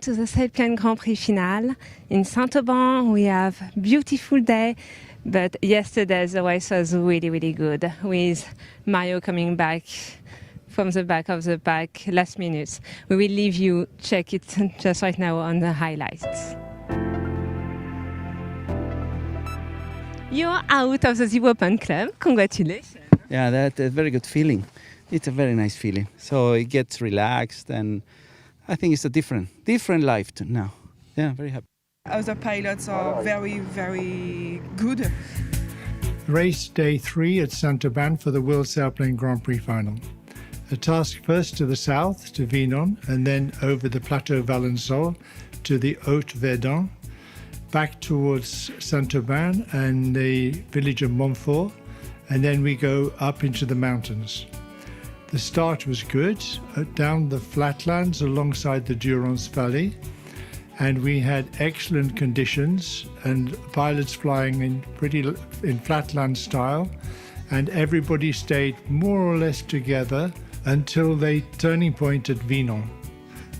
to the Sailplane Grand Prix Final in Saint-Aubin. We have a beautiful day, but yesterday the race was really, really good, with Mario coming back from the back of the pack last minute. We will leave you check it just right now on the highlights. You're out of the Zero Point Club. Congratulations. Yeah, that's a very good feeling. It's a very nice feeling. So it gets relaxed, and I think it's a different life now. Yeah, very happy. Other pilots are very, very good. Race day 3 at Saint-Aubin for the World Sailplane Grand Prix Final. A task first to the south, to Vinon, and then over the Plateau Valençol to the Haute-Verdun, back towards Saint-Aubin and the village of Montfort, and then we go up into the mountains. The start was good, down the flatlands alongside the Durance Valley, and we had excellent conditions and pilots flying in flatland style, and everybody stayed more or less together until the turning point at Vinon.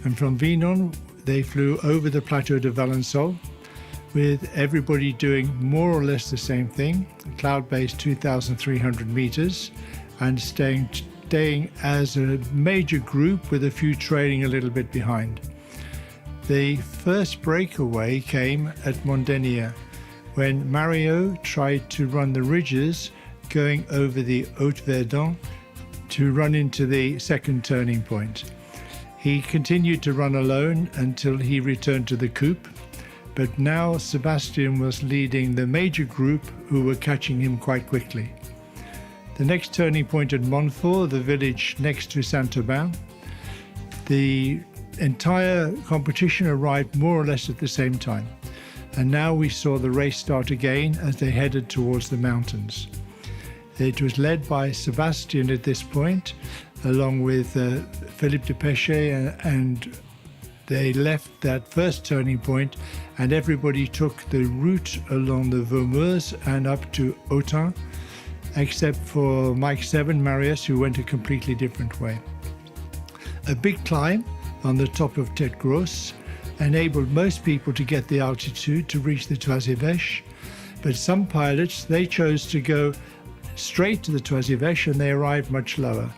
And from Vinon, they flew over the Plateau de Valençol, with everybody doing more or less the same thing, cloud base 2,300 meters, and staying as a major group with a few trailing a little bit behind. The first breakaway came at Mondenier, when Mario tried to run the ridges going over the Haute-Verdun to run into the second turning point. He continued to run alone until he returned to the coupe, but now Sebastian was leading the major group, who were catching him quite quickly. The next turning point at Montfort, the village next to Saint-Aubin, the entire competition arrived more or less at the same time. And now we saw the race start again as they headed towards the mountains. It was led by Sebastian at this point, along with Philippe de Péchet, and they left that first turning point, and everybody took the route along the Vaumeuse and up to Autun, except for Mike 7, Marius, who went a completely different way. A big climb on the top of Tête Grosse enabled most people to get the altitude to reach the Toise Évêche, but some pilots, they chose to go straight to the Toise Évêche, and they arrived much lower.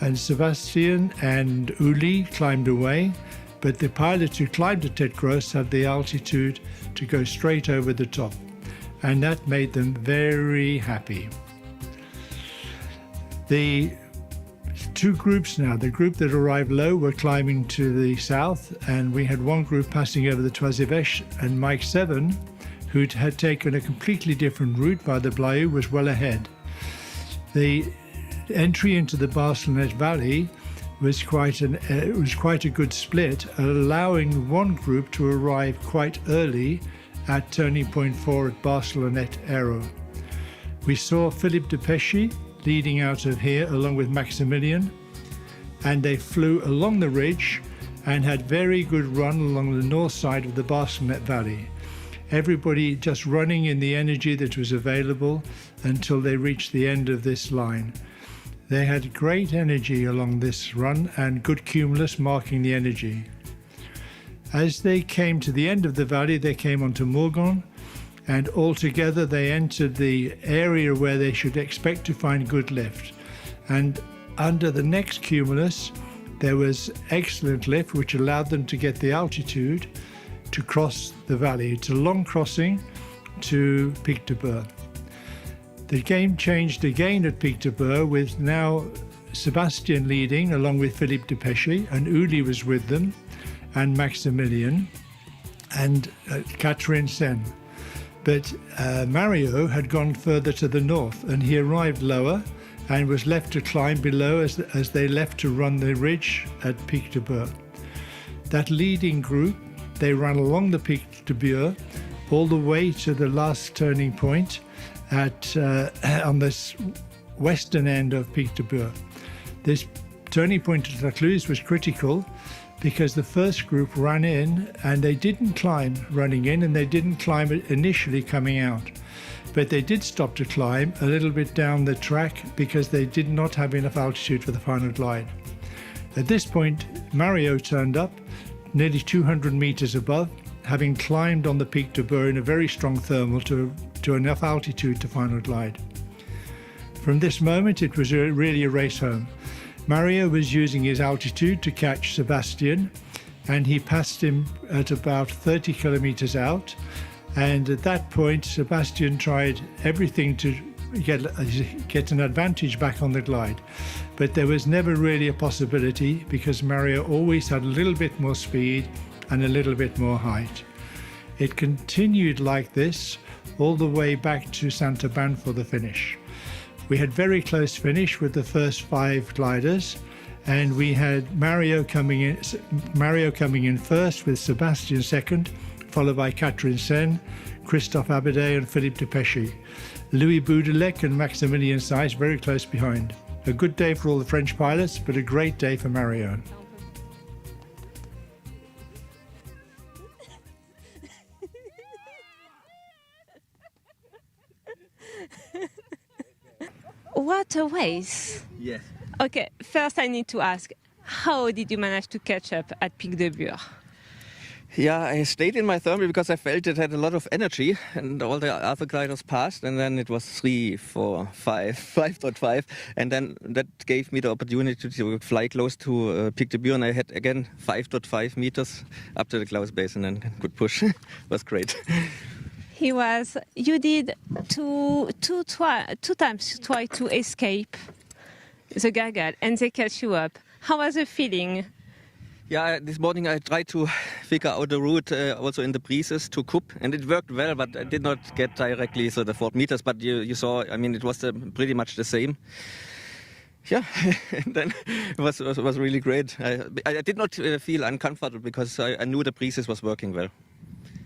And Sebastian and Uli climbed away, but the pilots who climbed to Tête Grosse had the altitude to go straight over the top, and that made them very happy. The two groups now, the group that arrived low were climbing to the south, and we had one group passing over the Toise Évêche, and Mike 7, who had taken a completely different route by the Blaeu, was well ahead. The entry into the Barcelonnette Valley was quite a good split, allowing one group to arrive quite early at turning point 4 at Barcelonnette Aero. We saw Philippe de Péchet leading out of here along with Maximilian, and they flew along the ridge and had very good run along the north side of the Barcelonnette Valley. Everybody just running in the energy that was available until they reached the end of this line. They had great energy along this run and good cumulus marking the energy. As they came to the end of the valley, they came onto Morgon, and altogether they entered the area where they should expect to find good lift. And under the next cumulus, there was excellent lift, which allowed them to get the altitude to cross the valley. It's a long crossing to Pic de Beur. The game changed again at Pic de Beur, with now Sebastian leading along with Philippe de Péchet, and Uli was with them, and Maximilian, and Catherine Sen. But Mario had gone further to the north, and he arrived lower and was left to climb below as they left to run the ridge at Pic de Beur. That leading group, they ran along the Pic de Beur all the way to the last turning point on this western end of Pic de Beur. This turning point at La Cluse was critical because the first group ran in and they didn't climb running in, and they didn't climb initially coming out. But they did stop to climb a little bit down the track because they did not have enough altitude for the final glide. At this point, Mario turned up, nearly 200 meters above, having climbed on the Pic de Boer in a very strong thermal to enough altitude to final glide. From this moment, it was really a race home. Mario was using his altitude to catch Sebastian, and he passed him at about 30 kilometers out. And at that point, Sebastian tried everything to get an advantage back on the glide. But there was never really a possibility because Mario always had a little bit more speed and a little bit more height. It continued like this all the way back to Saint-Aubin for the finish. We had very close finish with the first 5 gliders, and we had Mario coming in first with Sebastian second, followed by Catherine Sen, Christophe Abedet and Philippe de Pesci. Louis Boudelec and Maximilien Seiss very close behind. A good day for all the French pilots, but a great day for Mario. What a race! Yes. Okay, first I need to ask, how did you manage to catch up at Pic de Boer? Yeah, I stayed in my thermal because I felt it had a lot of energy and all the other gliders passed, and then it was 3, 4, 5, 5.5, and then that gave me the opportunity to fly close to Pic de Boer, and I had again 5.5 meters up to the Klaus base and then good push. It was great. You did two times try to escape the gaggle and they catch you up. How was the feeling? Yeah, this morning I tried to figure out the route also in the breezes to Coupe, and it worked well, but I did not get directly the 4 meters, but you saw, I mean, it was pretty much the same. Yeah, and then it was really great. I did not feel uncomfortable because I knew the breezes was working well.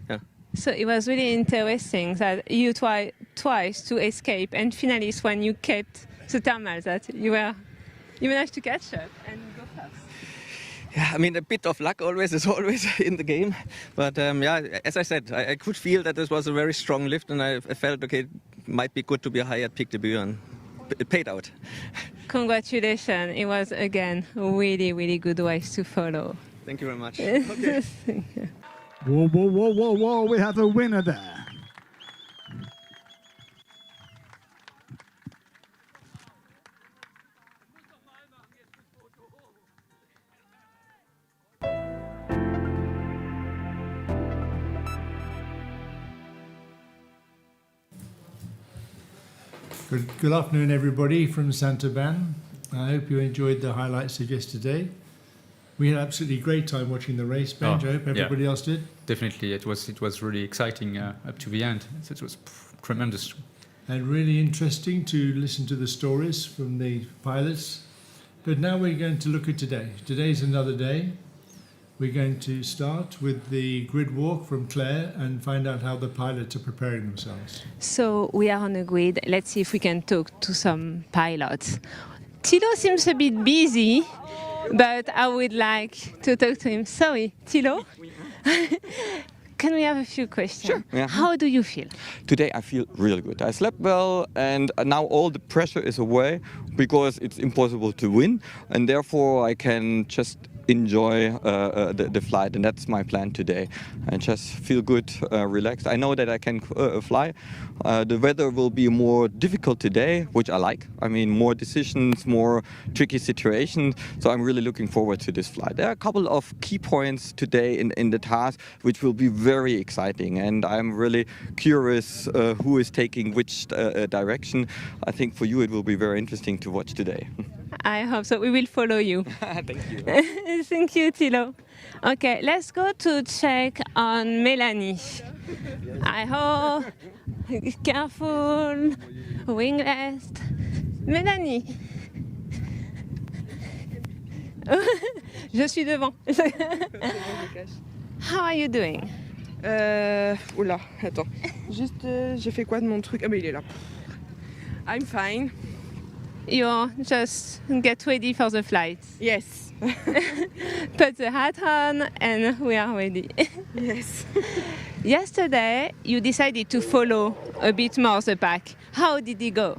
Yeah. So it was really interesting that you tried twice to escape, and finally it's when you kept the thermal that you managed to catch up and go fast. Yeah, I mean, a bit of luck is always in the game. But yeah, as I said, I could feel that this was a very strong lift, and I felt, okay, it might be good to be high at Pic de Boer, and it paid out. Congratulations. It was, again, a really, really good race to follow. Thank you very much. Okay. Whoa, whoa, whoa, whoa, whoa, we have a winner there. Good afternoon, everybody from Saint-Aubin. I hope you enjoyed the highlights of yesterday. We had absolutely great time watching the race, Benj. I hope everybody else did. Definitely, it was really exciting up to the end. It was tremendous. And really interesting to listen to the stories from the pilots. But now we're going to look at today. Today's another day. We're going to start with the grid walk from Claire and find out how the pilots are preparing themselves. So we are on a grid. Let's see if we can talk to some pilots. Thilo seems a bit busy, but I would like to talk to him. Sorry, Thilo? Can we have a few questions? Sure. Yeah. How do you feel? Today I feel really good. I slept well, and now all the pressure is away because it's impossible to win, and therefore I can just enjoy the flight, and that's my plan today. And just feel good, relaxed. I know that I can fly. The weather will be more difficult today, which I like. I mean, more decisions, more tricky situations. So I'm really looking forward to this flight. There are a couple of key points today in the task, which will be very exciting. And I'm really curious who is taking which direction. I think for you it will be very interesting to watch today. I hope so. We will follow you. Thank you. Thank you, Thilo. Okay, let's go to check on Mélanie. I hope. Careful. Wing rest. Mélanie. Je suis devant. How are you doing? Oula, attends. Juste, j'ai fait quoi de mon truc? Ah, mais il est là. I'm fine. You just get ready for the flight. Yes. Put the hat on and we are ready. Yes. Yesterday, you decided to follow a bit more the pack. How did it go?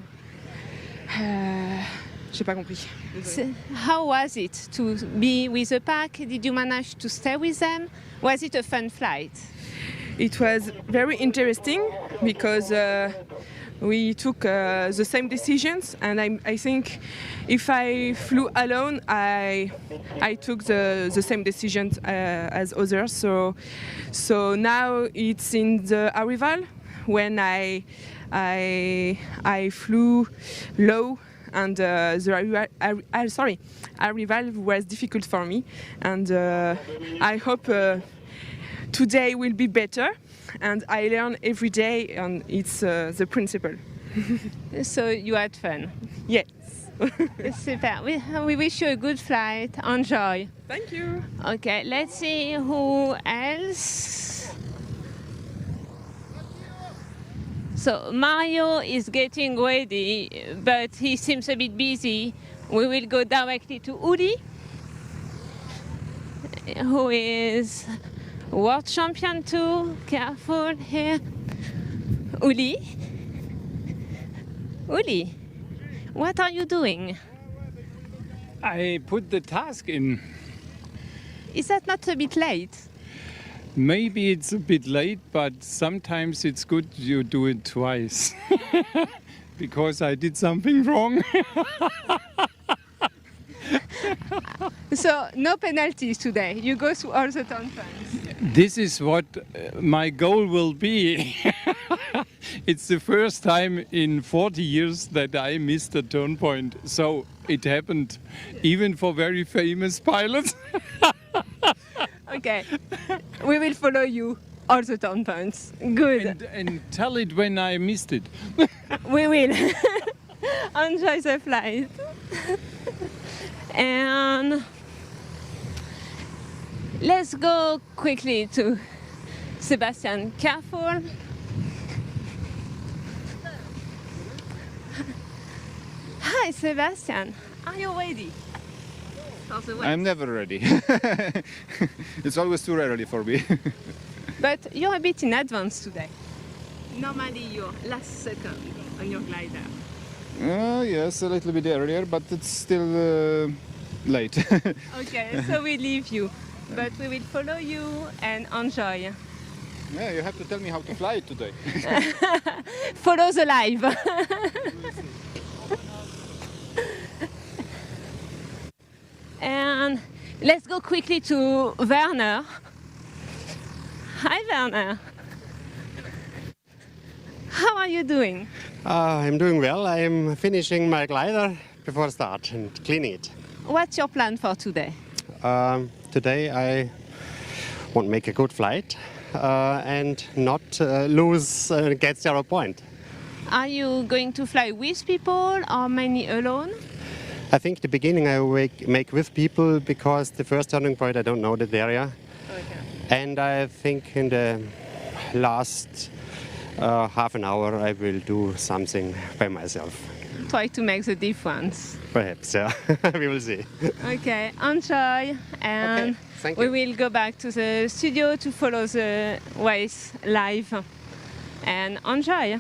J'ai pas compris. Désolée. How was it to be with the pack? Did you manage to stay with them? Was it a fun flight? It was very interesting because we took the same decisions, and I think if I flew alone, I took the same decisions as others. So now it's in the arrival when I flew low, and the arrival was difficult for me, and I hope today will be better, and I learn every day, and it's the principle. So you had fun. Yes. Super. We wish you a good flight. Enjoy. Thank you. Okay, let's see who else. So Mario is getting ready, but he seems a bit busy. We will go directly to Uli, who is world champion too. Careful here. Uli, what are you doing? I put the task in. Is that not a bit late? Maybe it's a bit late, but sometimes it's good you do it twice. Because I did something wrong. So no penalties today. You go through all the turn points. This is what my goal will be. It's the first time in 40 years that I missed a turn point. So it happened even for very famous pilots. Okay, we will follow you all the turn points. Good. And tell it when I missed it. We will. Enjoy the flight. And let's go quickly to Sebastian. Careful. Hi, Sebastian. Are you ready? I'm never ready. It's always too early for me. But you're a bit in advance today. Normally you're last second on your glider. Yes, a little bit earlier, but it's still late. Okay, so we leave you. But we will follow you and enjoy. Yeah, you have to tell me how to fly it today. Follow the live. And let's go quickly to Werner. Hi, Werner. How are you doing? I'm doing well. I'm finishing my glider before start and cleaning it. What's your plan for today? Today I want to make a good flight and not lose, get 0 point. Are you going to fly with people or mainly alone? I think the beginning I will make with people because the first turning point I don't know that area. Okay. And I think in the last half an hour I will do something by myself. Try to make the difference. Perhaps, yeah. We will see. Okay, enjoy. And Okay, thank we you. will go back to the studio to follow the race live. And enjoy.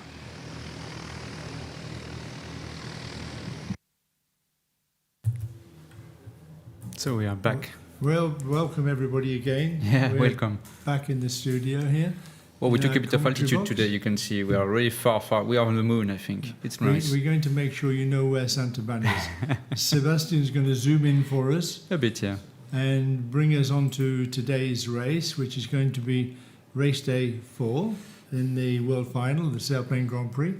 So we are back. Well, welcome everybody again. Yeah, We're welcome. back in the studio here. Well, we in took our a bit of commentary altitude box. today. You can see we are really far. We are on the moon, I think. It's nice. We're going to make sure you know where Santaban is. Sebastian's going to zoom in for us A bit, yeah. and bring us on to today's race, which is going to be race day 4 in the World Final, the Sailplane Grand Prix.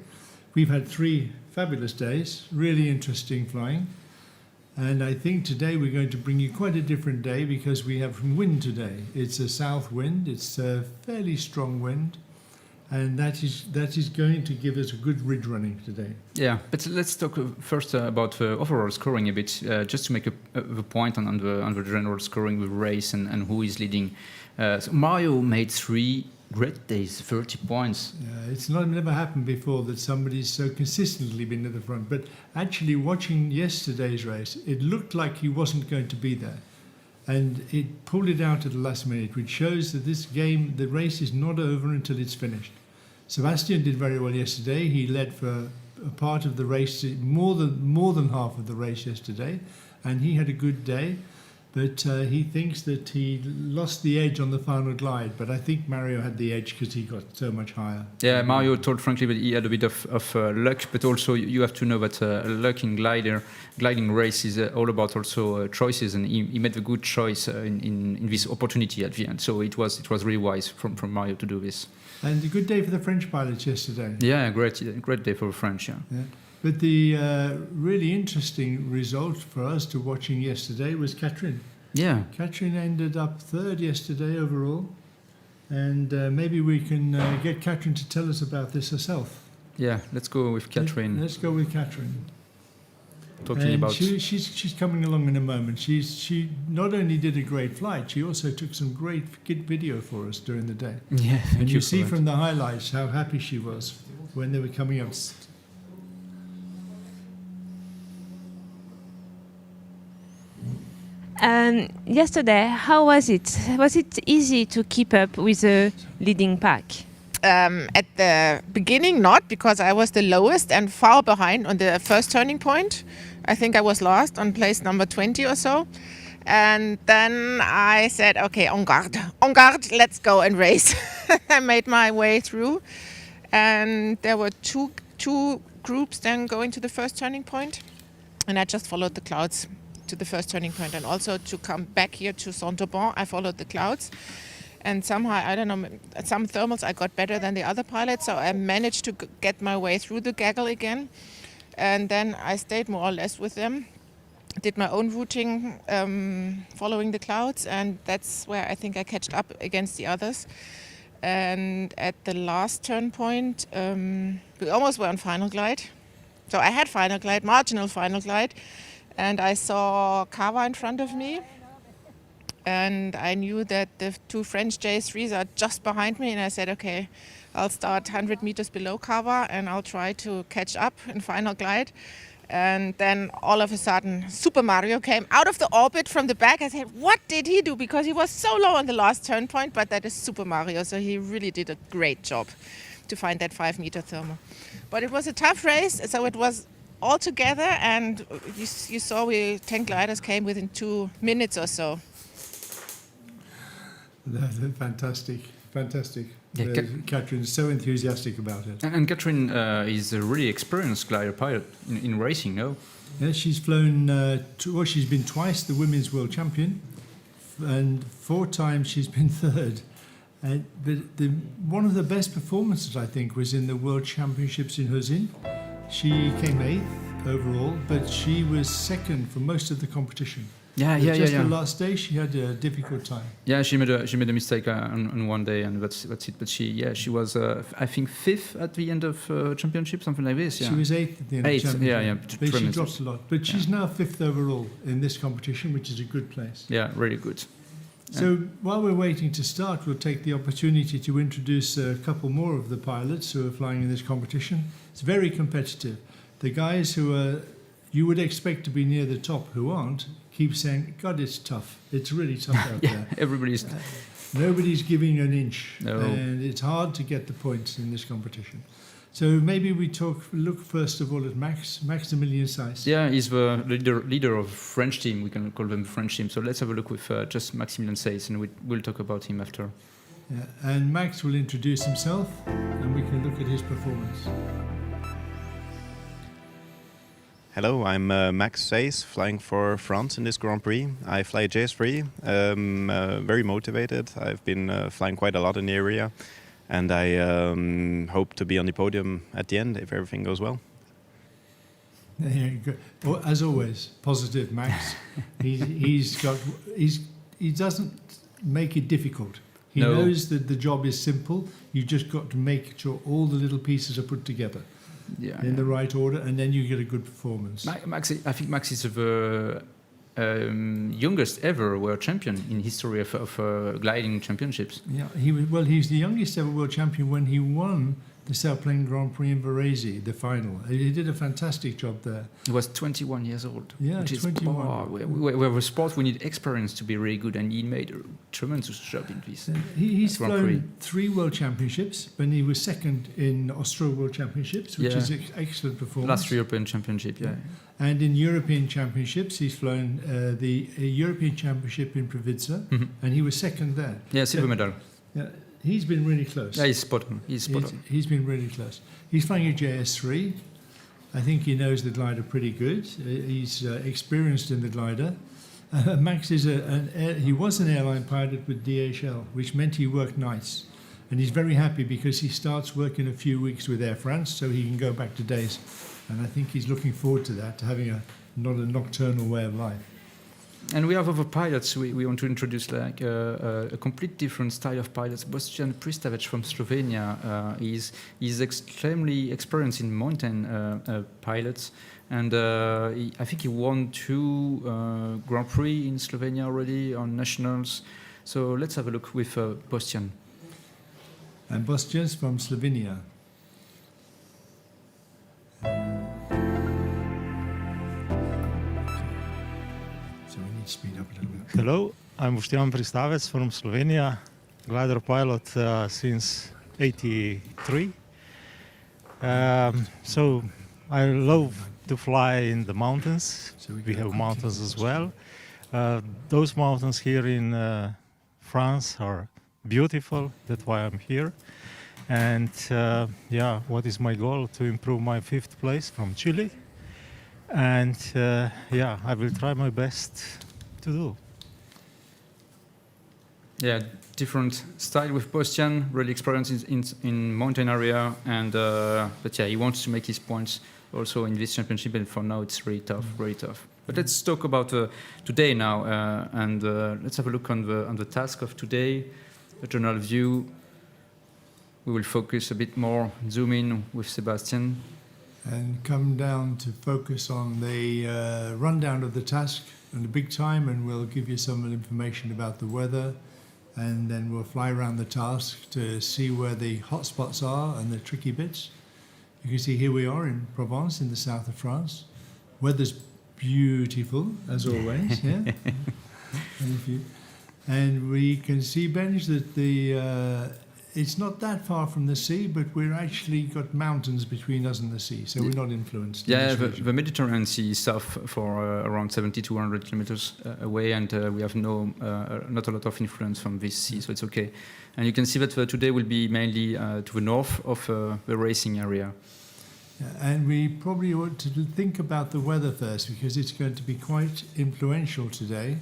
We've had 3 fabulous days, really interesting flying. And I think today we're going to bring you quite a different day because we have wind today. It's a south wind, it's a fairly strong wind, and that is going to give us a good ridge running today. Yeah, but let's talk first about the overall scoring a bit, just to make a point on the general scoring with race and who is leading. So Mario made 3 great days, 30 points. It's never happened before that somebody's so consistently been at the front. But actually, watching yesterday's race, it looked like he wasn't going to be there, and it pulled it out at the last minute, which shows that this game, the race is not over until it's finished. Sebastian did very well yesterday. He led for a part of the race, more than half of the race yesterday, and he had a good day. But he thinks that he lost the edge on the final glide. But I think Mario had the edge because he got so much higher. Yeah, Mario told frankly that he had a bit of luck, but also you have to know that luck in gliding race is all about also choices, and he made a good choice in this opportunity at the end. So it was really wise from Mario to do this. And a good day for the French pilots yesterday. Yeah, great day for the French. Yeah. But the really interesting result for us to watching yesterday was Catherine. Yeah. Catherine ended up third yesterday overall. And maybe we can get Catherine to tell us about this herself. Yeah, let's go with Catherine. Let's go with Catherine. Talking about... She's coming along in a moment. She not only did a great flight, she also took some great video for us during the day. Yeah, and you see from the highlights how happy she was when they were coming up. Yesterday, how was it? Was it easy to keep up with the leading pack? At the beginning, not, because I was the lowest and far behind on the first turning point. I think I was last on place number 20 or so. And then I said, okay, en garde, let's go and race. I made my way through. And there were two groups then going to the first turning point. And I just followed the clouds to the first turning point. And also to come back here to Saint-Auban, I followed the clouds. And somehow, I don't know, some thermals I got better than the other pilots, so I managed to get my way through the gaggle again. And then I stayed more or less with them, did my own routing following the clouds, and that's where I think I catched up against the others. And at the last turn point, we almost were on final glide. So I had final glide, marginal final glide, and I saw Cava in front of me. And I knew that the two French J3s are just behind me, and I said, okay, I'll start 100 meters below Cava and I'll try to catch up in final glide. And then all of a sudden, Super Mario came out of the orbit from the back. I said, what did he do? Because he was so low on the last turn point, but that is Super Mario, so he really did a great job to find that 5-meter thermal. But it was a tough race, so it was all together, and you saw 10 gliders came within 2 minutes or so. Fantastic. Yeah, Catherine is so enthusiastic about it. And Catherine is a really experienced glider pilot in racing, no? Yeah, she's flown, she's been twice the women's world champion, and 4 times she's been third. But one of the best performances, I think, was in the World Championships in Huzin. She came 8th overall, but she was second for most of the competition. Just the last day, she had a difficult time. Yeah, she made a mistake on one day, and that's it. But she was I think 5th at the end of championship, something like this. Yeah. She was 8th at the end of championship. Yeah. But she dropped a lot. But she's now 5th overall in this competition, which is a good place. Yeah, really good. So while we're waiting to start, we'll take the opportunity to introduce a couple more of the pilots who are flying in this competition. It's very competitive. The guys who you would expect to be near the top who aren't, keep saying, God, it's tough. It's really tough out there. Nobody's giving an inch. No. And it's hard to get the points in this competition. So maybe we look first of all at Maximilien Seiss. Yeah, he's the leader of French team. We can call them French team. So let's have a look with just Maximilien Seiss, and we'll talk about him after. Yeah, and Max will introduce himself, and we can look at his performance. Hello, I'm Max Seiss, flying for France in this Grand Prix. I fly JS3, very motivated. I've been flying quite a lot in the area, and I hope to be on the podium at the end if everything goes well. Yeah, good. Well, as always, positive Max. He doesn't make it difficult. He knows that the job is simple. You just got to make sure all the little pieces are put together. In the right order, and then you get a good performance. I think Max is the youngest ever world champion in history of gliding championships. Yeah, he's the youngest ever world champion when he won the Sailplane Grand Prix in Varese, the final. He did a fantastic job there. He was 21 years old. Yeah, which 21. We have a sport, we need experience to be really good, and he made a tremendous job in this. He's Grand flown Prix. 3 World Championships, when he was second in Austro World Championships, which is excellent performance. Last European Championship, yeah. And in European Championships, he's flown the European Championship in Provenza, and he was second there. Yeah, silver medal. Yeah, he's been really close. Yeah, he's spot on. He's been really close. He's flying a JS3. I think he knows the glider pretty good. He's experienced in the glider. Max is he was an airline pilot with DHL, which meant he worked nights. And he's very happy because he starts work in a few weeks with Air France, so he can go back to days. And I think he's looking forward to that, to having not a nocturnal way of life. And we have other pilots. We want to introduce like a complete different style of pilots. Bostian Pristavec from Slovenia is extremely experienced in mountain pilots, and I think he won 2 Grand Prix in Slovenia already on nationals. So let's have a look with Bostian. And Bostian's from Slovenia. Speed up a little bit. Hello, I'm Bostian Pristavec from Slovenia, glider pilot since '83. So I love to fly in the mountains. We have mountains as well. Those mountains here in France are beautiful. That's why I'm here. And yeah, what is my goal? To improve my 5th place from Chile. And yeah, I will try my best to do. Yeah, different style with Bostian, really experienced in mountain area, and but yeah, he wants to make his points also in this championship, and for now it's really tough, really tough. But let's talk about today now, and let's have a look on the task of today, a general view. We will focus a bit more, zoom in with Sebastian. And come down to focus on the rundown of the task and the big time, and we'll give you some information about the weather, and then we'll fly around the task to see where the hot spots are and the tricky bits. You can see here we are in Provence in the south of France. Weather's beautiful as always. Yeah. And we can see, Benj, that it's not that far from the sea, but we're actually got mountains between us and the sea, so we're not influenced. Yeah, the Mediterranean Sea is south for around 70-100 kilometers away, and we have not a lot of influence from this sea, so it's okay. And you can see that today will be mainly to the north of the racing area. And we probably ought to think about the weather first, because it's going to be quite influential today.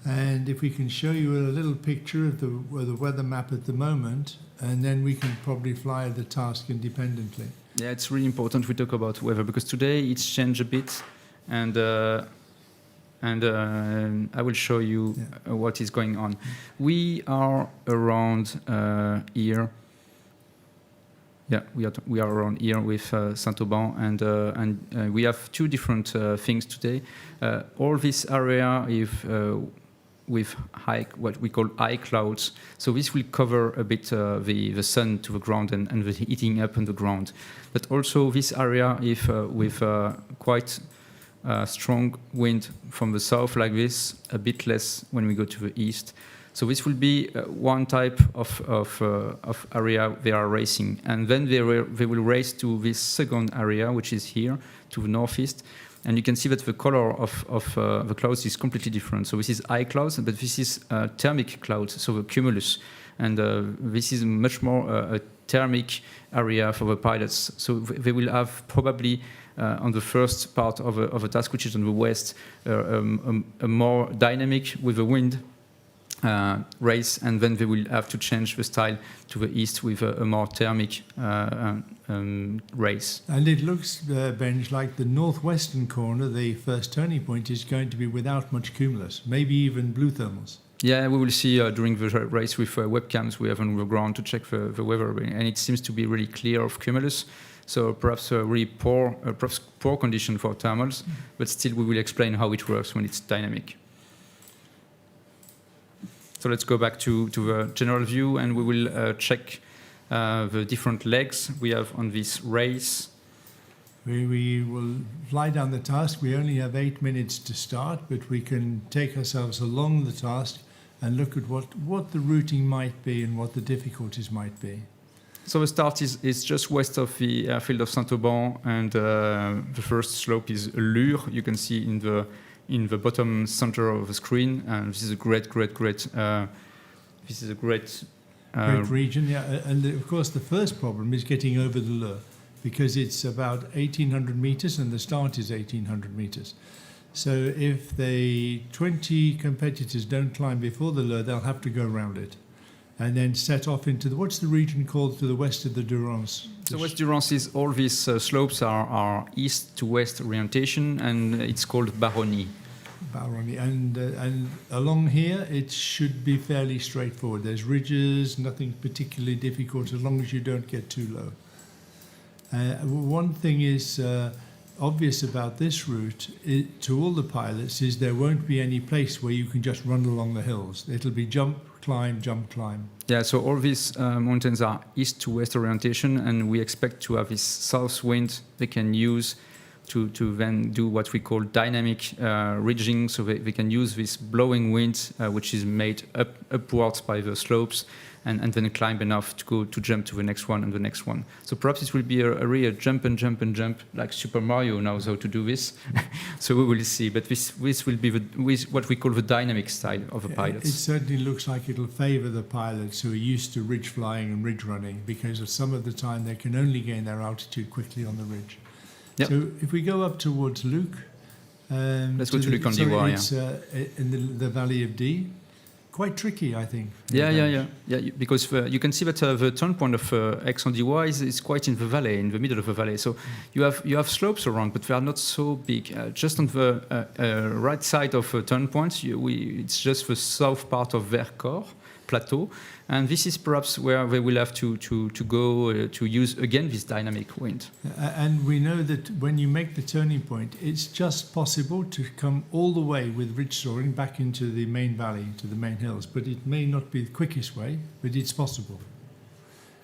And if we can show you a little picture of the weather map at the moment, and then we can probably fly the task independently. Yeah, it's really important we talk about weather, because today it's changed a bit, and I will show you what is going on. We are around here. Yeah, we are around here with Saint-Auban, and we have 2 different things today. All this area is with what we call high clouds. So this will cover a bit the sun to the ground and the heating up on the ground. But also this area is with quite strong wind from the south like this, a bit less when we go to the east. So this will be one type of area they are racing. And then they will race to this second area, which is here, to the northeast. And you can see that the color of the clouds is completely different. So this is high clouds, but this is thermic clouds, so the cumulus. And this is much more a thermic area for the pilots. So they will have probably on the first part of a task, which is on the west, a more dynamic with the wind race, and then they will have to change the style to the east with a more thermic race. And it looks, Benj, like the northwestern corner, the first turning point, is going to be without much cumulus, maybe even blue thermals. Yeah, we will see during the race with webcams we have on the ground to check the weather, and it seems to be really clear of cumulus. So perhaps a really poor condition for thermals, but still we will explain how it works when it's dynamic. So let's go back to the general view, and we will check the different legs we have on this race. We will fly down the task. We only have 8 minutes to start, but we can take ourselves along the task and look at what the routing might be and what the difficulties might be. So the start is just west of the airfield of Saint-Auban, and the first slope is Lure. You can see in the bottom center of the screen, and this is a great region. Yeah, and of course the first problem is getting over the Lure, because it's about 1,800 meters and the start is 1,800 meters. So if the 20 competitors don't climb before the Lure, they'll have to go around it and then set off into what's the region called to the west of the Durance? So West Durance is all these slopes are east to west orientation, and it's called Baronnie. Baronnie, and along here it should be fairly straightforward. There's ridges, nothing particularly difficult as long as you don't get too low. One thing is obvious about this route to all the pilots is there won't be any place where you can just run along the hills. It'll be jump, climb, jump, climb. Yeah, so all these mountains are east to west orientation, and we expect to have this south wind they can use to then do what we call dynamic ridging. So they can use this blowing wind, which is made upwards by the slopes, and then climb enough to jump to the next one and the next one. So perhaps it will be a real jump and jump and jump, like Super Mario knows how to do this. So we will see. But this will be what we call the dynamic style of the pilots. It certainly looks like it'll favour the pilots who are used to ridge flying and ridge running, because of some of the time they can only gain their altitude quickly on the ridge. Yep. So if we go up towards Luc, let's go to Luc on Diois. It's in the Valley of D. Quite tricky, I think. Yeah. Because you can see that the turn point of Aix-en-Diois is quite in the valley, in the middle of the valley. So you have slopes around, but they are not so big. Just on the right side of turn points, it's just the south part of Vercors plateau, and this is perhaps where they will have to go to use again this dynamic wind. And we know that when you make the turning point, it's just possible to come all the way with ridge soaring back into the main valley, to the main hills, but it may not be the quickest way, but it's possible.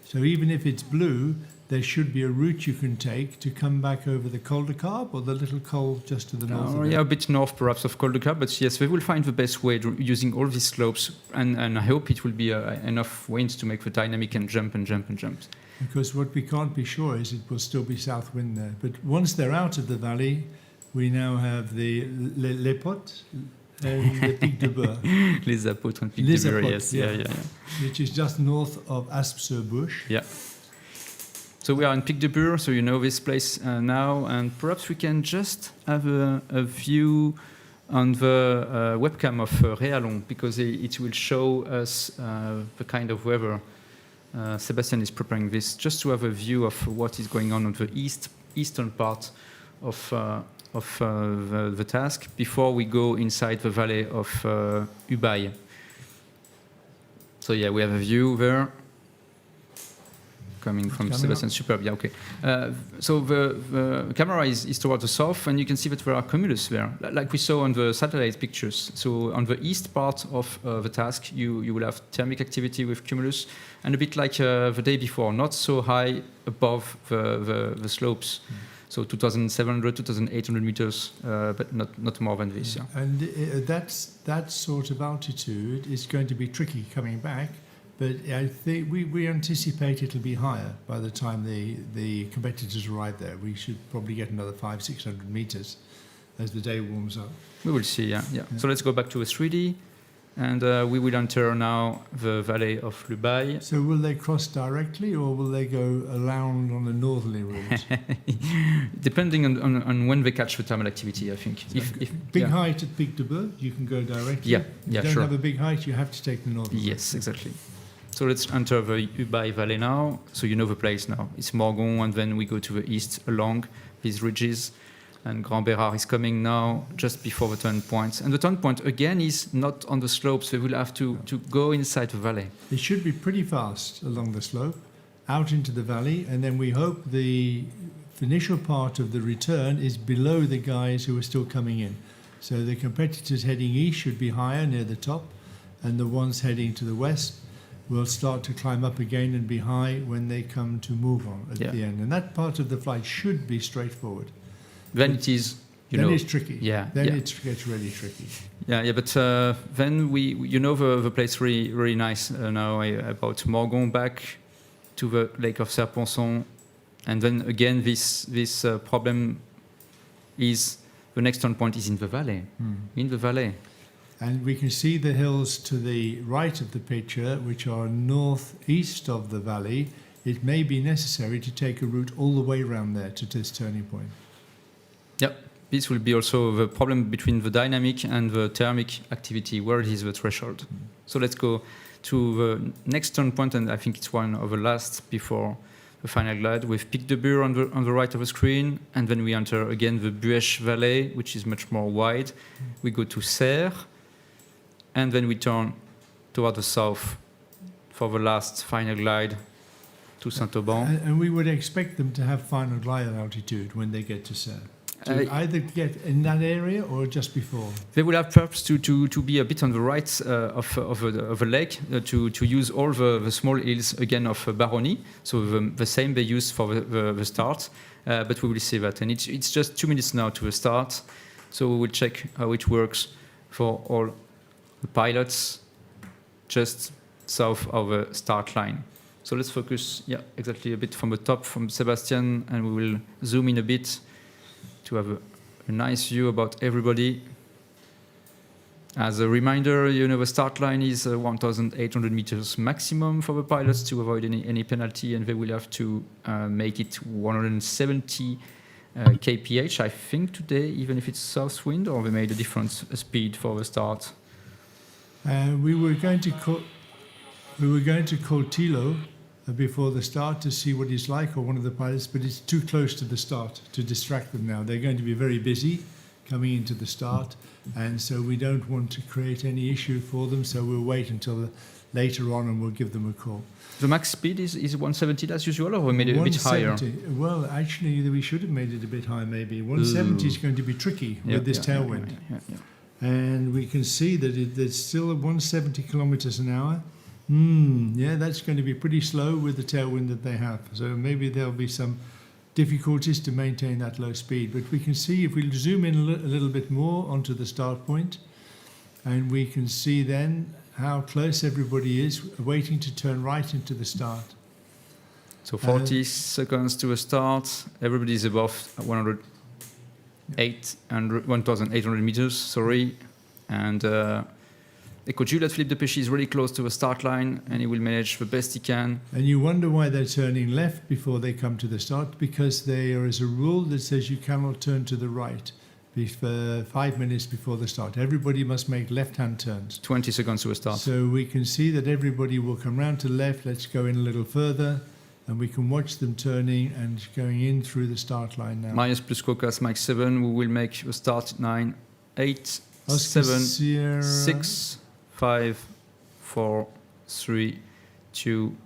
So even if it's blue, there should be a route you can take to come back over the Col de Carbe or the little col just to the north of it. Yeah, a bit north perhaps of Col de Carbe, but yes, they will find the best way using all these slopes, and I hope it will be enough wind to make the dynamic and jump and jump and jump. Because what we can't be sure is it will still be south wind there. But once they're out of the valley, we now have the Les Potes and the Pic de Beur. Les Apotres and Pic de Beur, yes. Yeah. Which is just north of Aspe-sur-Bouche. Yeah. So we are in Pic de Bure, so you know this place now, and perhaps we can just have a view on the webcam of Réalon, because it will show us the kind of weather. Sebastian is preparing this, just to have a view of what is going on the eastern part of the task, before we go inside the valley of Ubaye. So yeah, we have a view there. Coming from Sebastian, superb. Yeah, okay. So the camera is towards the south, and you can see that there are cumulus there, like we saw on the satellite pictures. So on the east part of the task, you will have thermic activity with cumulus, and a bit like the day before, not so high above the slopes. So 2,700, 2,800 meters, but not more than this. Yeah. And that sort of altitude is going to be tricky coming back. But I think we anticipate it'll be higher by the time the competitors arrive there. We should probably get another 500-600 meters as the day warms up. We will see, yeah. So let's go back to the 3D, and we will enter now the valley of L'Ubaye. So will they cross directly, or will they go around on the northerly route? Depending on when they catch the thermal activity, I think. If big height at Pic de Bure, you can go directly. Yeah, if you don't have a big height, you have to take the northern route. Yes, exactly. So let's enter the Ubaye Valley now. So you know the place now. It's Morgon, and then we go to the east along these ridges. And Grand Bérard is coming now, just before the turn point. And the turn point, again, is not on the slope, so we will have to go inside the valley. It should be pretty fast along the slope, out into the valley, and then we hope the initial part of the return is below the guys who are still coming in. So the competitors heading east should be higher, near the top, and the ones heading to the west will start to climb up again and be high when they come to Mouvant at the end. And that part of the flight should be straightforward. Then it is, then it's tricky. Yeah. Then it gets really tricky. Yeah. But then the place really nice now about Morgon back to the Lake of Serponçon, and then again this problem is the next turn point is in the valley. In the valley. And we can see the hills to the right of the picture, which are northeast of the valley. It may be necessary to take a route all the way around there to this turning point. Yep. This will be also the problem between the dynamic and the thermic activity. Where is the threshold? So let's go to the next turn point, and I think it's one of the last before the final glide, with Pic de Bure on the right of the screen, and then we enter again the Buèche Valley, which is much more wide. We go to Serres, and then we turn toward the south for the last final glide to Saint-Auban. And we would expect them to have final glide altitude when they get to Serres. To either get in that area or just before. They will have perhaps to be a bit on the right of the lake to use all the small hills again of Baronnie. So the same they use for the start, but we will see that. And it's just 2 minutes now to the start, so we will check how it works for all the pilots just south of the start line. So let's focus, exactly a bit from the top, from Sebastian, and we will zoom in a bit to have a nice view about everybody. As a reminder, the start line is 1,800 meters maximum for the pilots to avoid any penalty, and they will have to make it 170 kph, I think, today, even if it's south wind, or they made a different speed for the start. We were going to call Thilo before the start to see what he's like, or one of the pilots, but it's too close to the start to distract them now. They're going to be very busy coming into the start, and so we don't want to create any issue for them, so we'll wait until later on and we'll give them a call. The max speed is 170 as usual, or we made it a bit higher? Well, actually, we should have made it a bit higher maybe. 170 is going to be tricky with this tailwind. And we can see that it's still at 170 kilometers an hour. That's going to be pretty slow with the tailwind that they have. So maybe there'll be some difficulties to maintain that low speed. But we can see, if we zoom in a little bit more onto the start point, and we can see then how close everybody is, waiting to turn right into the start. So 40 seconds to a start. Everybody is above 1,800 meters, sorry. And Eco Juliet Philippe de Péchy is really close to the start line, and he will manage the best he can. And you wonder why they're turning left before they come to the start, because there is a rule that says you cannot turn to the right 5 minutes before the start. Everybody must make left-hand turns. 20 seconds to a start. So we can see that everybody will come round to the left. Let's go in a little further, and we can watch them turning and going in through the start line now. Minus plus Caucas, Mike 7. We will make the start 9, 8, Oscar 7, Sierra. 6, 5, 4, 3, 2,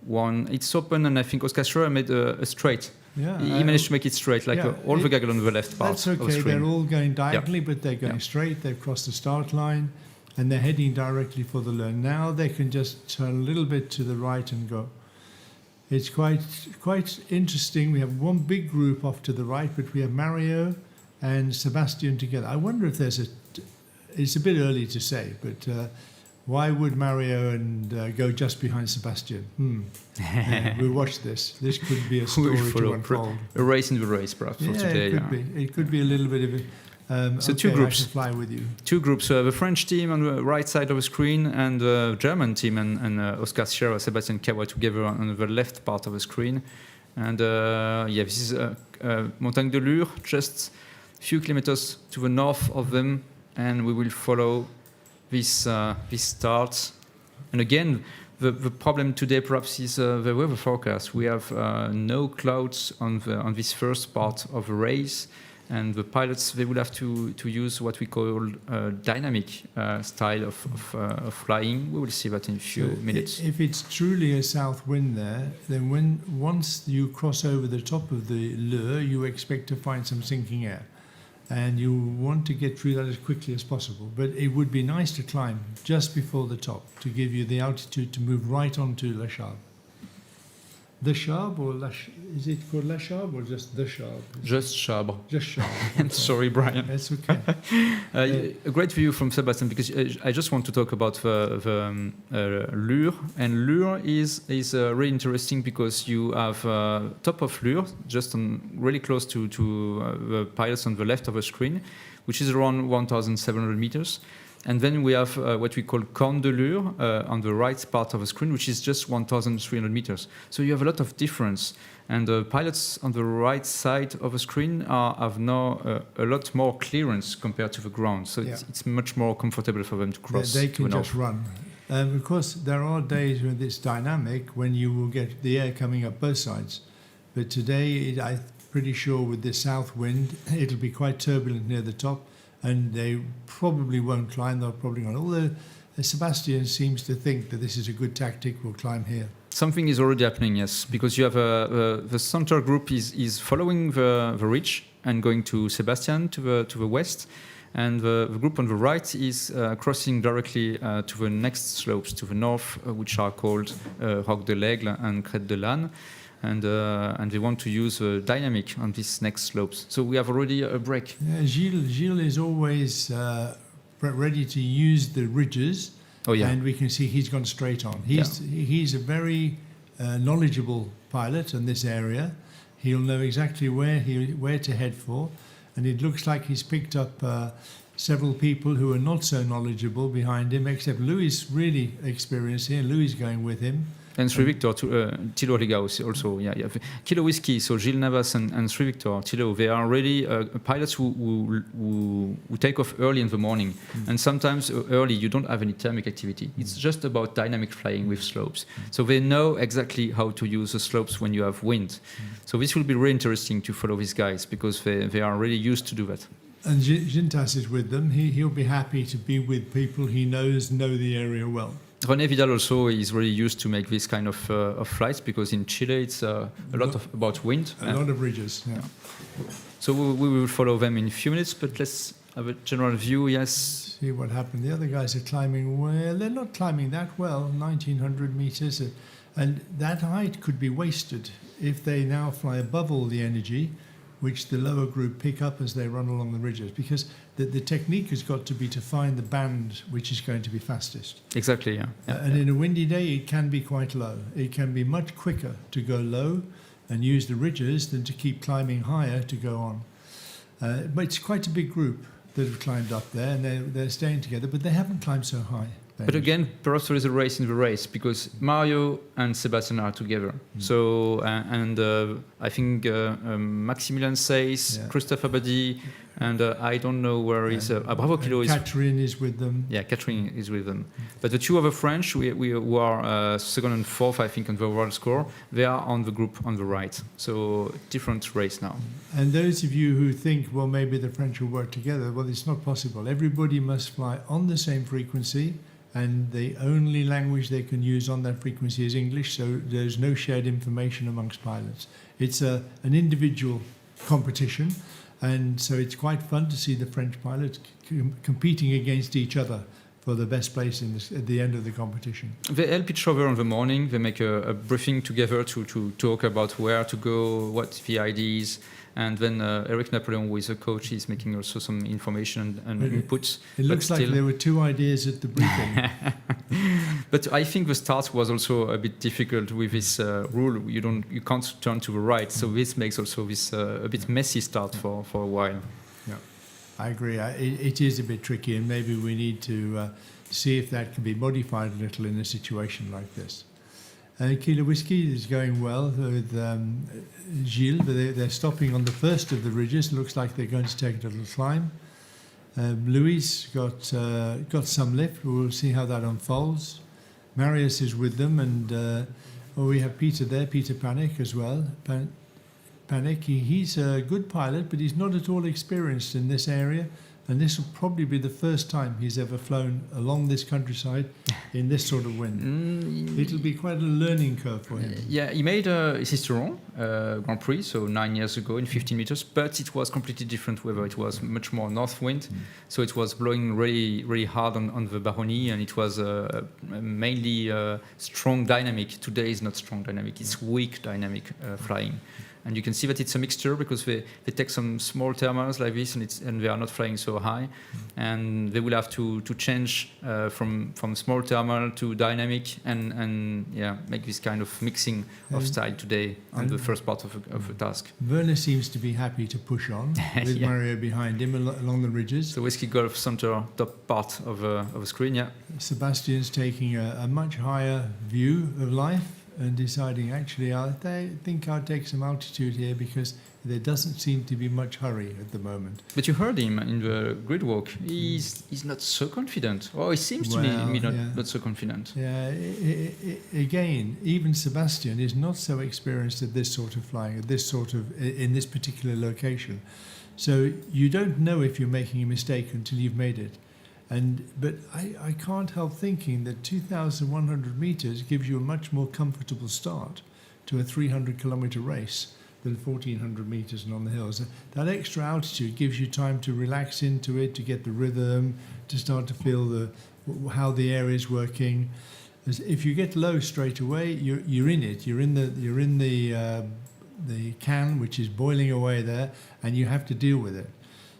1. It's open, and I think Oscar Sierra made a straight. Yeah, he managed to make it straight, like all the gaggle on the left part. That's of the okay. screen. They're all going diagonally, but they're going straight. They've crossed the start line, and they're heading directly for the learn. Now they can just turn a little bit to the right and go. It's quite interesting. We have one big group off to the right, but we have Mario and Sebastian together. I wonder if there's it's a bit early to say, but why would Mario go just behind Sebastian? We'll watch this. This could be a story to unfold. A race in the race, perhaps, for today. It could be. It could be a little bit of a... So okay, two groups. I can fly with you. Two groups. The French team on the right side of the screen, and the German team and Oscar Sierra, Sebastian Kawa together on the left part of the screen. And this is Montagne de Lure, just a few kilometers to the north of them, and we will follow this start. And again, the problem today perhaps is the weather forecast. We have no clouds on this first part of the race. And the pilots, they will have to use what we call dynamic style of flying. We will see that in a few minutes. If it's truly a south wind there, then once you cross over the top of the Lure, you expect to find some sinking air. and you want to get through that as quickly as possible. But it would be nice to climb just before the top to give you the altitude to move right onto La Charbe. The Charbe, or is it called La Charbe or just the Charbe? Just Charbe. Just Charbe. Okay. Sorry, Brian. That's okay. A great view from Sebastian, because I just want to talk about the Lure, and Lure is really interesting because you have top of Lure just really close to the pilots on the left of the screen, which is around 1,700 meters. And then we have what we call Corne de Lure on the right part of the screen, which is just 1,300 meters. So you have a lot of difference. And the pilots on the right side of the screen have now a lot more clearance compared to the ground. So it's much more comfortable for them to cross. They can just run. Of course, there are days when it's dynamic, when you will get the air coming up both sides. But today, I'm pretty sure with the south wind, it'll be quite turbulent near the top. And they probably won't climb, they'll probably not. Although Sebastian seems to think that this is a good tactic, we'll climb here. Something is already happening, yes, because you have the center group is following the ridge and going to Sebastian to the west, and the group on the right is crossing directly to the next slopes to the north, which are called Roc de l'Aigle and Crête de l'Âne. And they want to use dynamic on these next slopes. So we have already a break. Yeah, Gilles is always ready to use the ridges. Oh, yeah. And we can see he's gone straight on. He's a very knowledgeable pilot in this area. He'll know exactly where to head for. And it looks like he's picked up several people who are not so knowledgeable behind him, except Louis really experienced here. Louis going with him. And Sri Victor, Thilo Riga also, yeah. Kilo Whiskey, so Gilles Navas and Sri Victor, Thilo, they are really pilots who take off early in the morning. And sometimes early you don't have any thermic activity. It's just about dynamic flying with slopes. So they know exactly how to use the slopes when you have wind. So this will be really interesting to follow these guys because they are really used to do that. And Gintas is with them. He'll be happy to be with people he know the area well. René Vidal also is really used to make this kind of flights because in Chile it's a lot about wind. A lot of ridges, yeah. So we will follow them in a few minutes, but let's have a general view, yes. See what happened. The other guys are climbing well. They're not climbing that well, 1,900 meters. And that height could be wasted if they now fly above all the energy, which the lower group pick up as they run along the ridges, because the technique has got to be to find the band which is going to be fastest. Exactly, yeah. And in a windy day, it can be quite low. It can be much quicker to go low and use the ridges than to keep climbing higher to go on. But it's quite a big group that have climbed up there, and they're staying together, but they haven't climbed so high. But again, perhaps there is a race in the race because Mario and Sebastian are together. So, I think Maximilian says, Christophe Abadi, and I don't know where is Bravo Kilo is. Catherine is with them. Yeah, Catherine is with them. But the two other French, who are second and fourth, I think, on the world score, they are on the group on the right. So, different race now. And those of you who think, well, maybe the French will work together, well, it's not possible. Everybody must fly on the same frequency. And the only language they can use on that frequency is English, so there's no shared information amongst pilots. It's an individual competition, and so it's quite fun to see the French pilots competing against each other for the best place at the end of the competition. They help each other in the morning. They make a briefing together to talk about where to go, what the idea is. And then Eric Napoleon, who is a coach, is making also some information and inputs. It looks like there were two ideas at the briefing. But I think the start was also a bit difficult with this rule. You can't turn to the right, so this makes also this a bit messy start for a while. Yeah, I agree. It is a bit tricky, and maybe we need to see if that can be modified a little in a situation like this. Kilo Whiskey is going well with Gilles. They're stopping on the first of the ridges. Looks like they're going to take a little climb. Louis got some lift. We'll see how that unfolds. Marius is with them, and we have Peter there, Peter Panic as well. Panic, he's a good pilot, but he's not at all experienced in this area. And this will probably be the first time he's ever flown along this countryside in this sort of wind. It'll be quite a learning curve for him. Yeah, he made a Cisteron Grand Prix, so 9 years ago in 15 meters, but it was completely different weather. It was much more north wind, so it was blowing really, really hard on the Baronnie, and it was mainly strong dynamic. Today is not strong dynamic, it's weak dynamic flying. And you can see that it's a mixture because they take some small thermals like this and they are not flying so high. And they will have to change from small thermal to dynamic and make this kind of mixing of style today on the first part of the task. Werner seems to be happy to push on with Mario behind him along the ridges. The Whiskey Golf Center top part of a screen, yeah. Sebastian's taking a much higher view of life and deciding, actually, I think I'll take some altitude here because there doesn't seem to be much hurry at the moment. But you heard him in the grid walk. He's not so confident. Oh, he seems to me not so confident. Yeah, again, even Sebastian is not so experienced at this sort of flying, in this particular location. So you don't know if you're making a mistake until you've made it. But I can't help thinking that 2,100 meters gives you a much more comfortable start to a 300-kilometer race than 1,400 meters and on the hills. That extra altitude gives you time to relax into it, to get the rhythm, to start to feel how the air is working. If you get low straight away, you're in it. You're in the can, which is boiling away there, and you have to deal with it.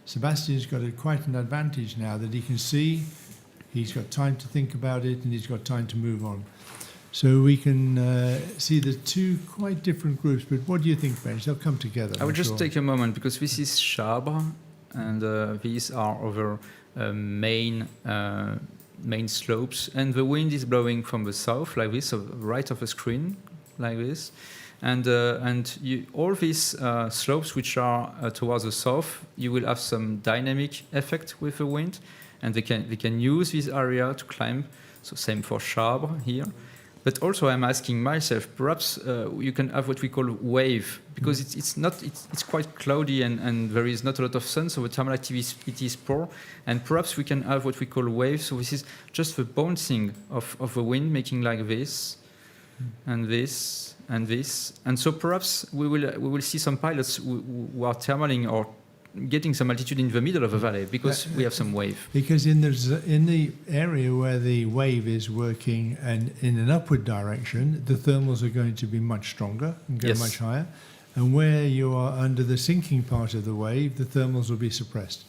Sebastian's got quite an advantage now that he can see, he's got time to think about it, and he's got time to move on. So we can see the two quite different groups, but what do you think, Benj? They'll come together. I would just take a moment, because this is Chabre, and these are our main slopes, and the wind is blowing from the south, like this, so right of the screen, like this. And all these slopes which are towards the south, you will have some dynamic effect with the wind, and they can use this area to climb. So same for Chabre here. But also I'm asking myself, perhaps you can have what we call wave, because it's quite cloudy and there is not a lot of sun, so the thermal activity is poor, and perhaps we can have what we call wave. So this is just the bouncing of the wind, making like this, and this. And this, and so perhaps we will see some pilots who are thermaling or getting some altitude in the middle of the valley because we have some wave. Because in the area where the wave is working and in an upward direction, the thermals are going to be much stronger and go much higher, and where you are under the sinking part of the wave, the thermals will be suppressed.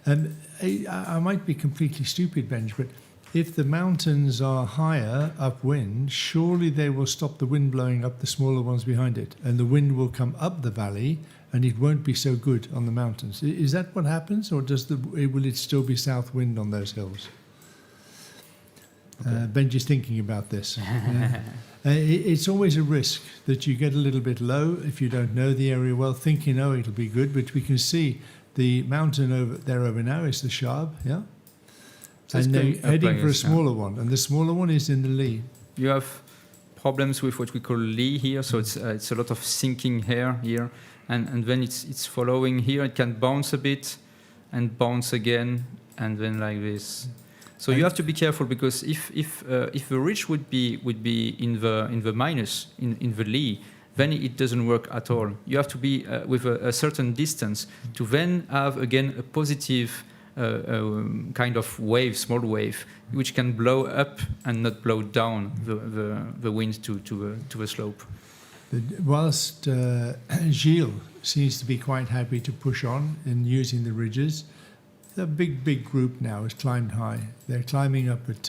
And I might be completely stupid, Benj, but if the mountains are higher upwind, surely they will stop the wind blowing up the smaller ones behind it, and the wind will come up the valley, and it won't be so good on the mountains. Is that what happens, or will it still be south wind on those hills? Okay. Benji's thinking about this. It's always a risk that you get a little bit low if you don't know the area well, thinking, oh, it'll be good, but we can see the mountain over now is the Chabre, yeah? So and they're heading for a smaller one, and the smaller one is in the lee. You have problems with what we call lee here, so it's a lot of sinking air here, and when it's following here, it can bounce a bit, and bounce again, and then like this. So you have to be careful, because if the ridge would be in the minus in the lee, then it doesn't work at all. You have to be with a certain distance to then have again a positive kind of wave, small wave, which can blow up and not blow down the wind to the slope. Whilst Gilles seems to be quite happy to push on in using the ridges, the big group now has climbed high. They're climbing up at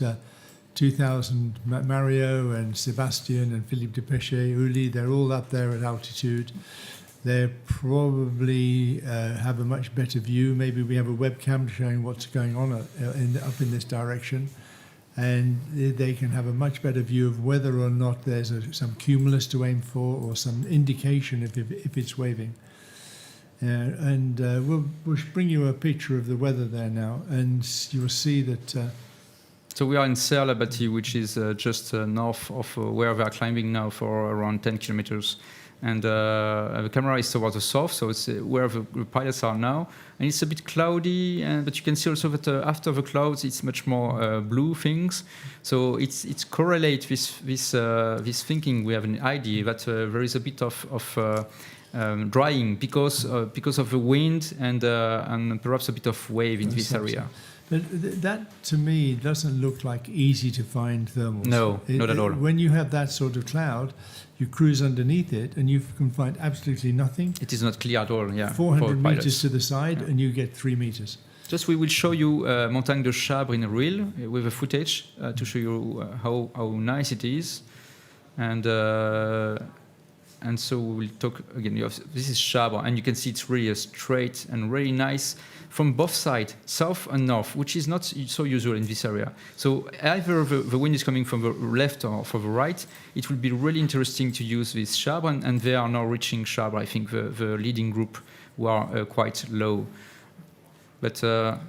2,000. Mario and Sebastian and Philippe Depêche, Uli, they're all up there at altitude. They probably have a much better view. Maybe we have a webcam showing what's going on up in this direction, and they can have a much better view of whether or not there's some cumulus to aim for or some indication if it's waving. We'll bring you a picture of the weather there now, and you'll see that. So we are in Serre-la-Bâtie, which is just north of where we are climbing now for around 10 kilometers. And the camera is towards the south, so it's where the pilots are now. And it's a bit cloudy, but you can see also that after the clouds, it's much more blue things. So it's correlate with this thinking. We have an idea that there is a bit of drying because of the wind and perhaps a bit of wave in this area. But that, to me, doesn't look like easy to find thermals. No, not at all. When you have that sort of cloud, you cruise underneath it and you can find absolutely nothing. It is not clear at all, yeah. 400 meters to the side and you get 3 meters. Just we will show you Montagne de Chabre in a reel with a footage to show you how nice it is. And so we will talk again. This is Chabre, and you can see it's really straight and really nice from both sides, south and north, which is not so usual in this area. So either the wind is coming from the left or from the right, it will be really interesting to use this Chabre, and they are now reaching Chabre, I think, the leading group, who are quite low. But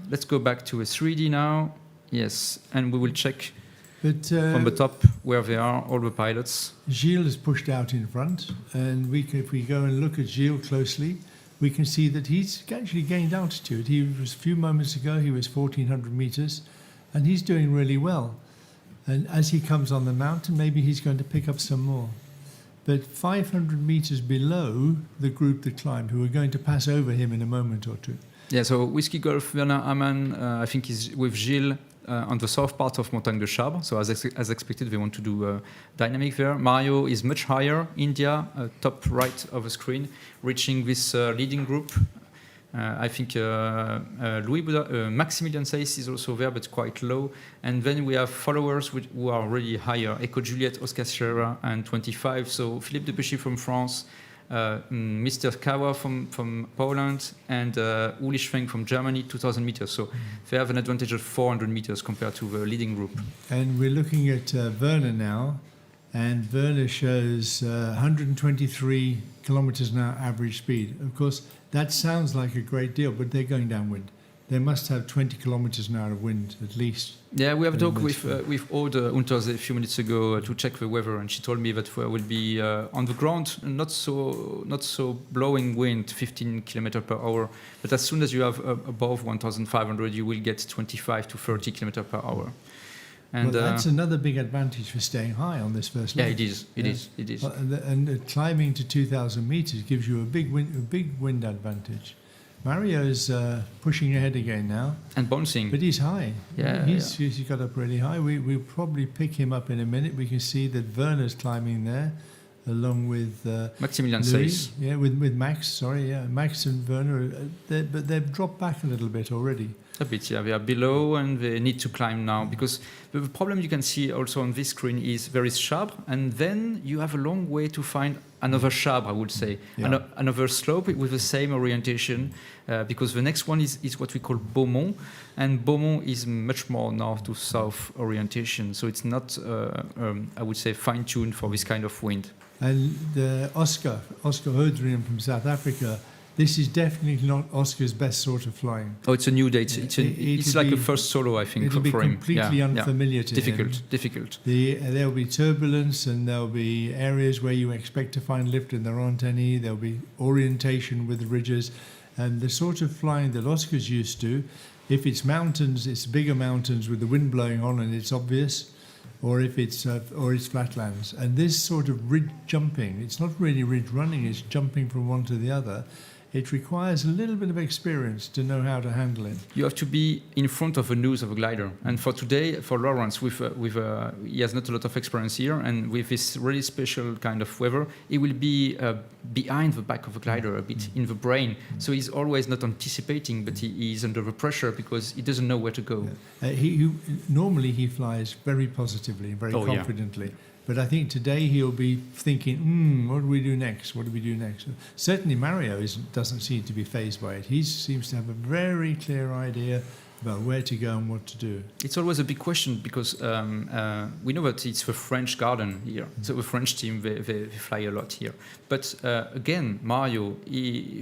let's go back to a 3D now. Yes, and we will check from the top where they are, all the pilots. Gilles is pushed out in front, and if we go and look at Gilles closely, we can see that he's actually gained altitude. He was a few moments ago, he was 1,400 meters, and he's doing really well. And as he comes on the mountain, maybe he's going to pick up some more. But 500 meters below the group that climbed, who are going to pass over him in a moment or two. Yeah, so Whiskey Golf Werner Amann, I think, is with Gilles on the south part of Montagne de Chabre. So as expected, they want to do dynamic there. Mario is much higher, India, top right of the screen, reaching this leading group. I think Maximilian Seiss is also there, but quite low. And then we have followers who are really higher. Echo Juliet, Oscar Sierra, and 25. So Philippe Depechy from France, Mr. Kawa from Poland, and Uli Schwenk from Germany, 2,000 meters. So they have an advantage of 400 meters compared to the leading group. And we're looking at Werner now, and Werner shows 123 kilometers an hour average speed. Of course, that sounds like a great deal, but they're going downwind. They must have 20 kilometers an hour of wind at least. Yeah, we have talked with Aude Unters a few minutes ago to check the weather, and she told me that there will be on the ground not so blowing wind, 15 kilometers per hour, but as soon as you have above 1,500, you will get 25 to 30 kilometers per hour. And well, that's another big advantage for staying high on this first leg. Yeah, it is. It is. And climbing to 2,000 meters gives you a big wind advantage. Mario's pushing ahead again now. And bouncing. But he's high. Yeah, he's got up really high. We'll probably pick him up in a minute. We can see that Werner's climbing there, along with Maximilian Louis. Seiss. Yeah, with Max, sorry. Yeah, Max and Werner, but they've dropped back a little bit already. A bit, yeah. They are below and they need to climb now, because the problem you can see also on this screen is there is Chabre, and then you have a long way to find another Chabre, I would say, another slope with the same orientation, because the next one is what we call Beaumont, and Beaumont is much more north to south orientation, so it's not, I would say, fine-tuned for this kind of wind. And Oscar Hodrian from South Africa, this is definitely not Oscar's best sort of flying. Oh, it's a new date. It's like a first solo, I think, for him. It'll be completely unfamiliar to him. Difficult. There'll be turbulence, and there'll be areas where you expect to find lift and there aren't any. There'll be orientation with ridges, and the sort of flying that Oscar's used to, if it's mountains, it's bigger mountains with the wind blowing on and it's obvious, or if it's flatlands. And this sort of ridge jumping, it's not really ridge running, it's jumping from one to the other. It requires a little bit of experience to know how to handle it. You have to be in front of the nose of a glider. And for today, for Lawrence, he has not a lot of experience here, and with this really special kind of weather, he will be behind the back of a glider a bit, in the brain. So he's always not anticipating, but he is under the pressure because he doesn't know where to go. Normally he flies very positively, very confidently. Yeah. But I think today he'll be thinking, what do we do next? What do we do next? Certainly Mario doesn't seem to be fazed by it. He seems to have a very clear idea about where to go and what to do. It's always a big question because we know that it's the French garden here. So the French team, they fly a lot here. But again, Mario,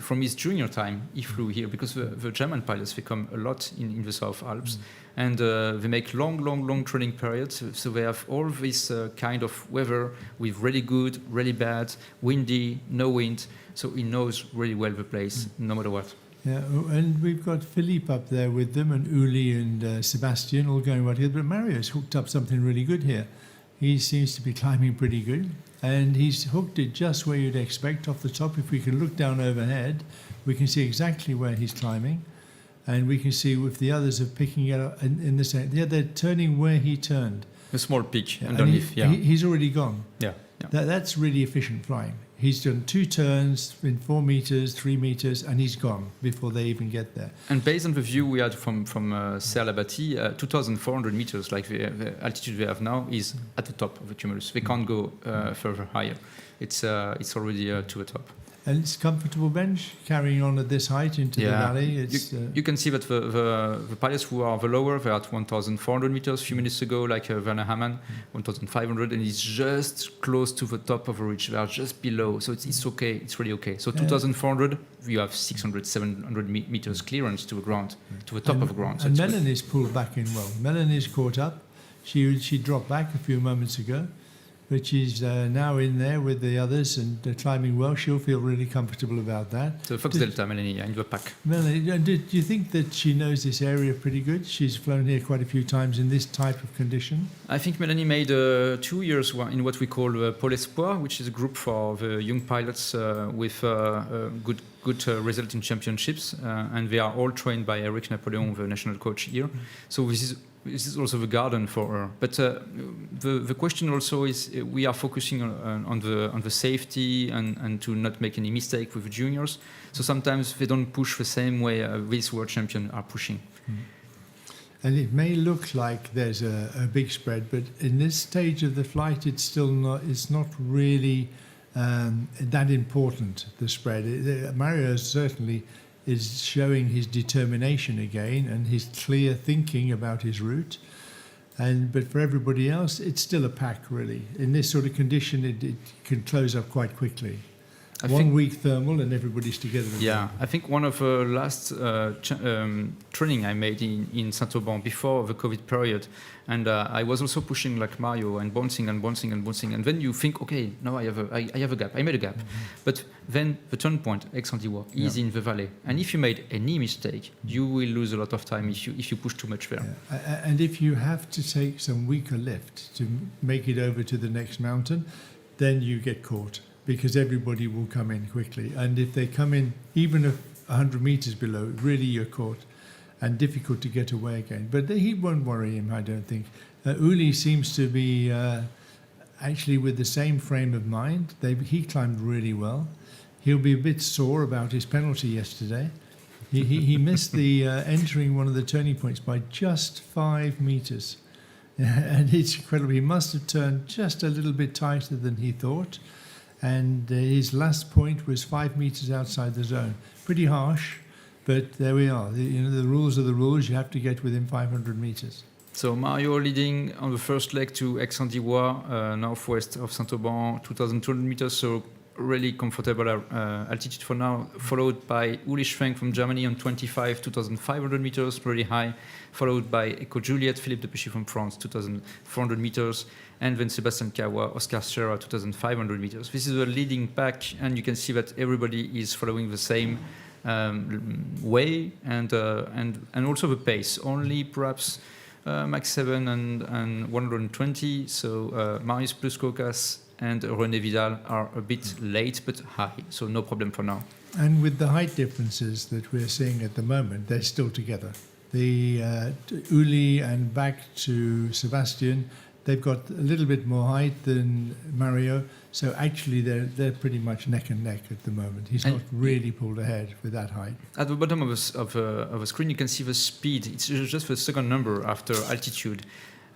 from his junior time, he flew here because the German pilots, they come a lot in the South Alps. And they make long training periods. So they have all this kind of weather with really good, really bad, windy, no wind. So he knows really well the place, no matter what. Yeah, and we've got Philippe up there with them, and Uli and Sebastian all going right here. But Mario's hooked up something really good here. He seems to be climbing pretty good, and he's hooked it just where you'd expect off the top. If we can look down overhead, we can see exactly where he's climbing, and we can see if the others are picking it up in the same. Yeah, they're turning where he turned. A small peak Yeah, underneath. he's already gone. Yeah. That's really efficient flying. He's done 2 turns in 4 meters, 3 meters, and he's gone before they even get there. And based on the view we had from Serre-la-Bâtie, 2,400 meters, like the altitude they have now, is at the top of the tumulus. They can't go further higher. It's already to the top. And it's comfortable bench, carrying on at this height into the valley. It's, you can see that the pilots who are the lower, they're at 1,400 meters a few minutes ago, like Werner Hamann, 1,500, and it's just close to the top of the ridge. They are just below, so it's okay, it's really okay. So 2,400, you have 600, 700 meters clearance to the ground, to the top of the ground. So and Melanie's pulled back in well. Melanie's caught up. She dropped back a few moments ago, but she's now in there with the others and climbing well. She'll feel really comfortable about that. So Fox Delta, Melanie, in the pack. Melanie, do you think that she knows this area pretty good? She's flown here quite a few times in this type of condition. I think Melanie made 2 years in what we call Pôle Espoir, which is a group for the young pilots with good result in championships, and they are all trained by Eric Napoleon, the national coach here. So this is also the garden for her. But the question also is we are focusing on the safety and to not make any mistake with the juniors. So sometimes they don't push the same way these world champions are pushing. And it may look like there's a big spread, but in this stage of the flight, it's still not. It's not really that important, the spread. Mario certainly is showing his determination again and his clear thinking about his route. But for everybody else, it's still a pack, really. In this sort of condition, it can close up quite quickly. One week thermal and everybody's together again. Yeah, I think one of the last training I made in Saint-Auban before the COVID period, and I was also pushing like Mario and bouncing, and then you think, okay, now I have a gap. I made a gap, but then the turn point, Aix-en-Diois, is in the valley, and if you made any mistake, you will lose a lot of time if you push too much there. Yeah. And if you have to take some weaker lift to make it over to the next mountain, then you get caught, because everybody will come in quickly. And if they come in even 100 meters below, really you're caught and difficult to get away again. But he won't worry him, I don't think. Uli seems to be actually with the same frame of mind. He climbed really well. He'll be a bit sore about his penalty yesterday. He missed the entering one of the turning points by just 5 meters. And it's incredible. He must have turned just a little bit tighter than he thought. And his last point was 5 meters outside the zone. Pretty harsh, but there we are. The rules are the rules. You have to get within 500 meters. So Mario leading on the first leg to Aix-en-Diois, northwest of Saint-Auban, 2,200 meters, so really comfortable altitude for now, followed by Uli Schwenk from Germany on 2,500 meters, really high, followed by Eco Juliet, Philippe de Péchy from France, 2,400 meters, and then Sebastian Kawa, Oscar Sierra, 2,500 meters. This is a leading pack, and you can see that everybody is following the same way and also the pace. Only perhaps Max 7 and 120. So Marius Pluscokas and René Vidal are a bit late but high, so no problem for now. And with the height differences that we're seeing at the moment, they're still together. The Uli and back to Sebastian, they've got a little bit more height than Mario, so actually they're pretty much neck and neck at the moment. He's not really pulled ahead with that height. At the bottom of the screen, you can see the speed. It's just the second number after altitude.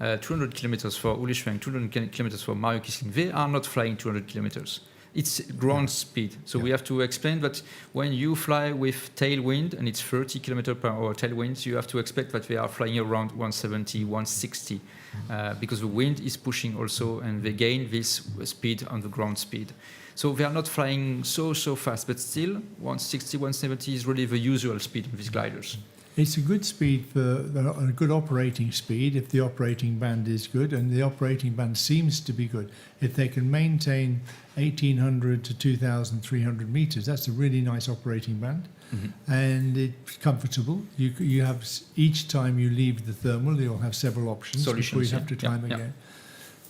200 kilometers for Uli Schwenk, 200 kilometers for Mario Kissling. They are not flying 200 kilometers. It's ground speed. So we have to explain that when you fly with tailwind and it's 30 km/h tailwind, you have to expect that they are flying around 170, 160 because the wind is pushing also and they gain this speed on the ground speed. So they are not flying so fast, but still 160, 170 is really the usual speed of these gliders. It's a good speed for a good operating speed if the operating band is good, and the operating band seems to be good. If they can maintain 1,800 to 2,300 meters, that's a really nice operating band, and it's comfortable. You have each time you leave the thermal, you'll have several options before you have to time again.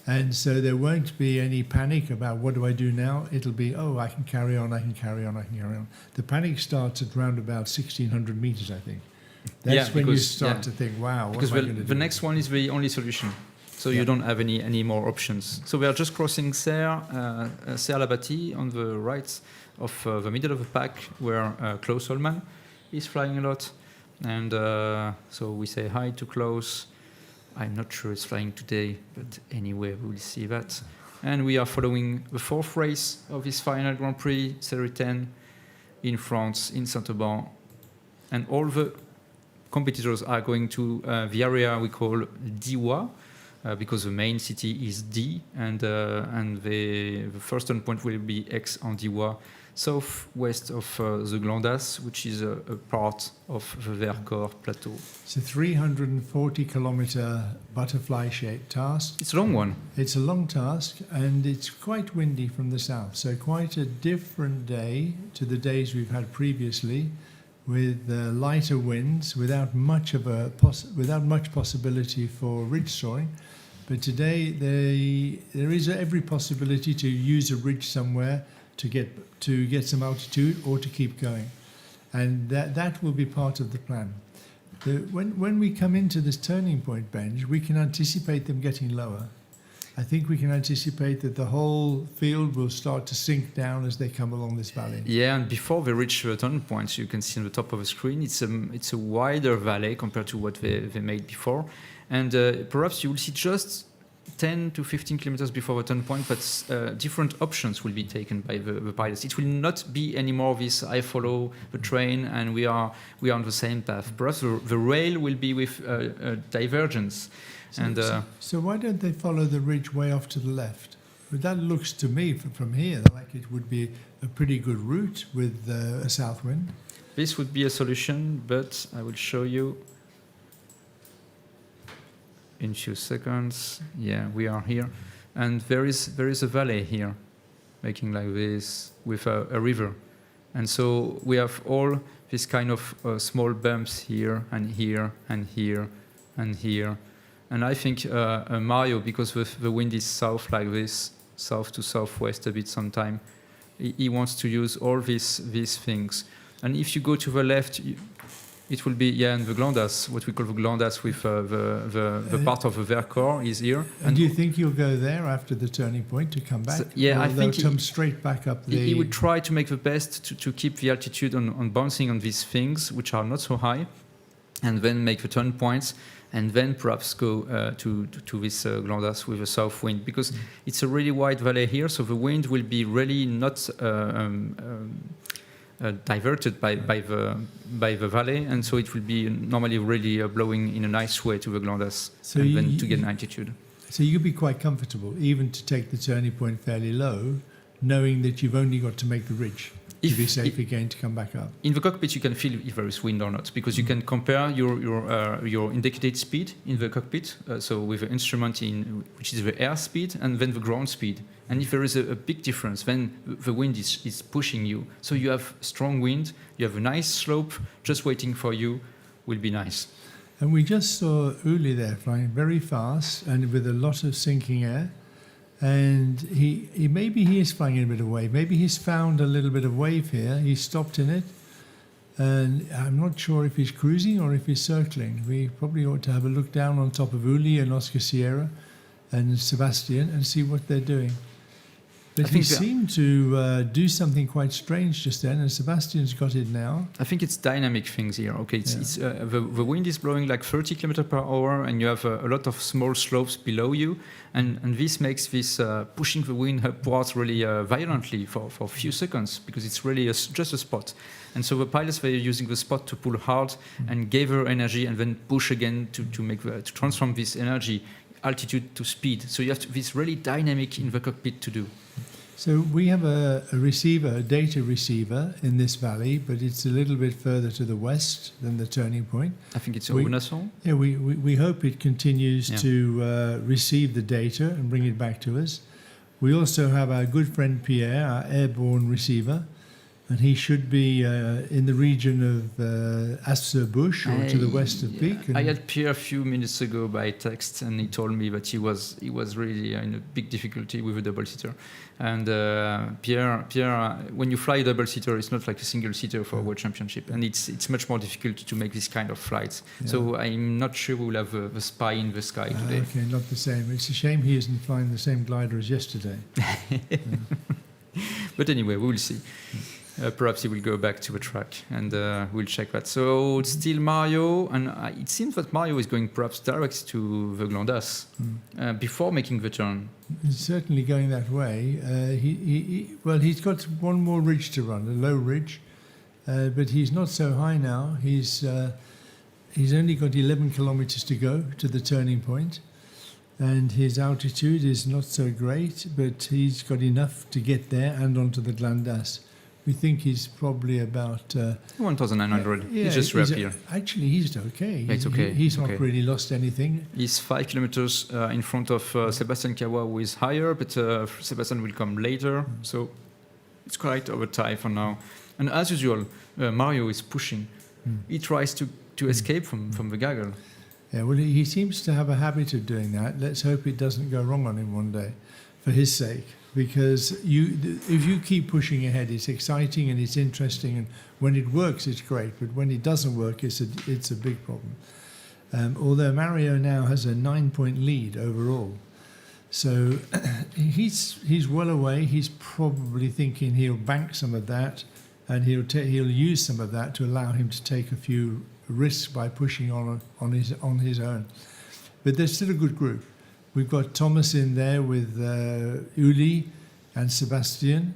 And so there won't be any panic about what do I do now. It'll be, oh, I can carry on, I can carry on, I can carry on. The panic starts at around about 1,600 meters, I think. That's when you start to think, wow, what am I going to do? The next one is the only solution. So you don't have any more options. So we are just crossing Serre-la-Bâtie on the right of the middle of the pack where Klaus Hollmann is flying a lot. And so we say hi to Klaus. I'm not sure it's flying today, but anyway, we'll see that. And we are following the fourth race of this final Grand Prix, Serie 10, in France, in Saint-Auban. And all the competitors are going to the area we call Diwa, because the main city is D, and the first turn point will be Aix-en-Diwa, southwest of the Glandas, which is a part of the Vercors plateau. It's a 340-kilometer butterfly-shaped task. It's a long one. It's a long task, and it's quite windy from the south, so quite a different day to the days we've had previously, with lighter winds, without much possibility for ridge soaring. But today there is every possibility to use a ridge somewhere to get some altitude or to keep going, and that will be part of the plan. When we come into this turning point bench, we can anticipate them getting lower. I think we can anticipate that the whole field will start to sink down as they come along this valley. Yeah, and before they reach the turn points, you can see on the top of the screen, it's a wider valley compared to what they made before. And perhaps you will see just 10 to 15 kilometers before the turn point, but different options will be taken by the pilots. It will not be anymore this I follow the train and we are on the same path. Perhaps the rail will be with divergence. So why don't they follow the ridge way off to the left? But that looks to me from here like it would be a pretty good route with a south wind. This would be a solution, but I will show you in a few seconds. Yeah, we are here, and there is a valley here, making like this with a river, and so we have all this kind of small bumps here and here and here and here. And I think Mario, because the wind is south like this, south to southwest a bit sometime, he wants to use all these things. And if you go to the left, it will be, in the Glandas, what we call the Glandas with the part of the Vercors is here. And do you think you'll go there after the turning point to come back? So, I think come straight back up the... He would try to make the best to keep the altitude on bouncing on these things, which are not so high, and then make the turn points, and then perhaps go to this Glandas with a south wind, because it's a really wide valley here, so the wind will be really not diverted by the valley, and so it will be normally really blowing in a nice way to the Glandas, and then to get an altitude. So you'll be quite comfortable, even to take the turning point fairly low, knowing that you've only got to make the ridge to be safe again to come back up. In the cockpit, you can feel if there is wind or not, because you can compare your indicated speed in the cockpit, so with the instrument which is the air speed, and then the ground speed. And if there is a big difference, then the wind is pushing you. So you have strong wind, you have a nice slope just waiting for you, will be nice. And we just saw Uli there flying very fast and with a lot of sinking air. And he maybe he is flying in a bit of wave. Maybe he's found a little bit of wave here. He stopped in it. And I'm not sure if he's cruising or if he's circling. We probably ought to have a look down on top of Uli and Oscar Sierra and Sebastian and see what they're doing. But he seemed to do something quite strange just then, and Sebastian's got it now. I think it's dynamic things here. Okay, the wind is blowing like 30 km per hour, and you have a lot of small slopes below you, and this makes this pushing the wind upwards really violently for a few seconds, because it's really just a spot. And so the pilots were using the spot to pull hard and gather energy, and then push again to transform this energy altitude to speed. So you have this really dynamic in the cockpit to do. So we have a receiver, a data receiver in this valley, but it's a little bit further to the west than the turning point. I think it's Ounasson. Yeah, we hope it continues to receive the data and bring it back to us. We also have our good friend Pierre, our airborne receiver, and he should be in the region of Asserbusch, or to the west of Peak. I had Pierre a few minutes ago by text, and he told me that he was really in a big difficulty with a double-seater. And Pierre, when you fly a double-seater, it's not like a single-seater for a World Championship, and it's much more difficult to make this kind of flights. Yeah. So I'm not sure we'll have the spy in the sky today. Okay, not the same. It's a shame he isn't flying the same glider as yesterday. But anyway, we will see. Perhaps he will go back to the track, and we'll check that. So it's still Mario, and it seems that Mario is going perhaps direct to the Glandas before making the turn. He's certainly going that way. He's got one more ridge to run, a low ridge, but he's not so high now. He's only got 11 kilometers to go to the turning point, and his altitude is not so great, but he's got enough to get there and onto the Glandas. We think he's probably about 1,900. Yeah, he's just here. Actually, he's okay. It's okay. He's not really lost anything. He's 5 kilometers in front of Sebastian Kawa, who is higher, but Sebastian will come later. So it's quite over time for now. And as usual, Mario is pushing. He tries to escape from the gaggle. Yeah, well, he seems to have a habit of doing that. Let's hope it doesn't go wrong on him one day, for his sake. Because if you keep pushing ahead, it's exciting and it's interesting, and when it works, it's great. But when it doesn't work, it's a big problem. Although Mario now has a 9-point lead overall, so he's well away. He's probably thinking he'll bank some of that, and he'll use some of that to allow him to take a few risks by pushing on his own. But there's still a good group. We've got Thomas in there with Uli and Sebastian,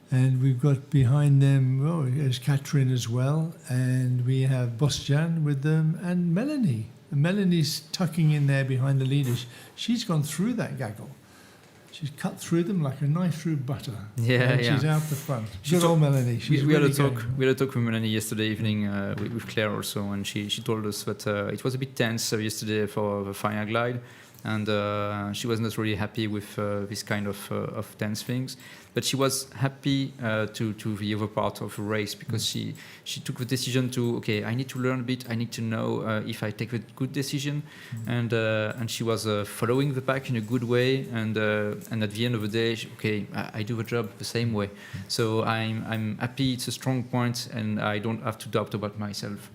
and we've got behind them, there's Catherine as well, and we have Bostjan with them, and Melanie. And Melanie's tucking in there behind the leaders. She's gone through that gaggle. She's cut through them like a knife through butter. Yeah, She's out the front. Good old Melanie. We had a talk with Melanie yesterday evening with Claire also, and she told us that it was a bit tense yesterday for the final glide. And she was not really happy with this kind of tense things, but she was happy to the other part of the race, because she took the decision to, I need to learn a bit, I need to know if I take the good decision, and she was following the pack in a good way, and at the end of the day, I do the job the same way, so I'm happy. It's a strong point, and I don't have to doubt about myself.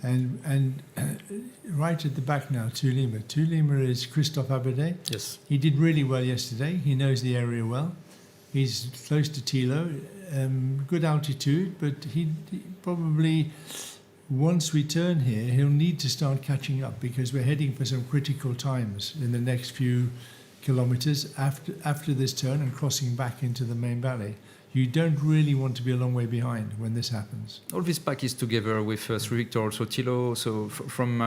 And right at the back now, Tulima. Tulima is Christophe Abadet. Yes. He did really well yesterday. He knows the area well. He's close to Thilo. Good altitude, but he probably, once we turn here, he'll need to start catching up, because we're heading for some critical times in the next few kilometers after this turn and crossing back into the main valley. You don't really want to be a long way behind when this happens. All this pack is together with 3 Victor, so Thilo, so from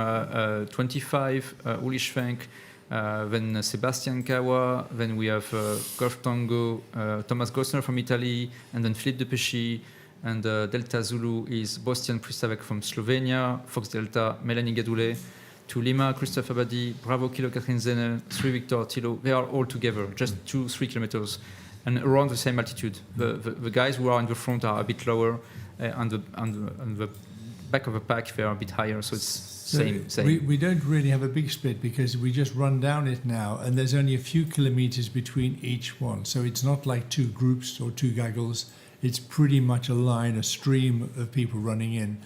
25, Uli Schwenk, then Sebastian Kawa, then we have Golf Tango, Thomas Gosner from Italy, and then Philippe de Pesci, and Delta Zulu is Bostian Pristavec from Slovenia, Fox Delta, Melanie Gadoulet, to Lima, Christophe Abadi, Bravo Kilo Catherine Zene, 3 Victor, Thilo, they are all together, just 2-3 kilometers. And around the same altitude. The guys who are in the front are a bit lower, on the back of the pack they are a bit higher, so it's same. We don't really have a big split, because we just run down it now, and there's only a few kilometers between each one. So it's not like 2 groups or 2 gaggles. It's pretty much a line, a stream of people running in.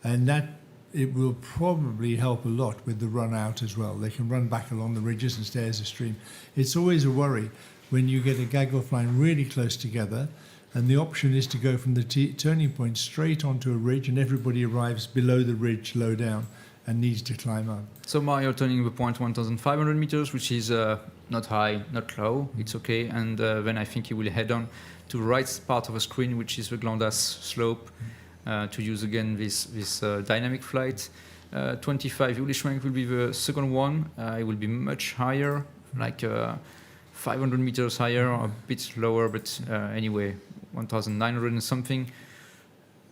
And that, it will probably help a lot with the run out as well. They can run back along the ridges and stay as a stream. It's always a worry. when you get a gaggle flying really close together, and the option is to go from the turning point straight onto a ridge, and everybody arrives below the ridge, low down, and needs to climb up. So Mario turning the point 1,500 meters, which is not high, not low, it's okay. And then I think he will head on to the right part of the screen, which is the Glandas slope, to use again this dynamic flight. 25, Uli Schwenk will be the second one. It will be much higher, like 500 meters higher, or a bit lower, but anyway, 1,900 and something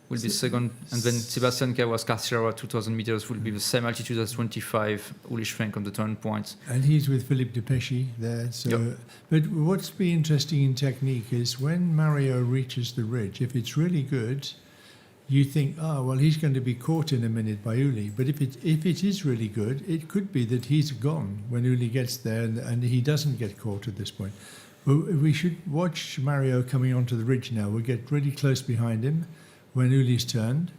will be second. And then Sebastian Cawas-Carcera, 2,000 meters, will be the same altitude as 25, Uli Schwenk on the turn point. And he's with Philippe Depechy there. So, yep. But what's be interesting in technique is when Mario reaches the ridge, if it's really good, you think, oh, well, he's going to be caught in a minute by Uli. But if it is really good, it could be that he's gone when Uli gets there and he doesn't get caught at this point. Well, we should watch Mario coming onto the ridge now. We'll get really close behind him when Uli's turned,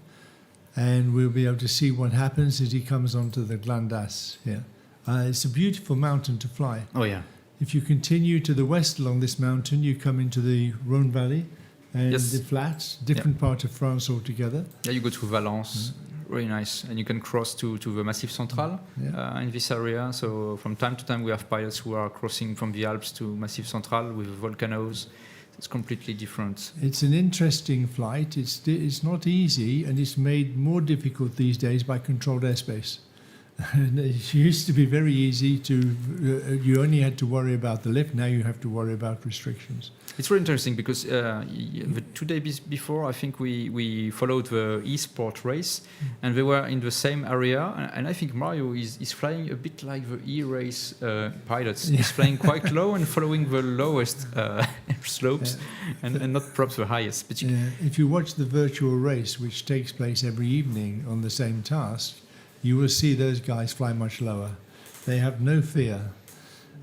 and we'll be able to see what happens as he comes onto the Glandas here. It's a beautiful mountain to fly. Oh, yeah. If you continue to the west along this mountain, you come into the Rhone Valley, and yes. the flats, different part of France altogether. Yeah, you go to Valence, really nice, and you can cross to the Massif Central in this area. So from time to time we have pilots who are crossing from the Alps to Massif Central with volcanoes. It's completely different. It's an interesting flight. It's not easy, and it's made more difficult these days by controlled airspace. It used to be very easy to, you only had to worry about the lift, now you have to worry about restrictions. It's really interesting because the 2 days before, I think we followed the e-sport race, and they were in the same area, and I think Mario is flying a bit like the e-race pilots. He's flying quite low and following the lowest slopes, and not perhaps the highest. But if you watch the virtual race, which takes place every evening on the same task, you will see those guys fly much lower. They have no fear.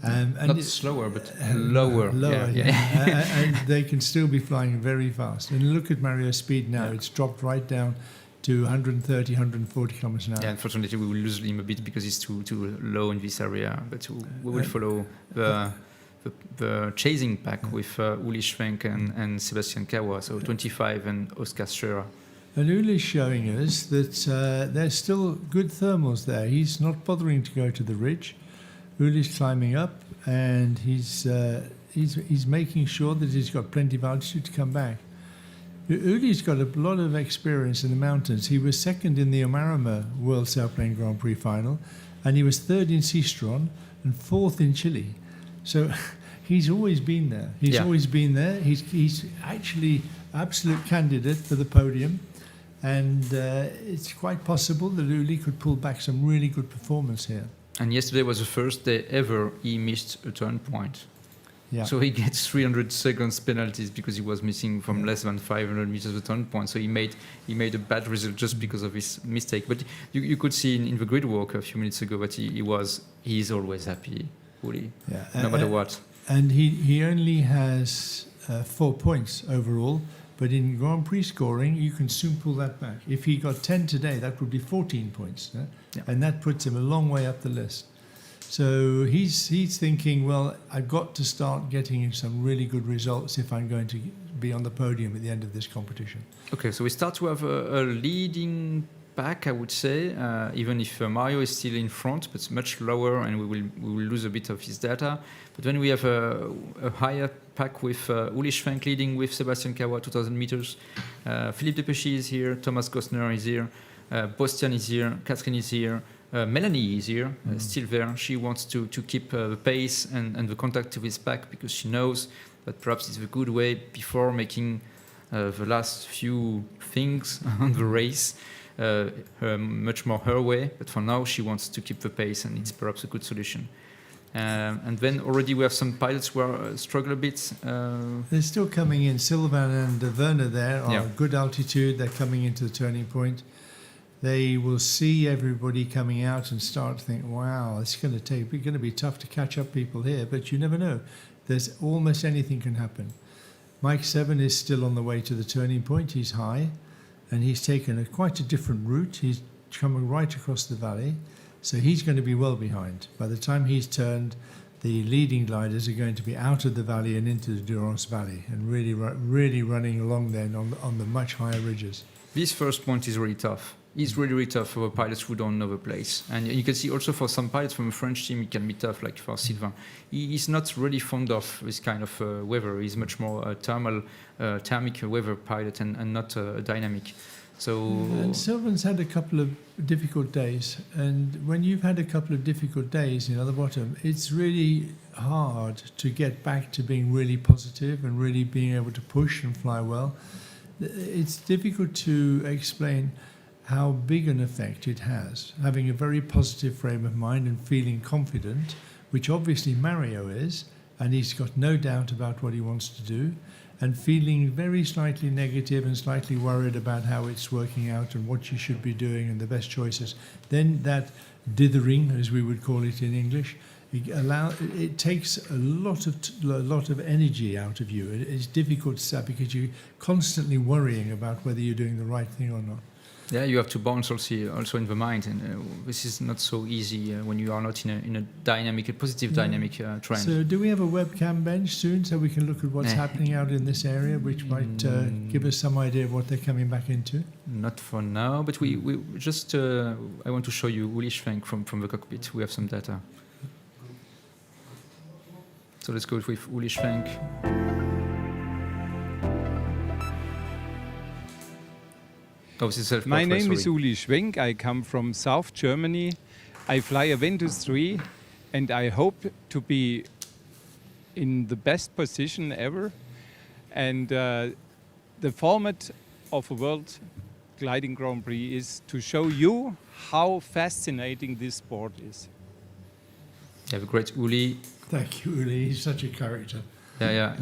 Not slower, but lower. And they can still be flying very fast. And look at Mario's speed now. It's dropped right down to 130, 140 kilometers an hour. Yeah, unfortunately, we will lose him a bit because he's too low in this area. But we will follow the chasing pack with Uli Schwenk and Sebastian Cawas, so 25 and Oscar Scherer. And Uli's showing us that there's still good thermals there. He's not bothering to go to the ridge. Uli's climbing up, and he's making sure that he's got plenty of altitude to come back. Uli's got a lot of experience in the mountains. He was second in the Omarama World Sailplane Grand Prix Final, and he was third in Sistron and fourth in Chile. So he's always been there. He's always been there. He's actually absolute candidate for the podium. And it's quite possible that Uli could pull back some really good performance here. And yesterday was the first day ever he missed a turn point. Yeah. So he gets 300 seconds penalties because he was missing from less than 500 meters a turn point. So he made a bad result just because of his mistake. But you could see in the grid walk a few minutes ago that he's always happy, Uli, no matter what. And he only has 4 points overall. But in Grand Prix scoring, you can soon pull that back. If he got 10 today, that would be 14 points. And that puts him a long way up the list. So he's thinking, well, I've got to start getting some really good results if I'm going to be on the podium at the end of this competition. Okay, so we start to have a leading pack, I would say, even if Mario is still in front, but it's much lower, and we will lose a bit of his data. But when we have a higher pack with Uli Schwenk leading with Sebastian Cawas, 2,000 meters, Philippe Depechy is here, Thomas Gosner is here, Bostian is here, Catherine is here, Melanie is here, still there. She wants to keep the pace and the contact with his pack because she knows that perhaps it's a good way before making the last few things on the race. Much more her way, but for now she wants to keep the pace, and it's perhaps a good solution. And then already we have some pilots who struggle a bit. They're still coming in. Sylvain and Werner there are good altitude. They're coming into the turning point. They will see everybody coming out and start to think, wow, it's going to be tough to catch up people here, but you never know. There's almost anything can happen. Mike 7 is still on the way to the turning point. He's high. And he's taken quite a different route. He's coming right across the valley. So he's going to be well behind. By the time he's turned, the leading gliders are going to be out of the valley and into the Durance Valley, and really running along then on the much higher ridges. This first point is really tough. It's really, really tough for pilots who don't know the place. And you can see also for some pilots from the French team, it can be tough, like for Sylvain. He's not really fond of this kind of weather. He's much more a thermic weather pilot and not dynamic. So And Sylvain's had a couple of difficult days. And when you've had a couple of difficult days at the bottom, it's really hard to get back to being really positive and really being able to push and fly well. It's difficult to explain how big an effect it has, having a very positive frame of mind and feeling confident, which obviously Mario is, and he's got no doubt about what he wants to do, and feeling very slightly negative and slightly worried about how it's working out and what you should be doing and the best choices. Then that dithering, as we would call it in English, it takes a lot of energy out of you. It's difficult to say because you're constantly worrying about whether you're doing the right thing or not. Yeah, you have to balance also in the mind, and this is not so easy when you are not in a dynamic, a positive dynamic trend. So do we have a webcam bench soon so we can look at what's happening out in this area, which might give us some idea of what they're coming back into? Not for now, but we just, I want to show you Uli Schwenk from the cockpit. We have some data. So let's go with Uli Schwenk. My name is Uli Schwenk. I come from South Germany. I fly a Ventus 3 and I hope to be in the best position ever. And the format of a World Gliding Grand Prix is to show you how fascinating this sport is. You have a great Uli. Thank you, Uli. He's such a character. Yeah.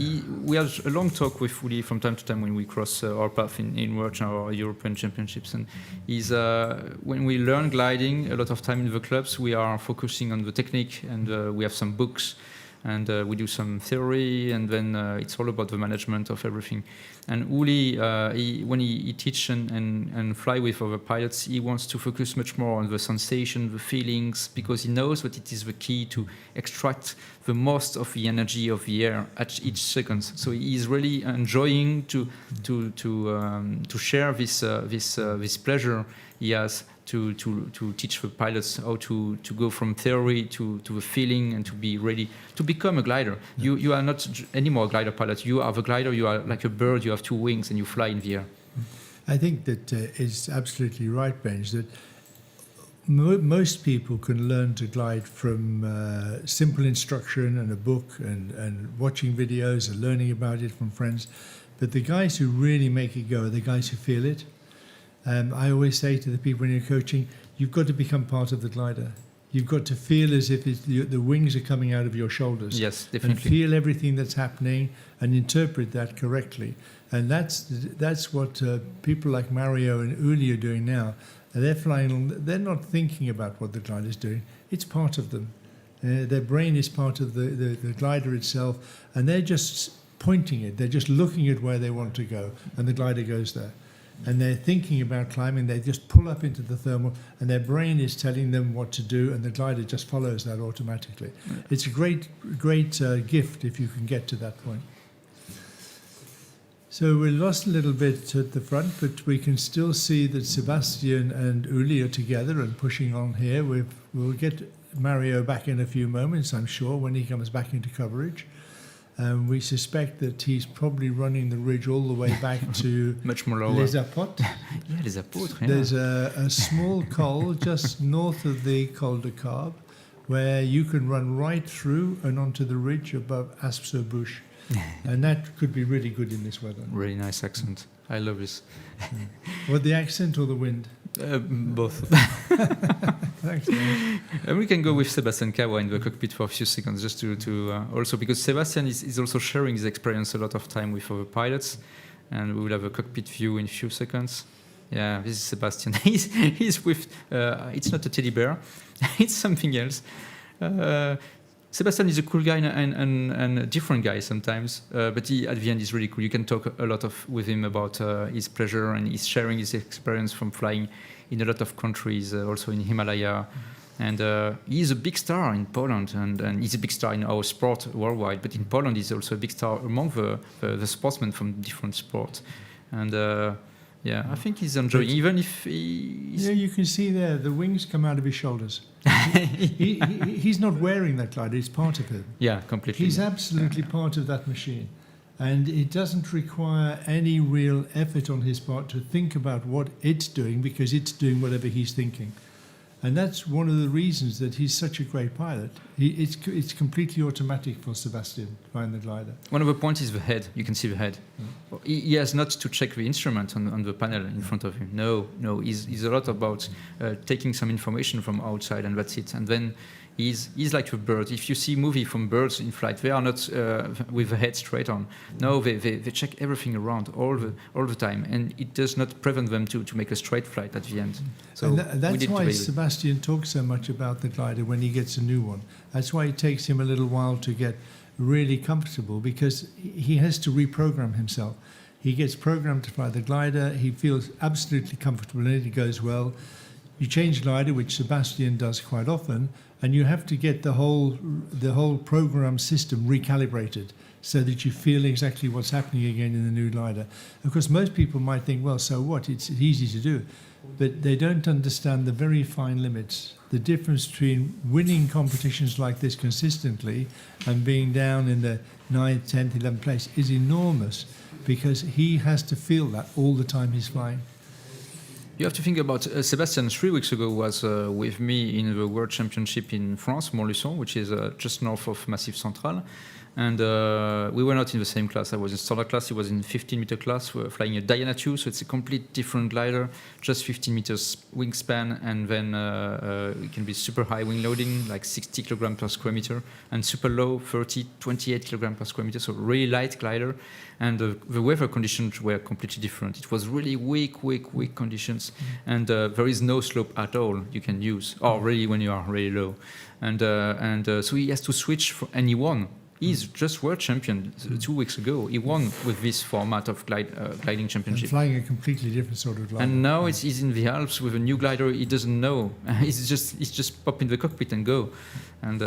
We had a long talk with Uli from time to time when we cross our path in World or European Championships. And he's, when we learn gliding, a lot of time in the clubs, we are focusing on the technique, and we have some books, and we do some theory, and then it's all about the management of everything. And Uli, when he teach and fly with other pilots, he wants to focus much more on the sensation, the feelings, because he knows that it is the key to extract the most of the energy of the air at each second. So he is really enjoying to share this pleasure he has to teach the pilots how to go from theory to the feeling and to be ready to become a glider. You are not anymore a glider pilot. You are the glider. You are like a bird. You have two wings and you fly in the air. I think that it's absolutely right, Benj, that most people can learn to glide from simple instruction and a book and watching videos and learning about it from friends. But the guys who really make it go are the guys who feel it. I always say to the people when you're coaching, you've got to become part of the glider. You've got to feel as if the wings are coming out of your shoulders. Yes, definitely. And feel everything that's happening and interpret that correctly. And that's what people like Mario and Uli are doing now. They're flying. They're not thinking about what the glider is doing. It's part of them. Their brain is part of the glider itself, and they're just pointing it. They're just looking at where they want to go, and the glider goes there. And they're thinking about climbing, they just pull up into the thermal, and their brain is telling them what to do, and the glider just follows that automatically. It's a great gift if you can get to that point. So we lost a little bit at the front, but we can still see that Sebastian and Uli are together and pushing on here. We'll get Mario back in a few moments, I'm sure, when he comes back into coverage. We suspect that he's probably running the ridge all the way back to much more lower. Les Apotes. Yeah, Les Apotes. Yeah. There's a small col just north of the Col de Carbe where you can run right through and onto the ridge above Asp-sur-Bouche. And that could be really good in this weather. Really nice accent. I love this. What, the accent or the wind? Both. Thanks, man. And we can go with Sebastian Kawa in the cockpit for a few seconds, just to also because Sebastian is also sharing his experience a lot of time with other pilots, and we will have a cockpit view in a few seconds. Yeah, this is Sebastian. He's with. It's not a teddy bear. It's something else. Sebastian is a cool guy and a different guy sometimes, but he at the end is really cool. You can talk a lot with him about his pleasure, and he's sharing his experience from flying in a lot of countries, also in Himalaya. And he's a big star in Poland, and he's a big star in our sport worldwide. But in Poland, he's also a big star among the sportsmen from different sports. And yeah, I think he's enjoying, even if he's... Yeah, you can see there, the wings come out of his shoulders. He's not wearing that glider, it's part of him. Yeah, completely. He's absolutely part of that machine. And it doesn't require any real effort on his part to think about what it's doing, because it's doing whatever he's thinking. And that's one of the reasons that he's such a great pilot. It's completely automatic for Sebastian flying the glider. One of the points is the head. You can see the head. He has not to check the instrument on the panel in front of him. No. He's a lot about taking some information from outside, and that's it. And then he's like a bird. If you see movie from birds in flight, they are not with the head straight on. No, they check everything around all the time, and it does not prevent them to make a straight flight at the end. So and that's why Sebastian talks so much about the glider when he gets a new one. That's why it takes him a little while to get really comfortable, because he has to reprogram himself. He gets programmed to fly the glider. He feels absolutely comfortable in it. It goes well. You change glider, which Sebastian does quite often, and you have to get the whole program system recalibrated so that you feel exactly what's happening again in the new glider. Of course, most people might think, well, so what? It's easy to do. But they don't understand the very fine limits. The difference between winning competitions like this consistently and being down in the 9th, 10th, 11th place is enormous, because he has to feel that all the time he's flying. You have to think about Sebastian 3 weeks ago was with me in the World Championship in France, Montluçon, which is just north of Massif Central. And we were not in the same class. I was in standard class, he was in 15-meter class. We were flying a Diana 2, so it's a complete different glider, just 15 meters wingspan, and then it can be super high wing loading, like 60 kilograms per square meter, and super low, 28 kilograms per square meter, so really light glider. And the weather conditions were completely different. It was really weak conditions, and there is no slope at all you can use, or really when you are really low. And so he has to switch, and he won. He's just world champion 2 weeks ago. He won with this format of gliding championship. And flying a completely different sort of glider. And now he's in the Alps with a new glider he doesn't know. He's just pop in the cockpit and go. And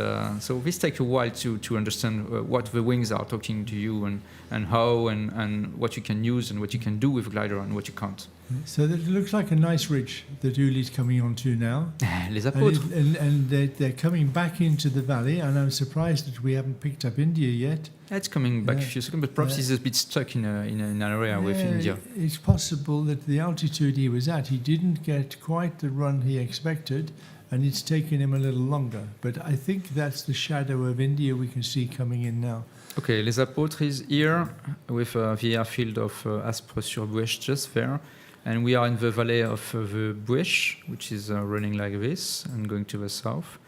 so this takes a while to understand what the wings are talking to you, and how, and what you can use and what you can do with a glider and what you can't. So that it looks like a nice ridge that Uli's coming onto now. Les apôtres. And they're coming back into the valley, and I'm surprised that we haven't picked up India yet. It's coming back a few seconds, but perhaps he's a bit stuck in an area with India. It's possible that the altitude he was at, he didn't get quite the run he expected, and it's taken him a little longer. But I think that's the shadow of India we can see coming in now. Okay, Les Apôtres is here with the airfield of Aspres-sur-Bouèche just there. And we are in the valley of the Bouèche, which is running like this and going to the south.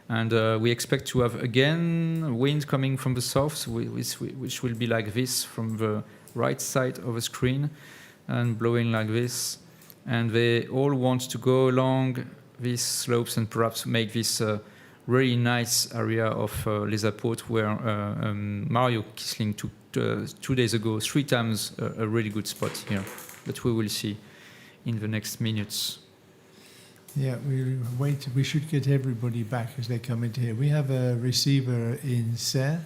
And we expect to have again wind coming from the south, which will be like this from the right side of the screen and blowing like this. And they all want to go along these slopes and perhaps make this really nice area of Les Apôtres, where Mario Kisling took 2 days ago 3 times a really good spot here that we will see in the next minutes. Yeah, we should get everybody back as they come into here. We have a receiver in Sept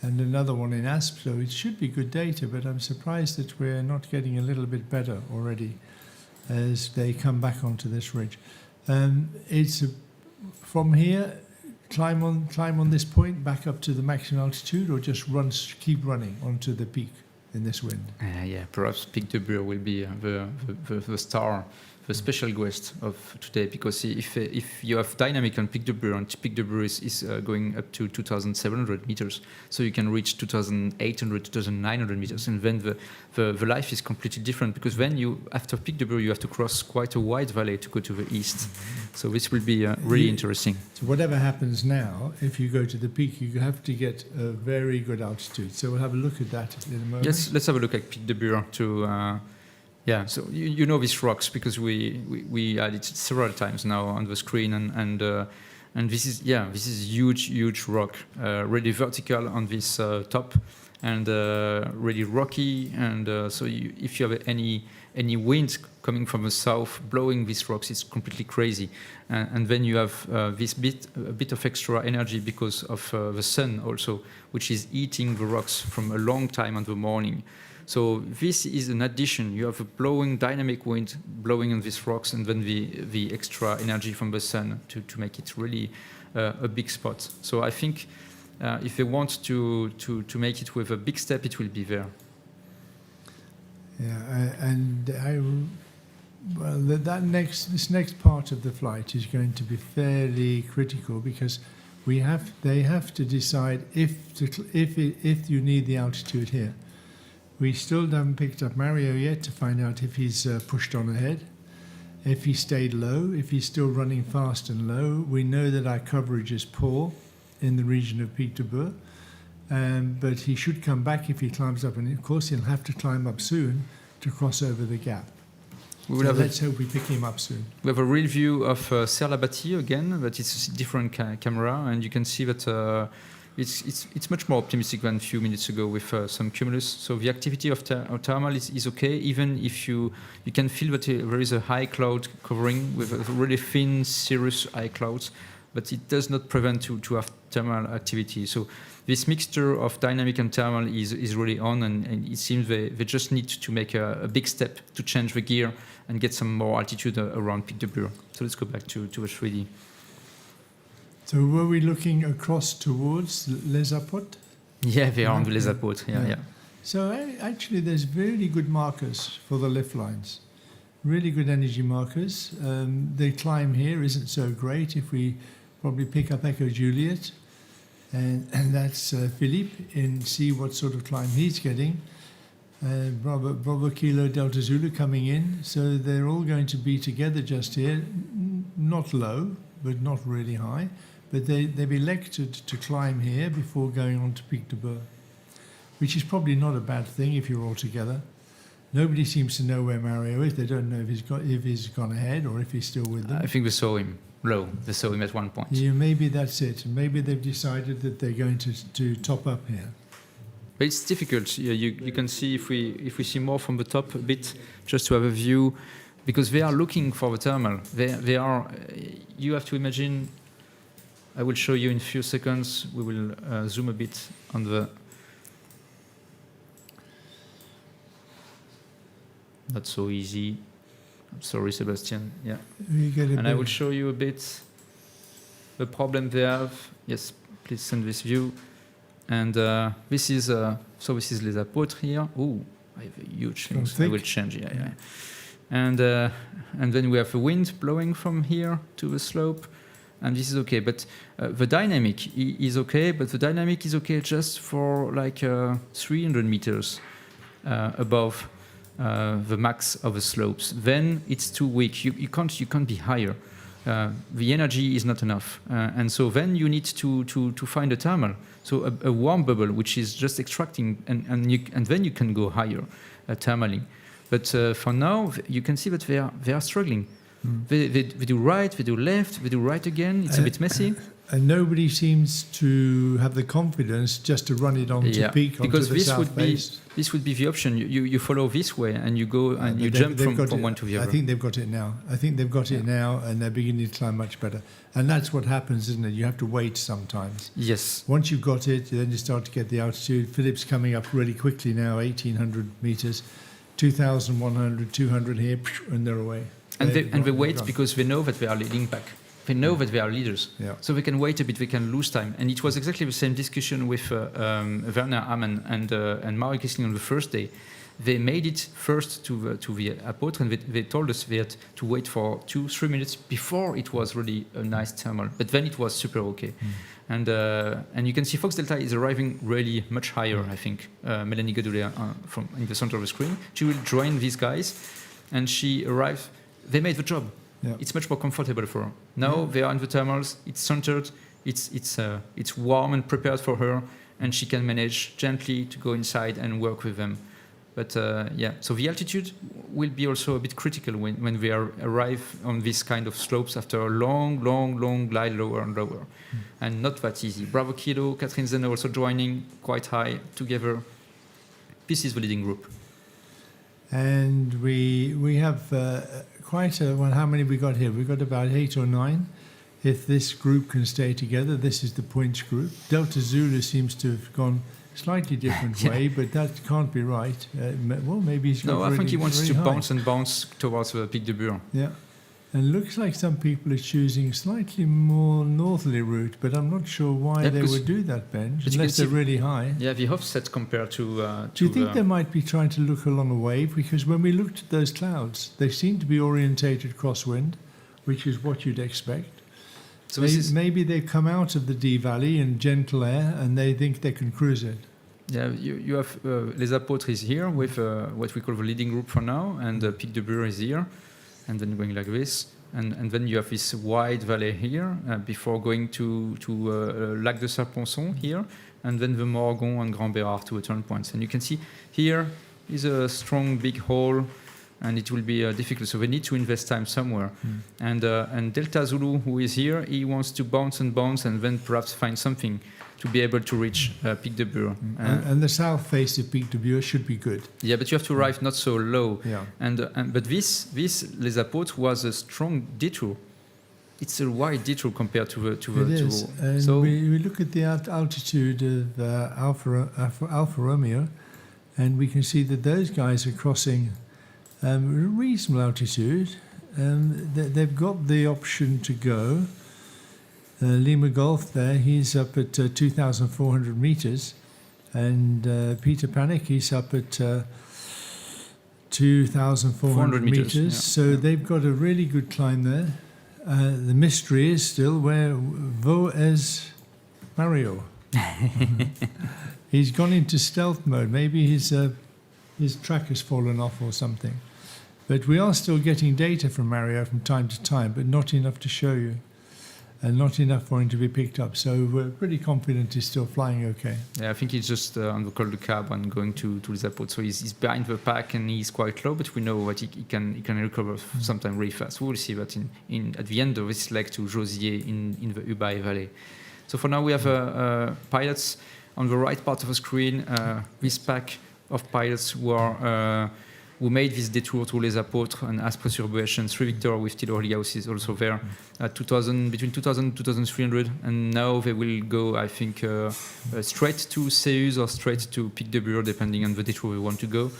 and another one in Asp, so it should be good data, but I'm surprised that we're not getting a little bit better already as they come back onto this ridge. From here, climb on this point back up to the maximum altitude, or just keep running onto the peak in this wind? Yeah, perhaps Pic de Bure will be the star, the special guest of today, because if you have dynamic on Pic de Bure, and Pic de Bure is going up to 2,700 meters, so you can reach 2,800, 2,900 meters, and then the life is completely different, because then after Pic de Bure you have to cross quite a wide valley to go to the east. So this will be really interesting. So whatever happens now, if you go to the peak, you have to get a very good altitude. So we'll have a look at that in a moment. Yes, let's have a look at Pic de Bure yeah, so you know these rocks, because we had it several times now on the screen, and this is huge rock, really vertical on this top, and really rocky. And so if you have any wind coming from the south blowing these rocks, it's completely crazy. And then you have a bit of extra energy because of the sun also, which is eating the rocks from a long time in the morning. So this is an addition. You have a blowing dynamic wind blowing on these rocks, and then the extra energy from the sun to make it really a big spot. So I think if they want to make it with a big step, it will be there. Yeah, this next part of the flight is going to be fairly critical, because they have to decide if you need the altitude here. We still haven't picked up Mario yet to find out if he's pushed on ahead, if he stayed low, if he's still running fast and low. We know that our coverage is poor in the region of Pic de Bœuf, but he should come back if he climbs up, and of course he'll have to climb up soon to cross over the gap. Let's hope we pick him up soon. We have a real view of Serre-la-Bâtie again, but it's a different camera, and you can see that it's much more optimistic than a few minutes ago with some cumulus. So the activity of thermal is okay, even if you can feel that there is a high cloud covering with a really thin cirrus high clouds, but it does not prevent to have thermal activity. So this mixture of dynamic and thermal is really on, and it seems they just need to make a big step to change the gear and get some more altitude around Pic de Bœuf. So let's go back to a 3D. So were we looking across towards Les Apotes? Yeah, they are on the Les Apotes, yeah. So actually there's really good markers for the lift lines, really good energy markers. The climb here isn't so great. If we probably pick up Echo Juliet, and that's Philippe, and see what sort of climb he's getting. Bravo Kilo Delta Zulu coming in, so they're all going to be together just here, not low, but not really high. But they've elected to climb here before going on to Pic de Bœuf, which is probably not a bad thing if you're all together. Nobody seems to know where Mario is. They don't know if he's gone ahead or if he's still with them. I think we saw him low. They saw him at one point. Yeah, maybe that's it. Maybe they've decided that they're going to top up here. But it's difficult. You can see if we see more from the top a bit, just to have a view, because they are looking for the thermal. They are. You have to imagine. I will show you in a few seconds. We will zoom a bit on the. Not so easy. I'm sorry, Sebastian. Yeah. And I will show you a bit the problem they have. Yes, please send this view. And this is this is Les Apotes here. Oh, I have a huge thing. I will change. Yeah. And then we have a wind blowing from here to the slope. And this is okay, but the dynamic is okay, but the dynamic is okay just for like 300 meters above the max of the slopes. Then it's too weak. You can't be higher. The energy is not enough, and so then you need to find a thermal. So a warm bubble which is just extracting, and then you can go higher, thermaling. But for now, you can see that they are struggling. They do right, they do left, they do right again. It's a bit messy. And nobody seems to have the confidence just to run it onto peak, onto because the south face. This would be the option. You follow this way and you go and you jump from one to the other. I think they've got it now. And they're beginning to climb much better. And that's what happens, isn't it? You have to wait sometimes. Yes. Once you've got it, then you start to get the altitude. Philip's coming up really quickly now, 1,800 meters, 2,100, 200 here, and they're away. And they wait because they know that they are leading back. They know that they are leaders. Yeah. So they can wait a bit, they can lose time. And it was exactly the same discussion with Werner Amann and Mario Kissling on the first day. They made it first to the Apotre, and they told us they had to wait for 2-3 minutes before it was really a nice thermal. But then it was super okay. And you can see Fox Delta is arriving really much higher, I think. Mélanie Godoulet from in the center of the screen. She will join these guys, and she arrived. They made the job. Yeah. It's much more comfortable for her. Now they are in the thermals. It's centered. It's warm and prepared for her, and she can manage gently to go inside and work with them. But yeah, so the altitude will be also a bit critical when we arrive on this kind of slopes after a long glide lower and lower. And not that easy. Bravo Kilo, Catherine Zenne also joining quite high together. This is the leading group. And we have quite a, well, how many we got here? We've got about 8 or 9. If this group can stay together, this is the points group. Delta Zulu seems to have gone slightly different way, but that can't be right. Well, maybe he's got No, I think he wants to high. bounce towards the Pic de Bure. Yeah. And looks like some people are choosing slightly more northerly route, but I'm not sure why they would do that, Ben, unless they're really high. Yeah, the offset compared to... Do you think they might be trying to look along a wave? Because when we looked at those clouds, they seem to be orientated crosswind, which is what you'd expect. So maybe they come out of the D Valley in gentle air and they think they can cruise it. Yeah, you have Les Apôtres is here with what we call the leading group for now, and Pic de Bure is here, and then going like this. And then you have this wide valley here before going to Lac de Serponçon here, and then the Morgon and Grand Bérard to turn points. And you can see here is a strong big hole, and it will be difficult. So they need to invest time somewhere. And Delta Zulu, who is here, he wants to bounce and then perhaps find something to be able to reach Pic de Bure. And the south face of Pic de Bure should be good. Yeah, but you have to arrive not so low. Yeah. But this Les Apôtres was a strong detour. It's a wide detour compared to the. It is. And so we look at the altitude of Alfa Romeo, and we can see that those guys are crossing reasonable altitude. They've got the option to go. Lima Golf there, he's up at 2,400 meters, and Peter Panic, he's up at 2,400 meters. Yeah. So they've got a really good climb there. The mystery is still where is Mario. He's gone into stealth mode. Maybe his track has fallen off or something. But we are still getting data from Mario from time to time, but not enough to show you. And not enough for him to be picked up. So we're pretty confident he's still flying okay. Yeah, I think he's just on the Col de Cab and going to Les Apôtres. So he's behind the pack and he's quite low, but we know that he can recover sometime really fast. We will see that at the end of this leg to Josier in the Ubaye Valley. So for now we have pilots on the right part of the screen. This pack of pilots who made this detour to Les Apôtres and Aspres-sur-Buech, and 3 Victor with Tilo Holiaus is also there at between 2,000 and 2,300, and now they will go, I think, straight to Seus or straight to Pic de Bure, depending on the detour we want to go.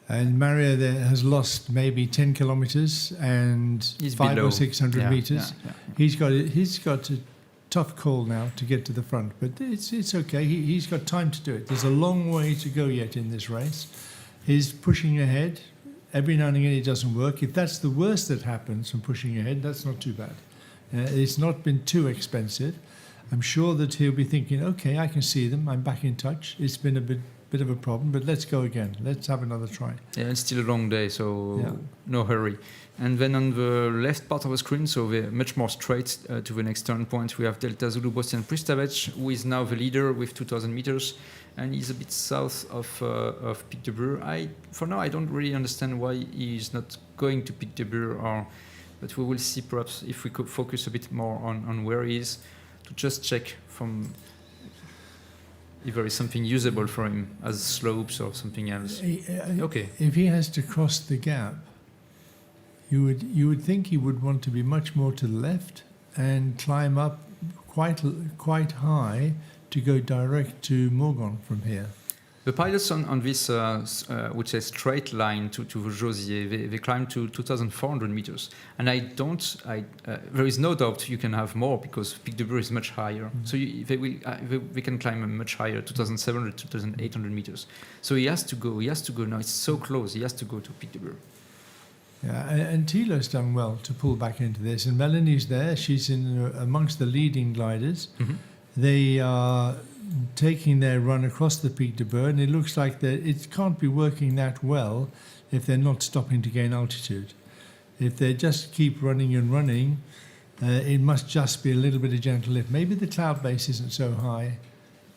And Mario there has lost maybe 10 kilometers and he's 500 below. or 600 meters. Yeah. He's got a tough call now to get to the front, but it's okay. He's got time to do it. There's a long way to go yet in this race. He's pushing ahead. Every now and again it doesn't work. If that's the worst that happens from pushing ahead, that's not too bad. It's not been too expensive. I'm sure that he'll be thinking, okay, I can see them. I'm back in touch. It's been a bit of a problem, but let's go again. Let's have another try. Yeah, it's still a long day, so no hurry. And then on the left part of the screen, so we're much more straight to the next turn point, we have Delta Zulu Bostian Pristavec, who is now the leader with 2,000 meters, and he's a bit south of Pic de Bure. For now, I don't really understand why he's not going to Pic de Bure, but we will see perhaps if we could focus a bit more on where he is, to just check from if there is something usable for him as slopes or something else. Okay. If he has to cross the gap, you would think he would want to be much more to the left and climb up quite high to go direct to Morgon from here. The pilots on this, which is straight line to Josier, they climb to 2,400 meters. And there is no doubt you can have more because Pic de Bure is much higher. So they can climb much higher, 2,700, 2,800 meters. So he has to go now. It's so close. He has to go to Pic de Bure. Yeah, and Thilo's done well to pull back into this. And Melanie's there. She's amongst the leading gliders. Mm-hmm. They are taking their run across the Pic de Bure, and it looks like it can't be working that well if they're not stopping to gain altitude. If they just keep running and running, it must just be a little bit of gentle lift. Maybe the cloud base isn't so high,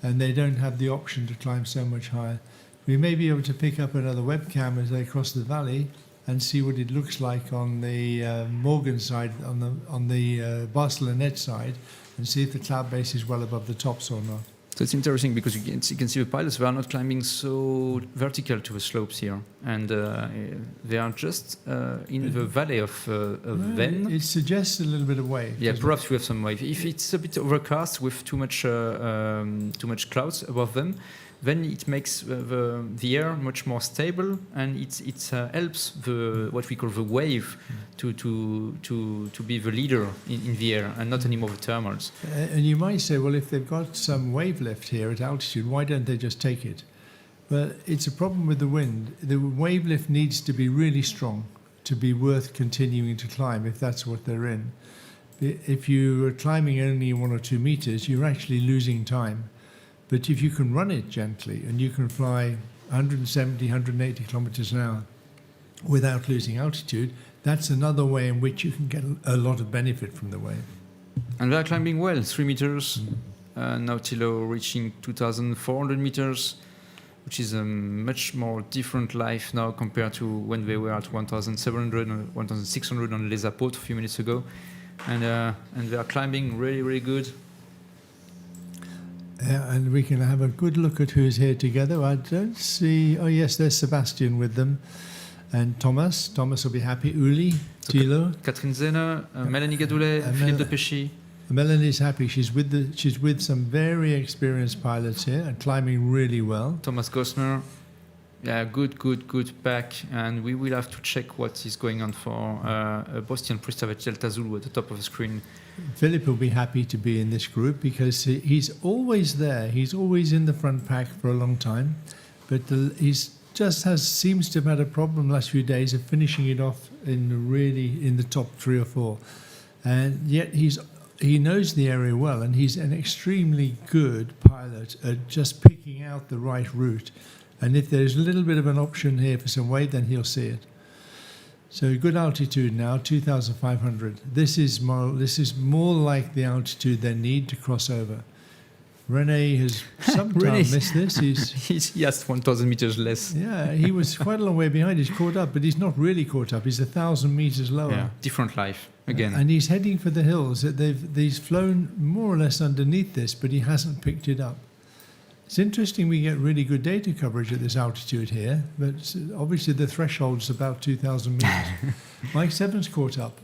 and they don't have the option to climb so much higher. We may be able to pick up another webcam as they cross the valley and see what it looks like on the Morgan side, on the Barcelonette side, and see if the cloud base is well above the tops or not. So it's interesting because you can see the pilots, they are not climbing so vertical to the slopes here. And they are just in the valley of Vennes. It suggests a little bit of wave. Yeah, perhaps we have some wave. If it's a bit overcast with too much clouds above them, then it makes the air much more stable, and it helps what we call the wave to be the leader in the air, and not anymore the thermals. And you might say, well, if they've got some wave lift here at altitude, why don't they just take it? But it's a problem with the wind. The wave lift needs to be really strong to be worth continuing to climb if that's what they're in. If you are climbing only 1 or 2 meters, you're actually losing time. But if you can run it gently and you can fly 170, 180 kilometers an hour without losing altitude, that's another way in which you can get a lot of benefit from the wave. And they are climbing well, 3 meters. Now Thilo reaching 2,400 meters, which is a much more different life now compared to when they were at 1,700 or 1,600 on Les Apotes a few minutes ago. And they are climbing really, really good. Yeah, and we can have a good look at who's here together. I don't see... Oh, yes, there's Sebastian with them. And Thomas. Thomas will be happy. Uli, Thilo. Catherine Zehner, Mélanie Gadoulet, Philippe de Péchy. Melanie's happy. She's with some very experienced pilots here and climbing really well. Thomas Gosner. Yeah, good pack. And we will have to check what is going on for Bostian Pristavet Delta Zulu at the top of the screen. Philip will be happy to be in this group because he's always there. He's always in the front pack for a long time, but seems to have had a problem last few days of finishing it off in the top 3 or 4, and yet he knows the area well, and he's an extremely good pilot at just picking out the right route. And if there's a little bit of an option here for some wave, then he'll see it. So good altitude now, 2,500. This is more like the altitude they need to cross over. René has sometimes missed this. He has 1,000 meters less. Yeah, he was quite a long way behind. He's caught up, but he's not really caught up. He's 1,000 meters lower. Yeah, different life again. And he's heading for the hills. He's flown more or less underneath this, but he hasn't picked it up. It's interesting we get really good data coverage at this altitude here, but obviously the threshold's about 2,000 meters. Mike Seven's caught up.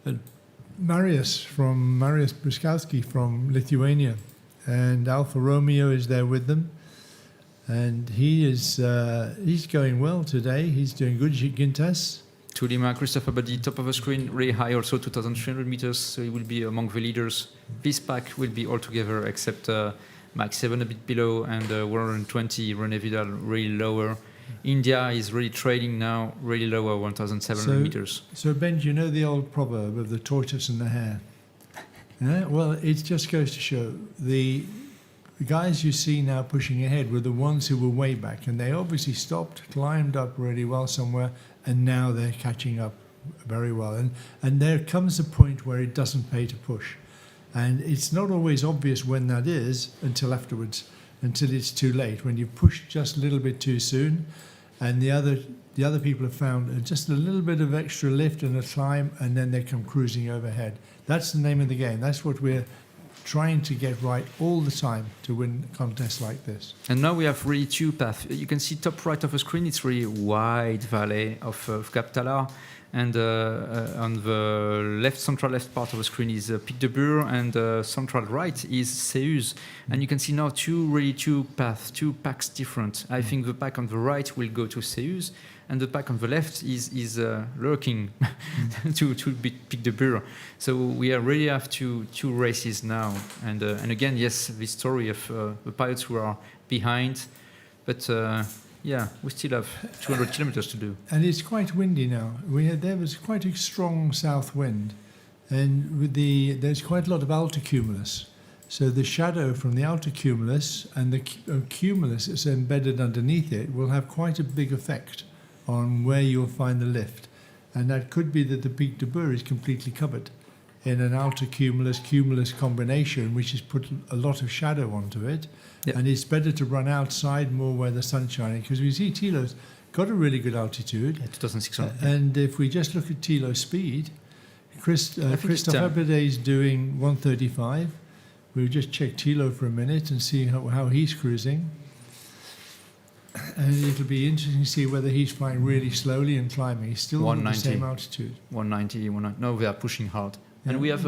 And Marius Bruskowski from Lithuania, and Alfa Romeo is there with them. And he's going well today. He's doing good. Gintas. Tulima, Christopher Buddy, top of the screen, really high, also 2,300 meters, so he will be among the leaders. This pack will be all together except Mike 7 a bit below, and 120, René Vidal really lower. India is really trading now, really lower, 1,700 meters. So Ben, do you know the old proverb of the tortoise and the hare? Yeah? Well, it just goes to show the guys you see now pushing ahead were the ones who were way back, and they obviously stopped, climbed up really well somewhere, and now they're catching up very well. And there comes a point where it doesn't pay to push. And it's not always obvious when that is until afterwards, until it's too late, when you push just a little bit too soon, and the other people have found just a little bit of extra lift and a climb, and then they come cruising overhead. That's the name of the game. That's what we're trying to get right all the time to win contests like this. And now we have really 2 paths. You can see top right of the screen, it's really wide valley of Cap Talar. And on the central left part of the screen is Pic de Bure, and central right is Seus. And you can see now 2 paths, 2 packs different. I think the pack on the right will go to Seus, and the pack on the left is lurking to Pic de Bure. So we really have two races now. And again, yes, this story of the pilots who are behind, but yeah, we still have 200 kilometers to do. And it's quite windy now. There was quite a strong south wind, and there's quite a lot of altocumulus. So the shadow from the altocumulus and the cumulus that's embedded underneath it will have quite a big effect on where you'll find the lift. And that could be that the Pic de Bure is completely covered. in an alto-cumulus combination, which has put a lot of shadow onto it. Yep. And it's better to run outside more where the sun's shining, because we see Thilo's got a really good altitude. Yeah, 2,600. And if we just look at Thilo's speed, Christophe Abede is doing 135. We'll just check Thilo for a minute and see how he's cruising. And it'll be interesting to see whether he's flying really slowly and climbing. He's still on the same altitude. 190, 190. No, we are pushing hard. Yeah. And we have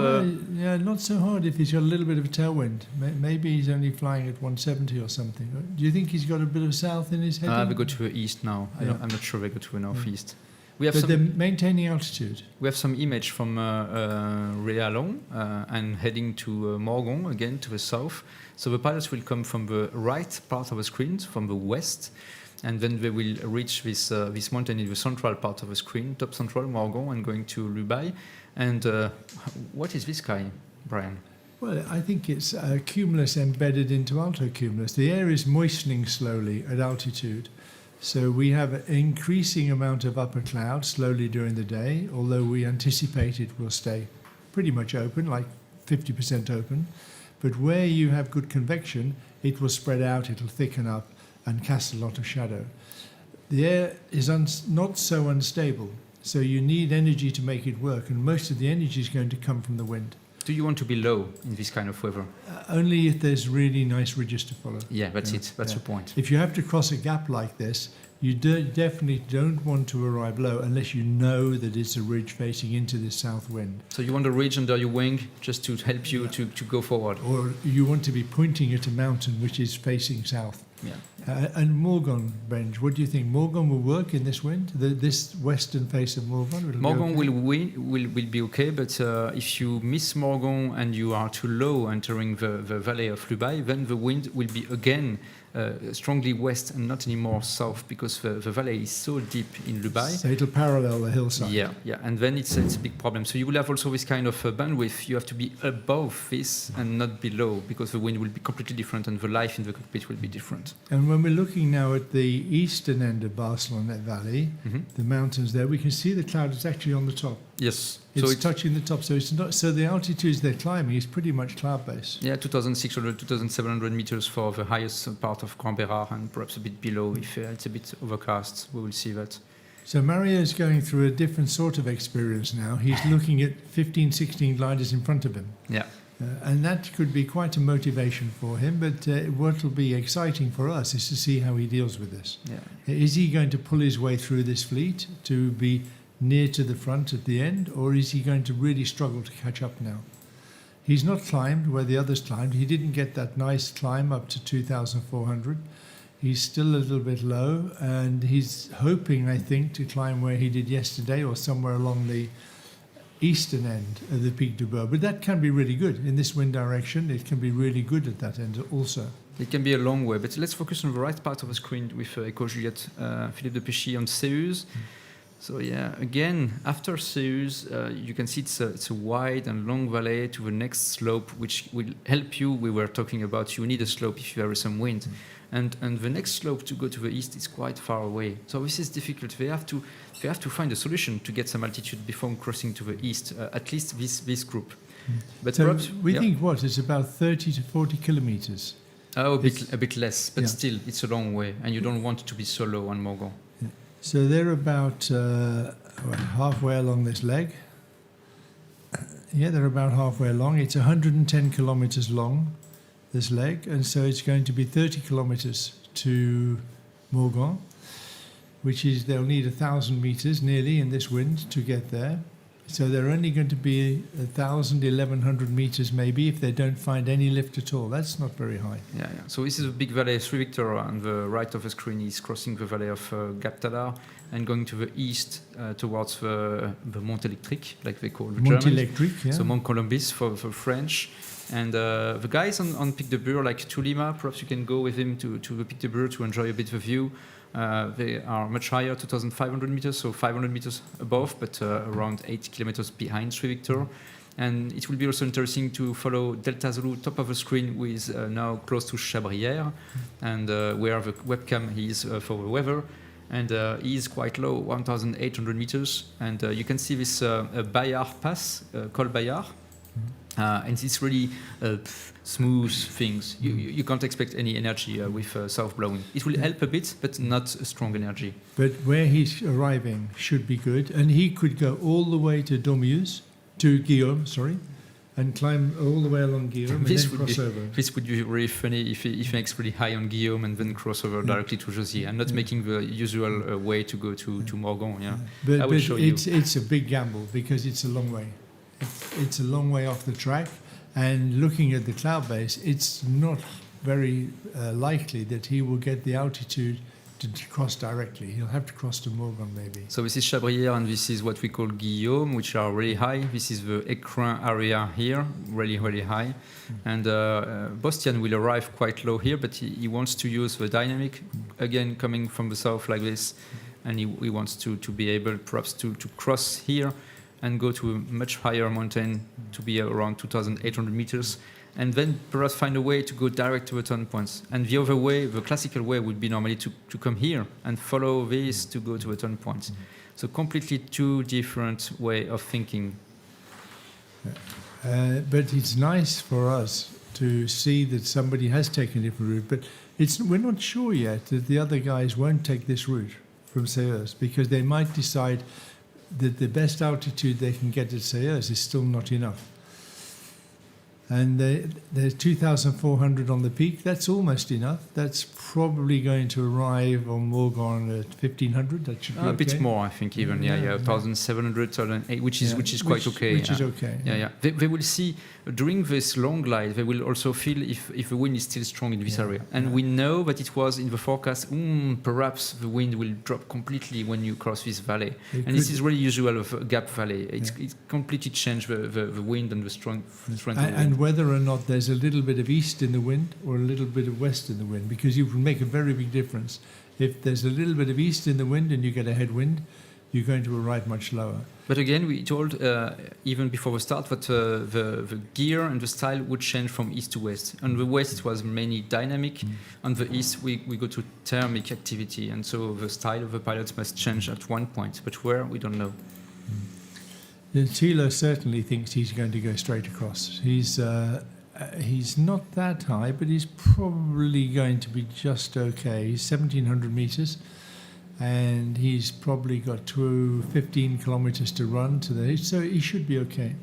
not so hard if he's got a little bit of a tailwind. Maybe he's only flying at 170 or something. Do you think he's got a bit of south in his head? we go to the east now. Yeah. I'm not sure we go to the northeast. But they're maintaining altitude. We have some image from Réalon and heading to Morgon, again to the south. So the pilots will come from the right part of the screen, from the west, and then they will reach this mountain in the central part of the screen, top central, Morgon, and going to Lubaï. And what is this sky, Brian? Well, I think it's cumulus embedded into alto-cumulus. The air is moistening slowly at altitude. So we have an increasing amount of upper cloud slowly during the day, although we anticipate it will stay pretty much open, like 50% open. But where you have good convection, it will spread out, it'll thicken up and cast a lot of shadow. The air is not so unstable, so you need energy to make it work, and most of the energy is going to come from the wind. Do you want to be low in this kind of weather? Only if there's really nice ridges to follow. Yeah, that's it. That's the point. If you have to cross a gap like this, you definitely don't want to arrive low unless you know that it's a ridge facing into the south wind. So you want a ridge under your wing just to help you to go forward? Or you want to be pointing at a mountain which is facing south. Yeah. And Morgon, Benj, what do you think? Morgon will work in this wind? This western face of Morgon? Morgon will be okay, but if you miss Morgon and you are too low entering the valley of Lubaï, then the wind will be again strongly west and not anymore south, because the valley is so deep in Lubaï. So it'll parallel the hillside. Yeah, and then it's a big problem. So you will have also this kind of bandwidth. You have to be above this and not below, because the wind will be completely different and the life in the cockpit will be different. And when we're looking now at the eastern end of Barcelona Valley, the mountains there, we can see the cloud is actually on the top. Yes. It's touching the top, so it's not. So the altitudes they're climbing is pretty much cloud-based. Yeah, 2,600, 2,700 meters for the highest part of Grand Bérard, and perhaps a bit below if it's a bit overcast. We will see that. So Mario is going through a different sort of experience now. He's looking at 15, 16 gliders in front of him. Yeah. And that could be quite a motivation for him, but what will be exciting for us is to see how he deals with this. Yeah. Is he going to pull his way through this fleet to be near to the front at the end, or is he going to really struggle to catch up now? He's not climbed where the others climbed. He didn't get that nice climb up to 2,400. He's still a little bit low, and he's hoping, I think, to climb where he did yesterday or somewhere along the eastern end of the Pic du Beurre. But that can be really good. In this wind direction, it can be really good at that end also. It can be a long way, but let's focus on the right part of the screen with Echo Juliette, Philippe de Péchy on Seuse. So yeah, again, after Seuse, you can see it's a wide and long valley to the next slope, which will help you. We were talking about you need a slope if there is some wind. And the next slope to go to the east is quite far away. So this is difficult. They have to find a solution to get some altitude before crossing to the east, at least this group. But so perhaps, we think it's about 30 to 40 kilometers. Oh, a bit less, but still, it's a long way, and you don't want to be so low on Morgon. Yeah. So they're about halfway along this leg. Yeah, they're about halfway along. It's 110 kilometers long, this leg, and so it's going to be 30 kilometers to Morgon, which is they'll need 1,000 meters nearly in this wind to get there. So they're only going to be 1,000, 1,100 meters maybe if they don't find any lift at all. That's not very high. Yeah. So this is a big valley. 3 Victor on the right of the screen is crossing the valley of Gap Tadar and going to the east towards the Mont Electric, like they call the Mont Germans. Electric, yeah. So Mont Columbus for French. And the guys on Pic de Beurre, like Tulima, perhaps you can go with him to the Pic de Beurre to enjoy a bit of a view. They are much higher, 2,500 meters, so 500 meters above, but around 8 kilometers behind 3 Victor. And it will be also interesting to follow Delta Zulu, top of the screen, who is now close to Chabrières, and where the webcam is for the weather. And he is quite low, 1,800 meters. And you can see this Bayard pass, Col Bayard, And it's really smooth things. You can't expect any energy with south blowing. It will help a bit, but not a strong energy. But where he's arriving should be good, and he could go all the way to Guillaume, and climb all the way along Guillaume and then cross over. This would be really funny if he makes really high on Guillaume and then cross over directly to Josy. I'm not making the usual way to go to Morgon. Yeah, but, I will show you. It's a big gamble because it's a long way. It's a long way off the track, and looking at the cloud base, it's not very likely that he will get the altitude to cross directly. He'll have to cross to Morgon maybe. So this is Chabrière, and this is what we call Guillaume, which are really high. This is the Écrin area here, really, really high. And Bostian will arrive quite low here, but he wants to use the dynamic, again, coming from the south like this. And he wants to be able perhaps to cross here and go to a much higher mountain to be around 2,800 meters, and then perhaps find a way to go direct to the turn points. And the other way, the classical way, would be normally to come here and follow this to go to the turn points. So completely two different way of thinking. But it's nice for us to see that somebody has taken a different route, but we're not sure yet that the other guys won't take this route from Seilles, because they might decide that the best altitude they can get at Seilles is still not enough. And there's 2,400 on the peak. That's almost enough. That's probably going to arrive on Morgon at 1,500. That should be okay. A bit more, I think, even. Yeah, 1,700, 1,800, which is quite okay. Which is okay. Yeah. They will see during this long glide. They will also feel if the wind is still strong in this area. And we know that it was in the forecast. Perhaps the wind will drop completely when you cross this valley. This is really usual of a gap valley. It's completely changed the wind and the strength of the wind. And whether or not there's a little bit of east in the wind or a little bit of west in the wind, because you will make a very big difference. If there's a little bit of east in the wind and you get a headwind, you're going to arrive much lower. But again, we told even before the start that the gear and the style would change from east to west. On the west, it was mainly dynamic. On the east, we go to thermic activity. And so the style of the pilots must change at one point. But where, we don't know. Thilo certainly thinks he's going to go straight across. He's not that high, but he's probably going to be just okay. He's 1,700 meters, and he's probably got 15 kilometers to run to the, so he should be okay.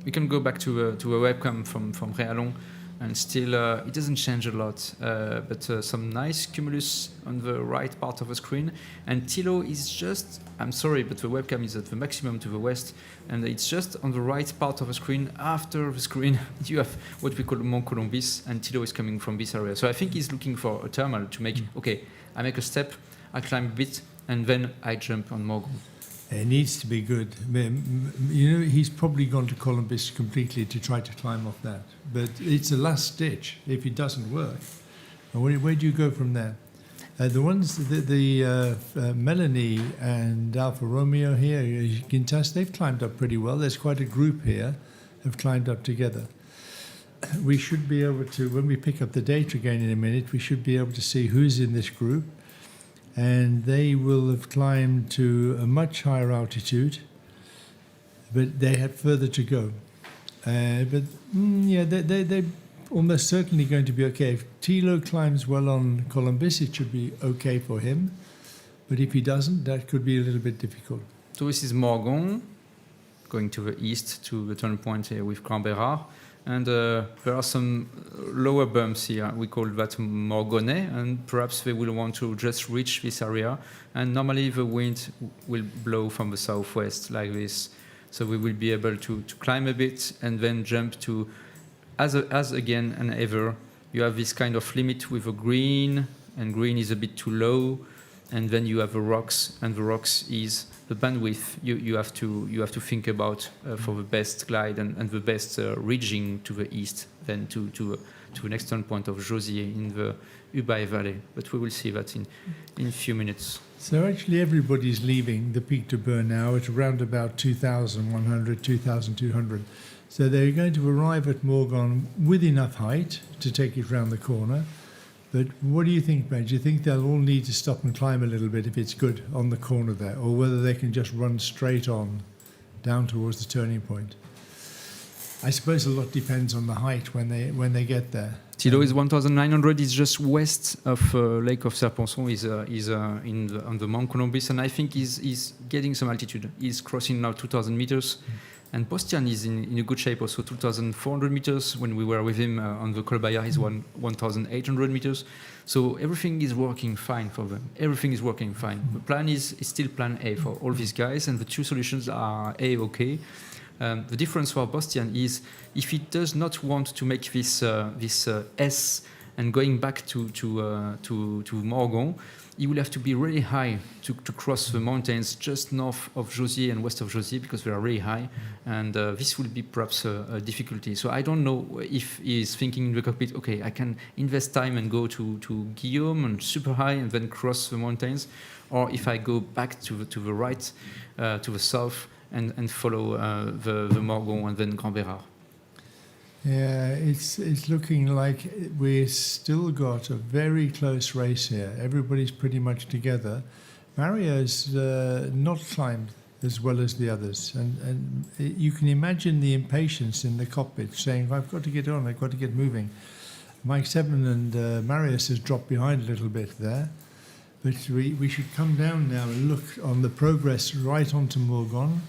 We can go back to a webcam from Réalon, and still it doesn't change a lot, but some nice cumulus on the right part of the screen. And Thilo is just, I'm sorry, but the webcam is at the maximum to the west, and it's just on the right part of the screen. After the screen, you have what we call Mont Colombis, and Thilo is coming from this area. So I think he's looking for a thermal to make, okay, I make a step, I climb a bit, and then I jump on Morgon. It needs to be good. You know, he's probably gone to Colombis completely to try to climb off that. But it's a last ditch if it doesn't work. Where do you go from there? The ones, Melanie and Alfa Romeo here, Gintas, they've climbed up pretty well. There's quite a group here have climbed up together. We should be able to, when we pick up the data again in a minute, we should be able to see who's in this group. And they will have climbed to a much higher altitude, but they had further to go. They're almost certainly going to be okay. If Thilo climbs well on Colombis, it should be okay for him. But if he doesn't, that could be a little bit difficult. So this is Morgon, going to the east to the turn point here with Grand Bérard. And there are some lower bumps here. We call that Morgonais, and perhaps they will want to just reach this area. And normally the wind will blow from the southwest like this. So we will be able to climb a bit and then jump to, as again and ever, you have this kind of limit with a green, and green is a bit too low. And then you have the rocks, and the rocks is the bandwidth you have to think about for the best glide and the best ridging to the east, then to the next turn point of Josy in the Ubaye Valley. But we will see that in a few minutes. So actually everybody's leaving the Pic de Bœuf now at around about 2,100, 2,200. So they're going to arrive at Morgon with enough height to take it round the corner. But what do you think, Ben? Do you think they'll all need to stop and climb a little bit if it's good on the corner there, or whether they can just run straight on down towards the turning point? I suppose a lot depends on the height when they get there. Thilo is 1,900. It's just west of Lake of Serponçon. Is on the Mount Columbus, and I think he's getting some altitude. He's crossing now 2,000 meters, and Bostian is in a good shape also. 2,400 meters. When we were with him on the Col Bayard, he's 1,800 meters. So everything is working fine for them. Everything is working fine. The plan is still plan A for all these guys, and the two solutions are A-OK. The difference for Bostian is if he does not want to make this S and going back to Morgon, he will have to be really high to cross the mountains just north of Jauziers and west of Jauziers because they are really high, and this will be perhaps a difficulty. So I don't know if he is thinking in the cockpit, okay, I can invest time and go to Guillaume and super high and then cross the mountains, or if I go back to the right, to the south, and follow the Morgon and then Grand Bérard. Yeah, it's looking like we've still got a very close race here. Everybody's pretty much together. Mario's not climbed as well as the others, and you can imagine the impatience in the cockpit saying, I've got to get on, I've got to get moving. Mike Sebben and Marius has dropped behind a little bit there, but we should come down now and look on the progress right onto Morgon.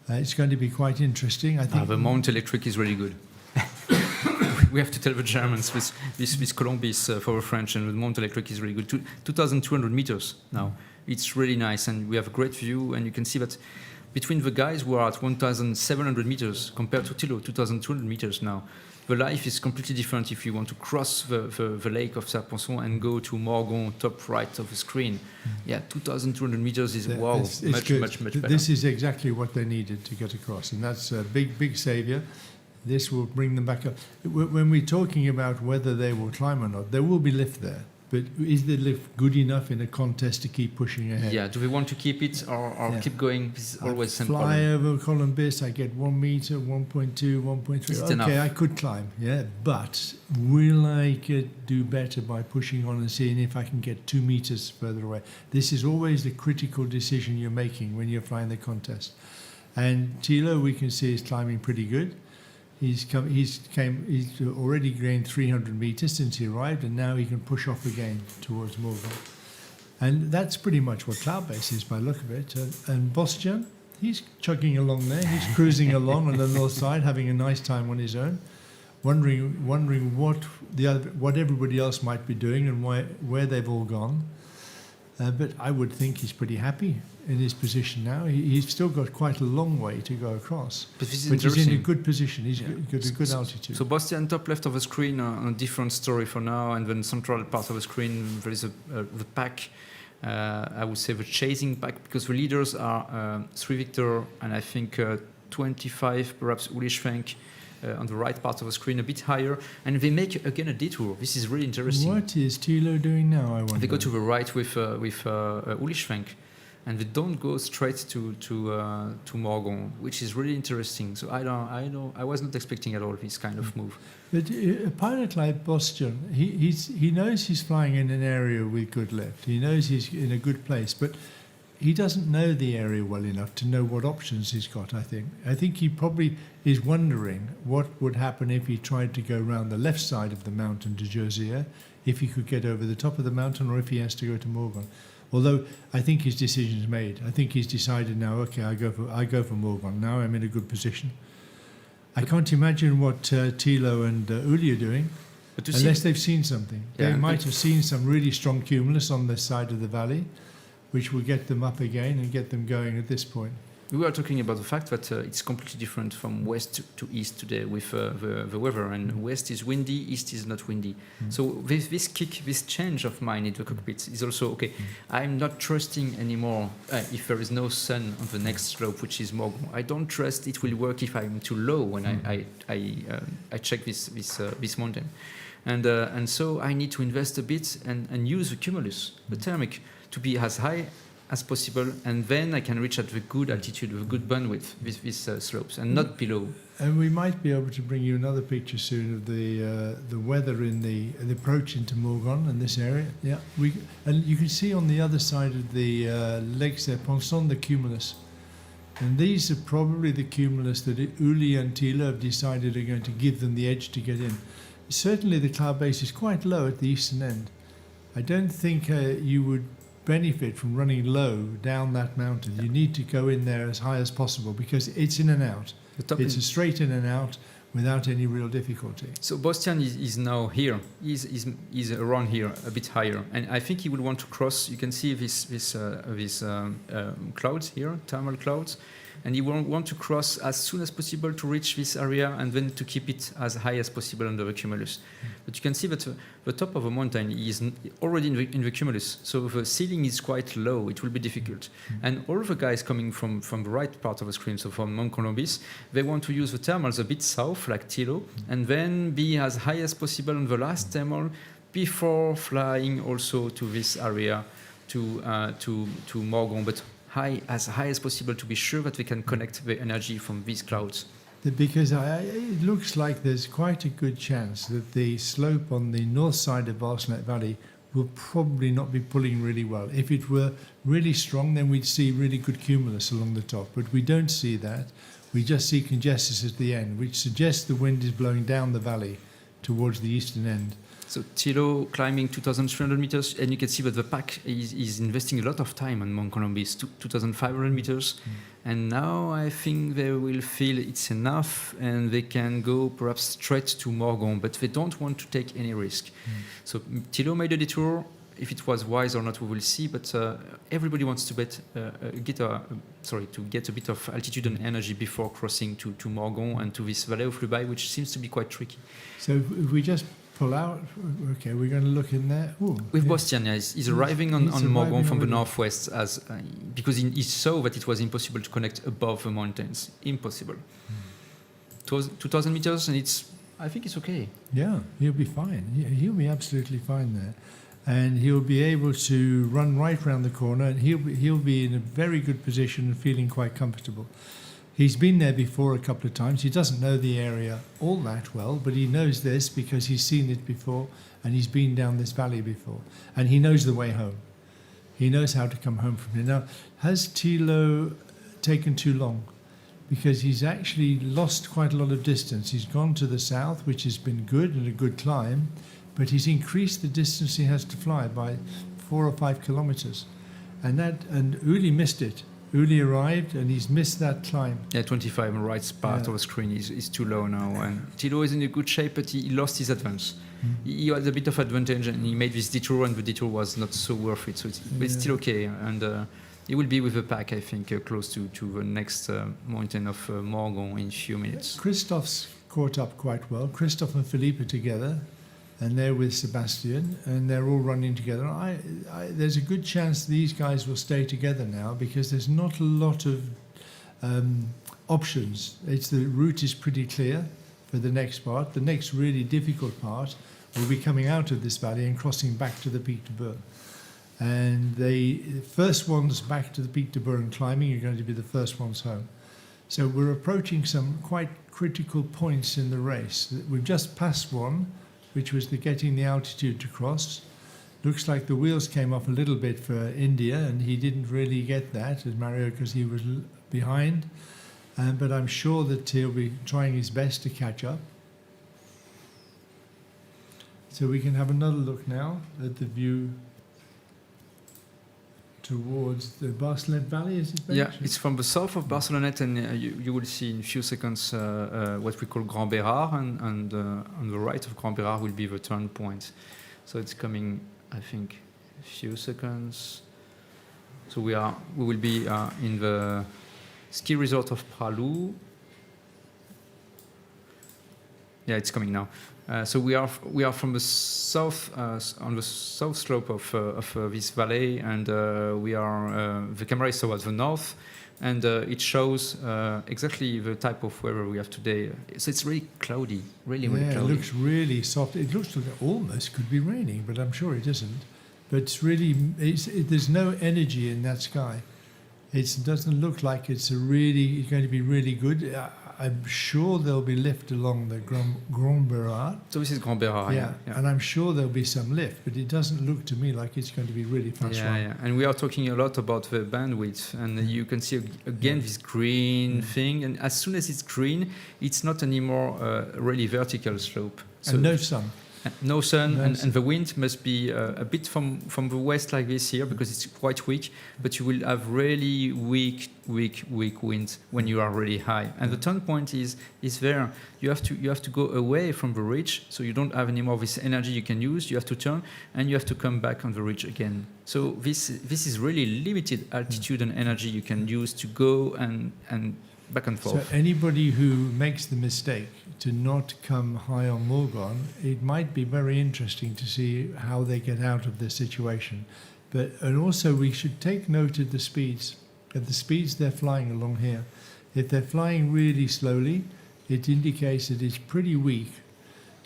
It's going to be quite interesting. I think the Mount Electric is really good. We have to tell the Germans this Columbus for the French, and the Mount Electric is really good. 2,200 meters now. It's really nice, and we have a great view, and you can see that between the guys who are at 1,700 meters compared to Thilo, 2,200 meters now. The life is completely different if you want to cross the lake of Serponçon and go to Morgon, top right of the screen. Yeah, 2,200 meters is much better. This is exactly what they needed to get across, and that's a big saviour. This will bring them back up. When we're talking about whether they will climb or not, there will be lift there. But is the lift good enough in a contest to keep pushing ahead? Yeah, do we want to keep it or keep going? This is always the same problem. Fly over Columbus, I get 1 meter, 1.2, 1.3. It's okay, enough. I could climb, yeah. But will I do better by pushing on and seeing if I can get 2 meters further away? This is always the critical decision you're making when you're flying the contest. And Thilo, we can see, is climbing pretty good. He's already gained 300 meters since he arrived, and now he can push off again towards Morgon. And that's pretty much what Cloudbase is by the look of it. And Bostian, he's chugging along there. He's cruising along on the north side, having a nice time on his own, wondering what everybody else might be doing and where they've all gone. But I would think he's pretty happy in his position now. He's still got quite a long way to go across. But this is but he's in a interesting. good position. He's got a good altitude. So Bostian, top left of the screen, a different story for now, and then central part of the screen, there is the pack. I would say the chasing pack, because the leaders are 3 Victor and I think 25, perhaps Uli Schwenk, on the right part of the screen, a bit higher, and they make again a detour. This is really interesting. What is Thilo doing now, I wonder? They go to the right with Uli Schwenk, and they don't go straight to Morgon, which is really interesting. So I was not expecting at all this kind of move. But a pilot like Bostian, he knows he's flying in an area with good lift. He knows he's in a good place, but he doesn't know the area well enough to know what options he's got, I think he probably is wondering what would happen if he tried to go around the left side of the mountain to Jauziers, if he could get over the top of the mountain, or if he has to go to Morgon. Although I think his decision's made. I think he's decided now, okay, I go for Morgon. Now I'm in a good position. I can't imagine what Thilo and Uli are doing, unless they've seen something. Yeah, They might have seen some really strong cumulus on this side of the valley, which will get them up again and get them going at this point. We were talking about the fact that it's completely different from west to east today with the weather, and west is windy, east is not windy. So this change of mind in the cockpit is also, okay, I'm not trusting anymore if there is no sun on the next slope, which is Morgon. I don't trust it will work if I'm too low when I check this mountain. And so I need to invest a bit and use the cumulus, the thermic, to be as high as possible, and then I can reach at the good altitude, the good bandwidth with these slopes, and not below. And we might be able to bring you another picture soon of the weather in the approach into Morgon in this area. Yeah, and you can see on the other side of the Lake Serponçon the cumulus. And these are probably the cumulus that Uli and Thilo have decided are going to give them the edge to get in. Certainly the cloud base is quite low at the eastern end. I don't think you would benefit from running low down that mountain. You need to go in there as high as possible because it's in and out. It's a straight in and out without any real difficulty. So Bastian is now here. He's around here, a bit higher, and I think he will want to cross. You can see these clouds here, thermal clouds, and he will want to cross as soon as possible to reach this area and then to keep it as high as possible under the cumulus. But you can see that the top of the mountain is already in the cumulus, so the ceiling is quite low. It will be difficult. And all the guys coming from the right part of the screen, so from Mont Colombis, they want to use the thermals a bit south, like Thilo, and then be as high as possible on the last thermal before flying also to this area to Morgon, but as high as possible to be sure that we can connect the energy from these clouds. Because it looks like there's quite a good chance that the slope on the north side of Barcelona Valley will probably not be pulling really well. If it were really strong, then we'd see really good cumulus along the top, but we don't see that. We just see congestus at the end, which suggests the wind is blowing down the valley towards the eastern end. So Thilo climbing 2,300 meters, and you can see that the pack is investing a lot of time on Mont Colombis, 2,500 meters. And now I think they will feel it's enough and they can go perhaps straight to Morgon, but they don't want to take any risk. So Thilo made a detour. If it was wise or not, we will see. But everybody wants to get a bit of altitude and energy before crossing to Morgon and to this Vallée aux Flubailles, which seems to be quite tricky. So if we just pull out, okay, we're going to look in there. Ooh, with Bastian, he's arriving on Morgon from the northwest because he saw that it was impossible to connect above the mountains. Impossible. 2,000 meters, and I think it's okay. Yeah, he'll be fine. He'll be absolutely fine there. And he'll be able to run right round the corner, and he'll be in a very good position and feeling quite comfortable. He's been there before a couple of times. He doesn't know the area all that well, but he knows this because he's seen it before and he's been down this valley before. And he knows the way home. He knows how to come home from here. Now, has Thilo taken too long? Because he's actually lost quite a lot of distance. He's gone to the south, which has been good and a good climb, but he's increased the distance he has to fly by 4 or 5 kilometers. And Uli missed it. Uli arrived and he's missed that climb. Yeah, 25 on the right part of the screen is too low now. And Thilo is in a good shape, but he lost his advance. He had a bit of advantage and he made this detour, and the detour was not so worth it. So it's still okay. And he will be with the pack, I think, close to the next mountain of Morgon in a few minutes. Christoph's caught up quite well. Christophe and Philippe are together, and they're with Sebastian, and they're all running together. There's a good chance these guys will stay together now because there's not a lot of options. The route is pretty clear for the next part. The next really difficult part will be coming out of this valley and crossing back to the Pic de Bure. And the first ones back to the Pic de Bure and climbing are going to be the first ones home. So we're approaching some quite critical points in the race. We've just passed one, which was getting the altitude to cross. Looks like the wheels came off a little bit for India, and he didn't really get that, as Mario, because he was behind. But I'm sure that he'll be trying his best to catch up. So we can have another look now at the view towards the Barcelonette Valley, is it? Yeah, it's from the south of Barcelonette, and you will see in a few seconds what we call Grand Bérard, and on the right of Grand Bérard will be the turn point. So it's coming, I think, a few seconds. So we will be in the ski resort of Pralou. Yeah, it's coming now. So we are from the south on the south slope of this valley, and the camera is towards the north, and it shows exactly the type of weather we have today. So it's really cloudy, really cloudy. It looks really soft. It looks like it almost could be raining, but I'm sure it isn't. But it's really, there's no energy in that sky. It doesn't look like it's going to be really good. I'm sure there'll be lift along the Grand Bérard. So this is Grand Bérard, Yeah, and I'm sure there'll be some lift, but it doesn't look to me like it's going to be really fast run. Yeah, and we are talking a lot about the bandwidth, and you can see again this green thing, and as soon as it's green, it's not anymore really vertical slope. So And no sun. No sun, and the wind must be a bit from the west like this here, because it's quite weak, but you will have really weak wind when you are really high. And the turn point is there. You have to go away from the ridge, so you don't have any more of this energy you can use. You have to turn, and you have to come back on the ridge again. So this is really limited altitude and energy you can use to go and back and forth. So anybody who makes the mistake to not come high on Morgon, it might be very interesting to see how they get out of this situation. And also we should take note of the speeds they're flying along here. If they're flying really slowly, it indicates that it's pretty weak.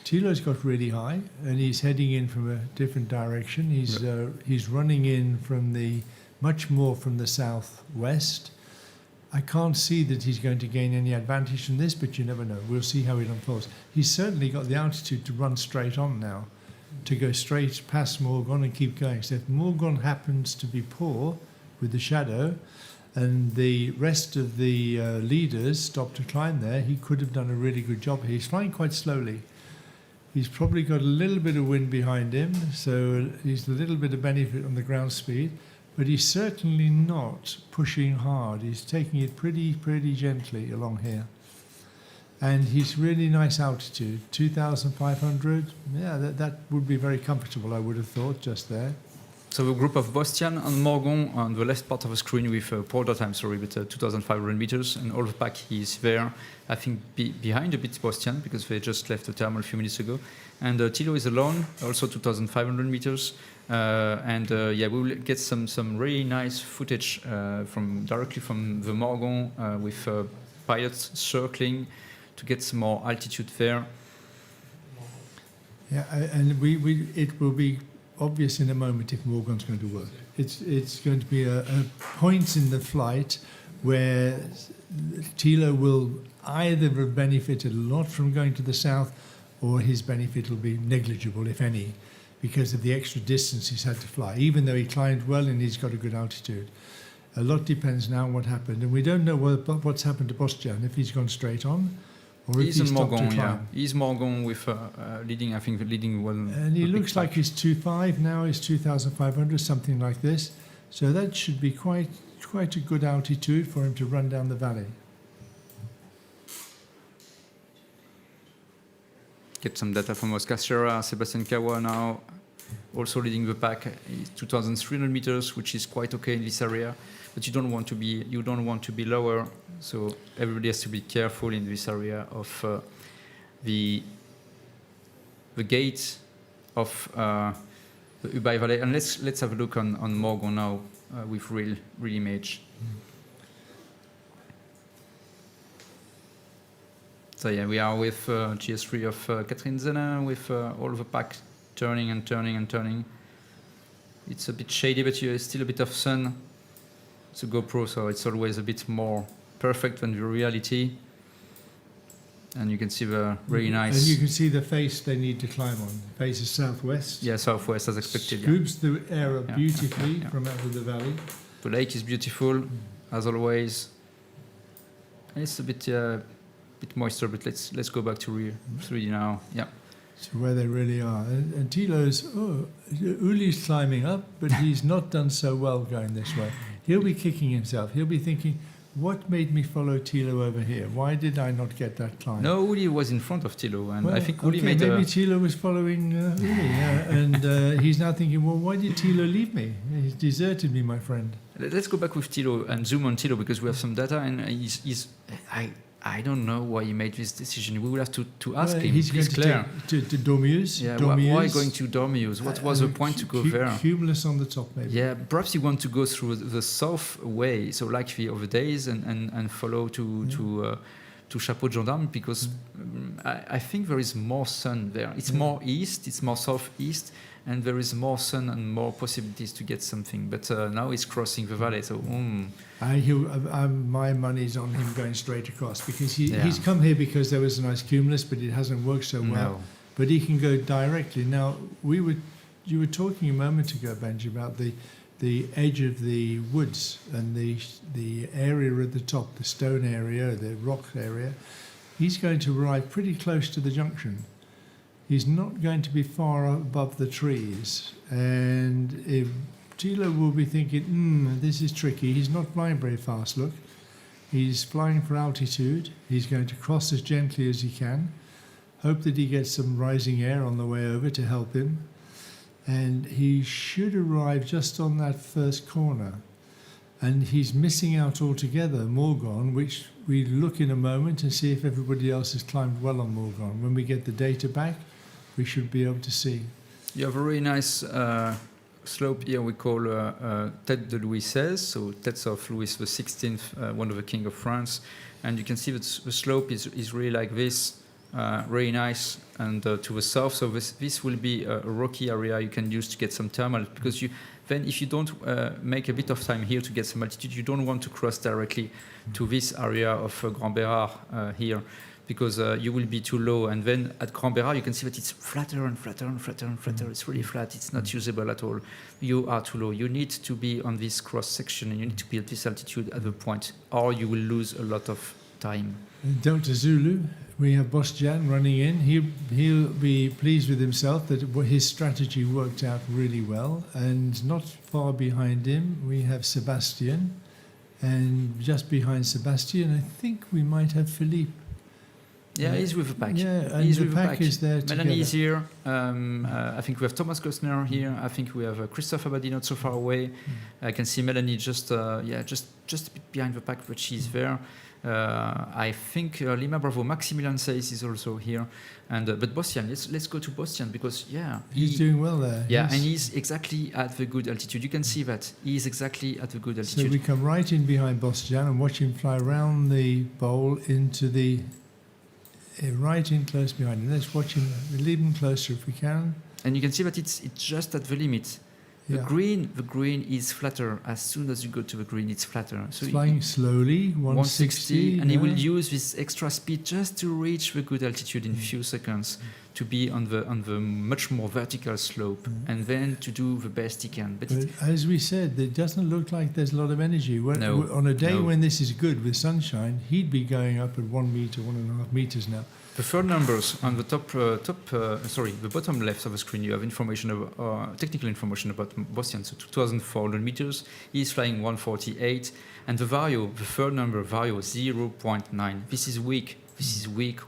Thilo's got really high, and he's heading in from a different direction. He's running in from much more from the southwest. I can't see that he's going to gain any advantage from this, but you never know. We'll see how it unfolds. He's certainly got the altitude to run straight on now, to go straight past Morgon and keep going. So if Morgon happens to be poor with the shadow, and the rest of the leaders stop to climb there, he could have done a really good job. He's flying quite slowly. He's probably got a little bit of wind behind him, so he's a little bit of benefit on the ground speed. But he's certainly not pushing hard. He's taking it pretty gently along here. And he's really nice altitude, 2,500. Yeah, that would be very comfortable, I would have thought, just there. So the group of Bostian and Morgon on the left part of the screen with Porter time, but 2,500 meters, and all the pack is there, I think, behind a bit Bostian, because they just left the thermal a few minutes ago. And Thilo is alone, also 2,500 meters. We will get some really nice footage directly from the Morgon with pilots circling to get some more altitude there. Yeah, and it will be obvious in a moment if Morgon's going to work. It's going to be a point in the flight where Thilo will either have benefited a lot from going to the south, or his benefit will be negligible, if any, because of the extra distance he's had to fly, even though he climbed well and he's got a good altitude. A lot depends now on what happened, and we don't know what's happened to Bostian, if he's gone straight on, or if he's stopped to climb. He's Morgon with leading well. And he looks like he's 2.5 now, he's 2,500, something like this. So that should be quite a good altitude for him to run down the valley. Get some data from Oscar Sierra. Sebastian Kawa now also leading the pack. He's 2,300 meters, which is quite okay in this area. But you don't want to be lower, so everybody has to be careful in this area of the gate of the Ubaye Valley. And let's have a look on Morgon now with real image. So yeah, we are with GS3 of Catherine Zenin with all the pack turning and turning and turning. It's a bit shady, but there's still a bit of sun. It's a GoPro, so it's always a bit more perfect than the reality. And you can see the really nice... And you can see the face they need to climb on. The face is southwest. Yeah, southwest as expected. Scoops the air up beautifully from out of the valley. The lake is beautiful, as always. And it's a bit moister, but let's go back to 3D now. Yeah. To where they really are. And Thilo's, Uli's climbing up, but he's not done so well going this way. He'll be kicking himself. He'll be thinking, what made me follow Thilo over here? Why did I not get that climb? No, Uli was in front of Thilo, and I think Uli made maybe Thilo was following Uli, and he's now thinking, well, why did Thilo leave me? He's deserted me, my friend. Let's go back with Thilo and zoom on Thilo, because we have some data, and I don't know why he made this decision. We will have to ask him. He's going to Dormeuse. Yeah, why going to Dormeuse? What was the point to go there? Cumulus on the top, maybe. Yeah, perhaps you want to go through the south way, so like the other days, and follow to Chapeau de Gendarme, because I think there is more sun there. It's more east, it's more southeast, and there is more sun and more possibilities to get something. But now he's crossing the valley, so. My money's on him going straight across because he's come here because there was a nice cumulus, but it hasn't worked so well. No. But he can go directly. Now you were talking a moment ago, Benji, about the edge of the woods and the area at the top, the stone area, the rock area. He's going to arrive pretty close to the junction. He's not going to be far above the trees. And if Thilo will be thinking, this is tricky. He's not flying very fast, look. He's flying for altitude. He's going to cross as gently as he can. Hope that he gets some rising air on the way over to help him. And he should arrive just on that first corner. And he's missing out altogether Morgon, which we look in a moment and see if everybody else has climbed well on Morgon. When we get the data back, we should be able to see. You have a very nice slope here we call Tête de Louis XVI, so Tête of Louis XVI, one of the King of France. And you can see that the slope is really like this. Very nice, and to the south, so this will be a rocky area you can use to get some thermal, because then if you don't make a bit of time here to get some altitude, you don't want to cross directly to this area of Grand Bérard here, because you will be too low, and then at Grand Bérard you can see that it's flatter and flatter and flatter and flatter. It's really flat, it's not usable at all. You are too low. You need to be on this cross section and you need to be at this altitude at the point, or you will lose a lot of time. Delta Zulu, we have Bostian running in. He'll be pleased with himself that his strategy worked out really well. And not far behind him, we have Sebastian. And just behind Sebastian, I think we might have Philippe. Yeah, he's with the pack. Yeah, and he's the with pack the pack. is there together. Melanie is here. I think we have Thomas Kostner here. I think we have Christophe Abadi not so far away. I can see Melanie just a bit behind the pack, but she's there. I think Lima Bravo Maximilian says is also here, and but Bostian, let's go to Bostian because he's doing well there. Yeah, and he's exactly at the good altitude. You can see that he is exactly at the good altitude. So we come right in behind Bostian and watch him fly around the bowl into the right in close behind him. Let's watch him, leave him closer if we can. And you can see that it's just at the limit. The green is flatter. As soon as you go to the green, it's flatter. So it's flying slowly, 160, and he will use this extra speed just to reach the good altitude in few seconds, to be on the much more vertical slope, and then to do the best he can. But as we said, it doesn't look like there's a lot of energy. On a day when this is good with sunshine, he'd be going up at 1 meter, 1.5 meters now. The third numbers on the the bottom left of the screen, you have information about, technical information about Bostian. So 2,400 meters, he's flying 148, and the third number, Vario 0.9. This is weak. This is weak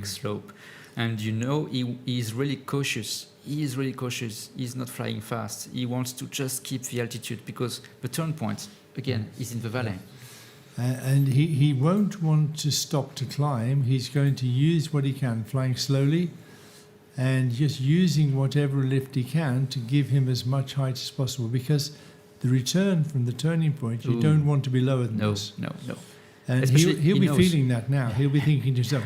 slope, and he is really cautious. He is really cautious. He's not flying fast. He wants to just keep the altitude because the turn point again is in the valley. And he won't want to stop to climb. He's going to use what he can, flying slowly and just using whatever lift he can to give him as much height as possible, because the return from the turning point, you don't want to be lower than this. No. And he'll be feeling that now. He'll be thinking to himself,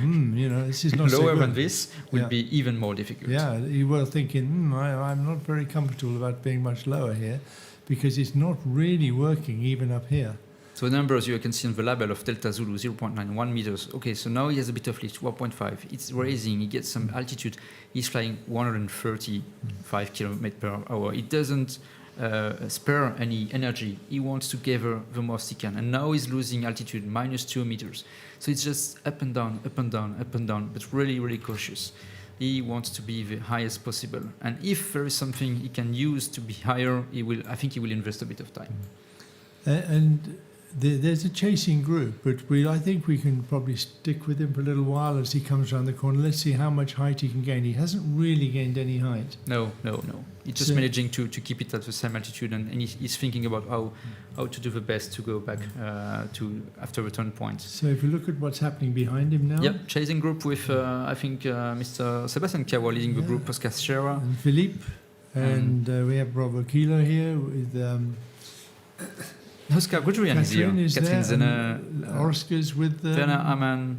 this is not so good. Lower than this will be even more difficult. Yeah, he will thinking, I'm not very comfortable about being much lower here, because it's not really working even up here. So the numbers you can see on the label of Delta Zulu, 0.91 meters. Okay, so now he has a bit of lift, 1.5. It's raising, he gets some altitude. He's flying 135 kilometers per hour. It doesn't spare any energy. He wants to gather the most he can. And now he's losing altitude, -2 meters. So it's just up and down, up and down, up and down, but really, really cautious. He wants to be the highest possible. And if there is something he can use to be higher, I think he will invest a bit of time. And there's a chasing group, but I think we can probably stick with him for a little while as he comes around the corner. Let's see how much height he can gain. He hasn't really gained any height. No. He's just managing to keep it at the same altitude, and he's thinking about how to do the best to go back to after the turn point. So if you look at what's happening behind him now. Yep, chasing group with I think Mr. Sebastian Kawa leading the group, Oscar Sierra. And Philippe, and we have Bravo Kilo here with Oscar Gudrian is here. Catherine Zenner, Oscar's with Werner Amann,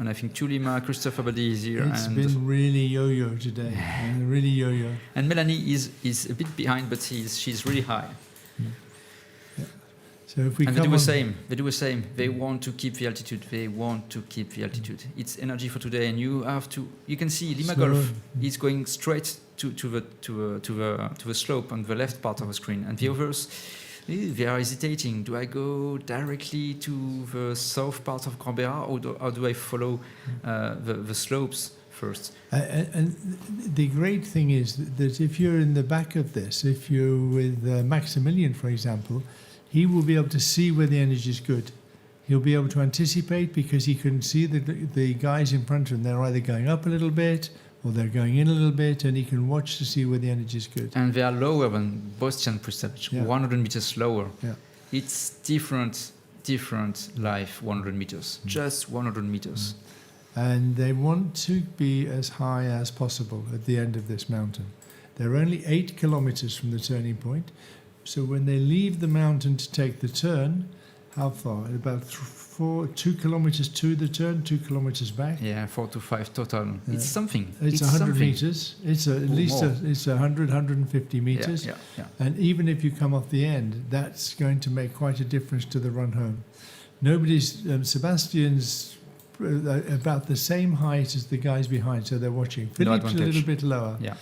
and I think Tulima, Christopher Abadi is here. It's been really yo-yo today, really yo-yo. And Melanie is a bit behind, but she's really high. Yeah. So if we and come they do on, the same. They do the same. They want to keep the altitude. They want to keep the altitude. It's energy for today, and you have to. You can see Lima Golf is going straight to the slope on the left part of the screen, and the others. They are hesitating. Do I go directly to the south part of Grand-Bérat, or do I follow the slopes first? And the great thing is that if you're in the back of this, if you're with Maximilian, for example, he will be able to see where the energy is good. He'll be able to anticipate because he can see the guys in front of him. They're either going up a little bit or they're going in a little bit, and he can watch to see where the energy is good. And they are lower than Bostian Prestige, 100 meters lower. Yeah. It's different life, 100 meters, just 100 meters. And they want to be as high as possible at the end of this mountain. They're only 8 kilometers from the turning point. So when they leave the mountain to take the turn, how far? About 2 kilometers to the turn, 2 kilometers back. Yeah, 4 to 5 total. It's something. It's 100 meters. It's at least it's 100, 150 meters. Yeah. And even if you come off the end, that's going to make quite a difference to the run home. Sebastian's about the same height as the guys behind, so they're watching. Philippe's a little bit lower. Yeah.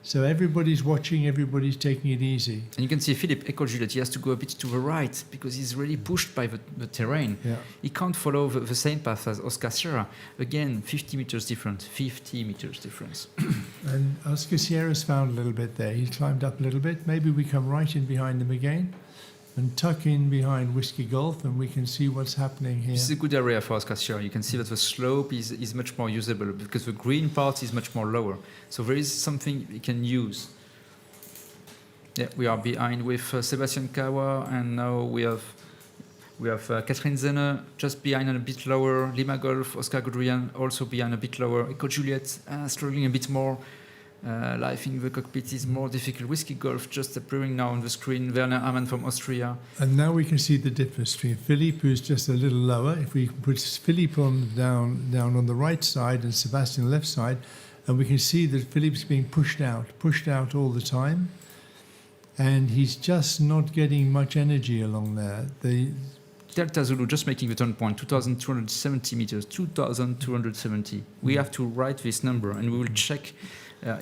So everybody's watching, everybody's taking it easy. And you can see Philippe Ecole-Juliette, he has to go a bit to the right because he's really pushed by the terrain. Yeah. He can't follow the same path as Oscar Sierra. Again, 50 meters difference. And Oscar Sierra's found a little bit there. He climbed up a little bit. Maybe we come right in behind him again and tuck in behind Whiskey Golf, and we can see what's happening here. It's a good area for Oscar Sierra. You can see that the slope is much more usable because the green part is much more lower. So there is something we can use. Yeah, we are behind with Sebastian Kawa, and now we have Catherine Zenne just behind and a bit lower. Lima Golf, Oscar Goudrian also behind a bit lower. Ecole-Juliette struggling a bit more. Life in the cockpit is more difficult. Whiskey Golf just appearing now on the screen. Werner Amann from Austria. And now we can see the difference between Philippe, who's just a little lower. If we put Philippe down on the right side and Sebastian on the left side, and we can see that Philippe's being pushed out all the time. And he's just not getting much energy along there. Delta Zulu just making the turn point, 2,270 meters, 2,270. We have to write this number, and we will check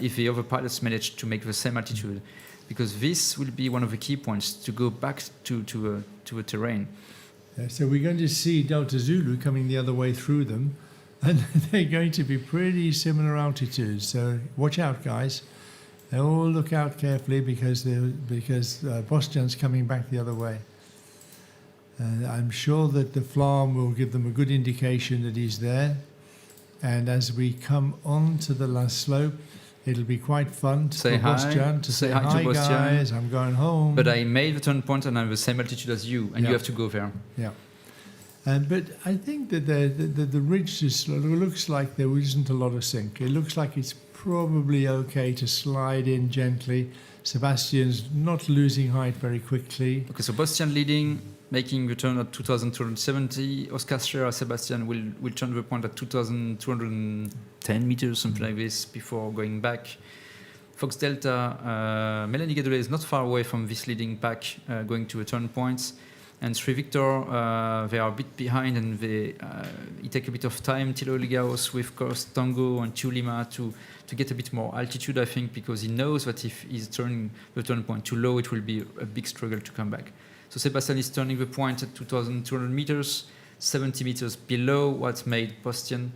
if the other pilots manage to make the same altitude, because this will be one of the key points to go back to a terrain. Yeah, so we're going to see Delta Zulu coming the other way through them, and they're going to be pretty similar altitudes. So watch out, guys. They all look out carefully because Bostian's coming back the other way. And I'm sure that the FLARM will give them a good indication that he's there. And as we come on to the last slope, it'll be quite fun to say hi to Bostian. Guys, I'm going home. But I made the turn point and I'm the same altitude as you, and you have to go there. Yeah. But I think that the ridge looks like there isn't a lot of sink. It looks like it's probably okay to slide in gently. Sebastian's not losing height very quickly. Okay, so Bostian leading, making the turn at 2,270. Oscar Sierra, Sebastian will turn the point at 2,210 meters, something like this, before going back. Fox Delta, Melanie Gadoulet is not far away from this leading pack, going to a turn point. And Sri Victor, they are a bit behind, and it takes a bit of time. Thilo Ligaos with Coast Tango and Tulima to get a bit more altitude, I think, because he knows that if he's turning the turn point too low, it will be a big struggle to come back. So Sebastian is turning the point at 2,200 meters, 70 meters below what made Bostian.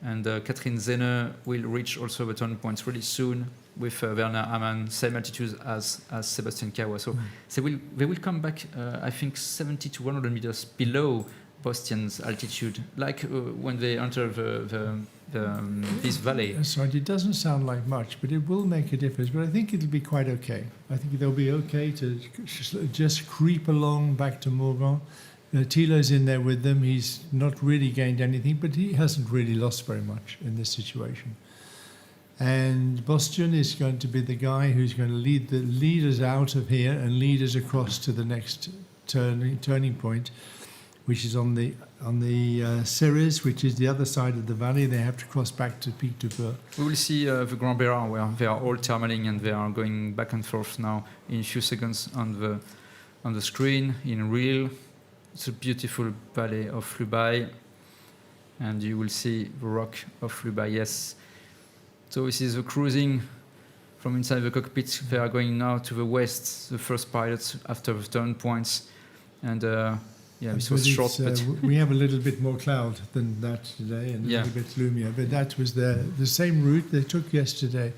And Catherine Zenne will reach also the turn points really soon with Werner Amann, same altitude as Sebastian Kawa. So they will come back, I think, 70 to 100 meters below Bostian's altitude, like when they enter this valley. That's right. It doesn't sound like much, but it will make a difference. But I think it'll be quite okay. I think they'll be okay to just creep along back to Morgan. Thilo's in there with them. He's not really gained anything, but he hasn't really lost very much in this situation. And Bostian is going to be the guy who's going to lead us out of here and lead us across to the next turning point, which is on the Ceres, which is the other side of the valley. They have to cross back to Pic de Bure. We will see the Grand Bérard where they are all thermaling and they are going back and forth now in a few seconds on the screen in real. It's a beautiful valley of Lubaï, and you will see the rock of Lubaï. Yes. So this is the cruising from inside the cockpit. They are going now to the west, the first pilots after the turn points, and this was short. But we have a little bit more cloud than that today, and a little bit gloomier. But that was the same route they took yesterday,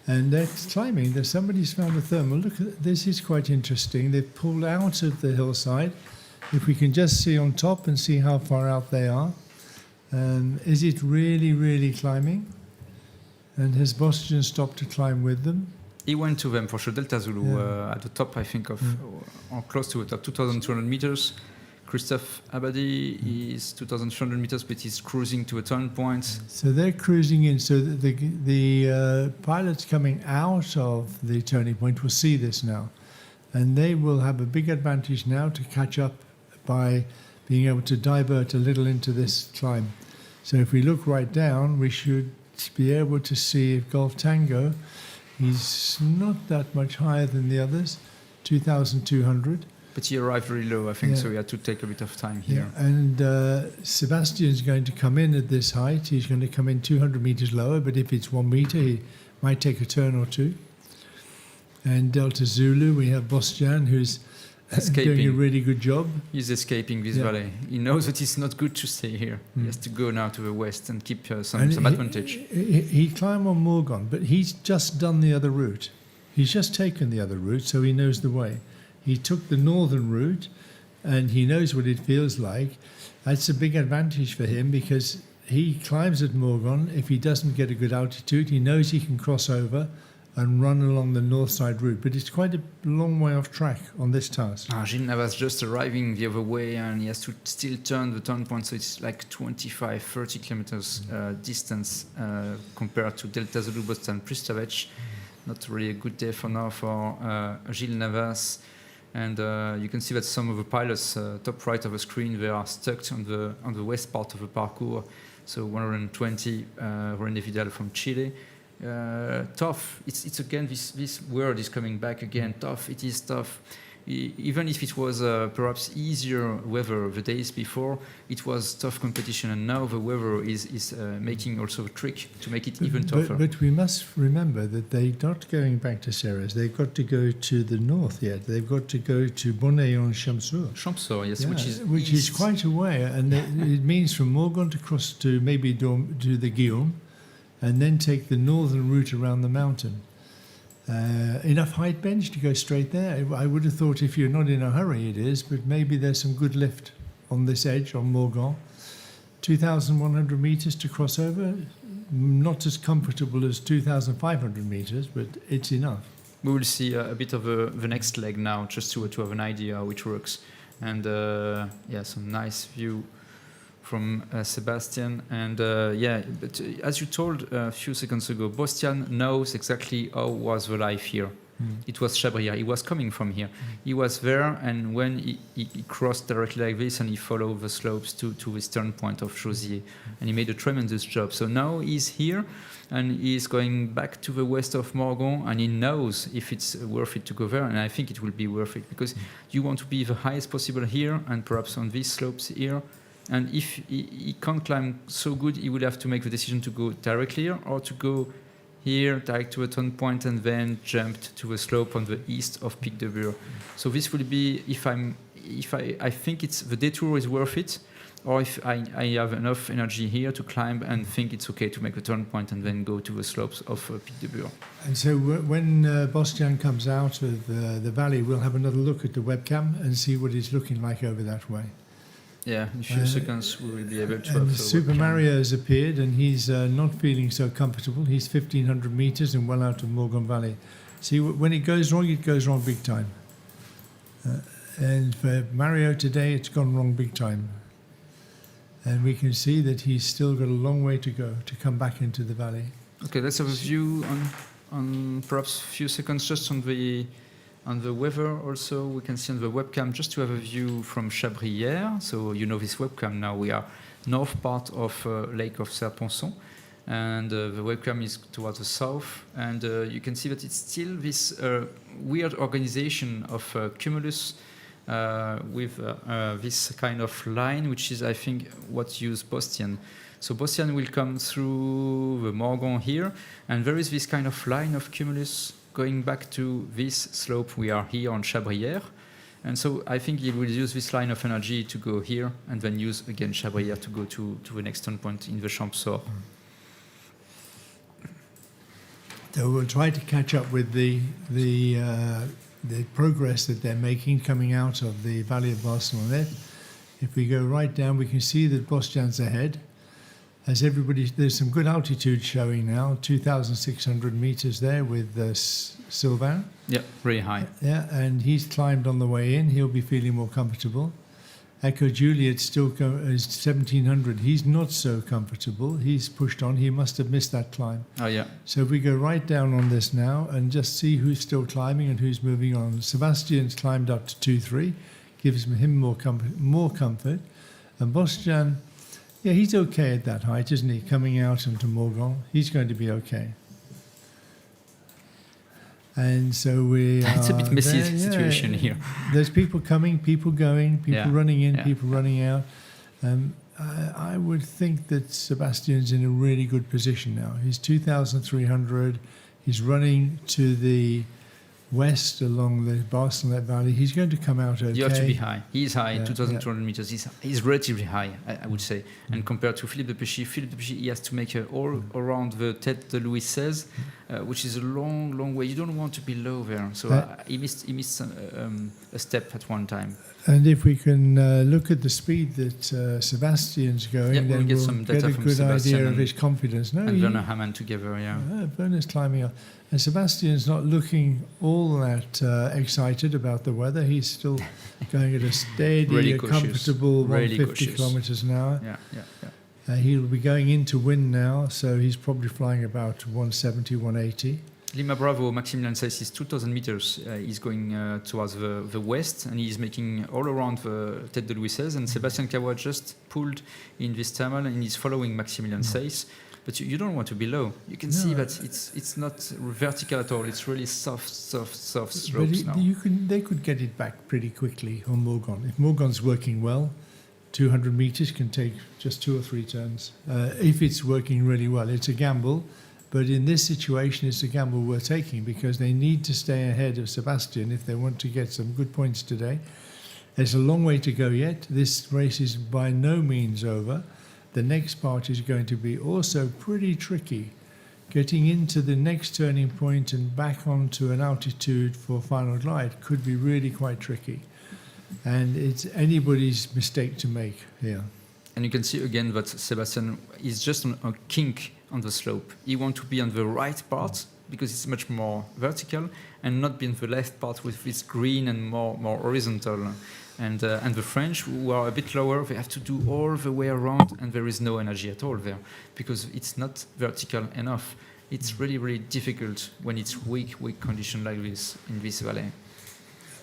and they're climbing. Somebody's found a thermal. Look, this is quite interesting. They've pulled out of the hillside. If we can just see on top and see how far out they are, is it really, really climbing? And has Bostian stopped to climb with them? He went to them for sure. Delta Zulu at the top, I think, of or close to it, at 2,200 meters. Christophe Abadi is 2,300 meters, but he's cruising to a turn point. So they're cruising in. So the pilots coming out of the turning point will see this now, and they will have a big advantage now to catch up by being able to divert a little into this climb. So if we look right down, we should be able to see if Golf Tango, he's not that much higher than the others, 2,200. But he arrived really low, I think, so he had to take a bit of time here. Yeah. And Sebastian's going to come in at this height. He's going to come in 200 meters lower, but if it's 1 meter, he might take a turn or two. And Delta Zulu, we have Bostian, who's doing a really good job. He's escaping this valley. He knows that it's not good to stay here. He has to go now to the west and keep some advantage. He climbed on Morgon, but he's just done the other route. He's just taken the other route, so he knows the way. He took the northern route, and he knows what it feels like. That's a big advantage for him because he climbs at Morgon. If he doesn't get a good altitude, he knows he can cross over and run along the north side route, but it's quite a long way off track on this task. Gilles Navas just arriving the other way, and he has to still turn the turn point, so it's like 25-30 kilometers distance compared to Delta Zulu, Bostian, Pristavec. Not really a good day for now for Gilles Navas, and you can see that some of the pilots, top right of the screen, they are stuck on the west part of the parcours. So 120, René Vidal from Chile. Tough. It's again this word is coming back again. Tough. It is tough. Even if it was perhaps easier weather the days before, it was tough competition, and now the weather is making also a trick to make it even tougher. But we must remember that they're not going back to Ceres. They've got to go to the north yet. They've got to go to Bonneuil-en-Champsaur. Champsaur, yes, which is quite a way, and it means from Morgon to cross to maybe to the Guillaume, and then take the northern route around the mountain. Enough height bench to go straight there. I would have thought if you're not in a hurry it is, but maybe there's some good lift on this edge, on Morgon. 2,100 meters to cross over. Not as comfortable as 2,500 meters, but it's enough. We will see a bit of the next leg now, just to have an idea how it works. And some nice view from Sebastian, and but as you told a few seconds ago, Bostian knows exactly how was the life here. It was Chabrière. He was coming from here. He was there, and when he crossed directly like this, and he followed the slopes to this turn point of Chausier, and he made a tremendous job. So now he's here, and he's going back to the west of Morgon, and he knows if it's worth it to go there, and I think it will be worth it, because you want to be the highest possible here, and perhaps on these slopes here. And if he can't climb so good, he will have to make the decision to go directly here or to go here, direct to a turn point, and then jump to a slope on the east of Pic de Bure. So this will be, if I think it's the detour is worth it, or if I have enough energy here to climb and think it's okay to make a turn point and then go to the slopes of Pic de Bure. And so when Bostian comes out of the valley, we'll have another look at the webcam and see what it's looking like over that way. Yeah, in a few seconds we will be able to. And Super Mario has appeared, and he's not feeling so comfortable. He's 1,500 meters and well out of Morgon Valley. See, when it goes wrong big time. And for Mario today, it's gone wrong big time. And we can see that he's still got a long way to go to come back into the valley. Okay, let's have a view on perhaps a few seconds just on the On the weather also, we can see on the webcam, just to have a view from Chabrières. So you know this webcam now. We are north part of Lake of Serponçon, and the webcam is towards the south. And you can see that it's still this weird organization of cumulus with this kind of line, which is, I think, what used Bostian. So Bostian will come through the Morgon here, and there is this kind of line of cumulus going back to this slope. We are here on Chabrières, and so I think he will use this line of energy to go here, and then use again Chabrières to go to the next turn point in the Champsaur. So we'll try to catch up with the progress that they're making coming out of the Valley of Barcelonnette. If we go right down, we can see that Bostian's ahead. As everybody, there's some good altitude showing now, 2,600 meters there with Sylvain. Yeah, very high. Yeah, and he's climbed on the way in. He'll be feeling more comfortable. Echo Juliet still is 1,700. He's not so comfortable. He's pushed on. He must have missed that climb. Oh, yeah. So if we go right down on this now and just see who's still climbing and who's moving on. Sebastian's climbed up to 2-3, gives him more comfort. And Bostian, yeah, he's okay at that height, isn't he? Coming out into Morgon, he's going to be okay. And so it's a bit messy situation here. There's people coming, people going, people running in, people running out. I would think that Sebastian's in a really good position now. He's 2,300. He's running to the west along the Barcelonnette Valley. He's going to come out okay. You have to be high. He's high, 2,200 meters. He's relatively high, I would say. And compared to Philippe de Péchy, he has to make all around the Tête de Louis XVI, which is a long, long way. You don't want to be low there. So he missed a step at one time. And if we can look at the speed that Sebastian's going, then we'll get a good idea of his confidence. And Werner Hamann together, Werner's climbing up. And Sebastian's not looking all that excited about the weather. He's still going at a steady, really comfortable 150 kilometers an hour. He'll be going into wind now, so he's probably flying about 170, 180. Lima Bravo, Maximilian Seiss is 2,000 meters. He's going towards the west, and he's making all around the Tête de Louis XVI. And Sébastien Cabois just pulled in this thermal, and he's following Maximilian Seiss. But you don't want to be low. You can see that it's not vertical at all. It's really soft slopes now. They could get it back pretty quickly on Morgon. If Morgon's working well, 200 meters can take just 2 or 3 turns. If it's working really well, it's a gamble. But in this situation, it's a gamble we're taking because they need to stay ahead of Sebastian if they want to get some good points today. There's a long way to go yet. This race is by no means over. The next part is going to be also pretty tricky. Getting into the next turning point and back onto an altitude for final glide could be really quite tricky. And it's anybody's mistake to make here. And you can see again that Sebastian is just on a kink on the slope. He wants to be on the right part because it's much more vertical and not be on the left part with this green and more horizontal. And the French, who are a bit lower, they have to do all the way around, and there is no energy at all there because it's not vertical enough. It's really, really difficult when it's weak condition like this in this valley.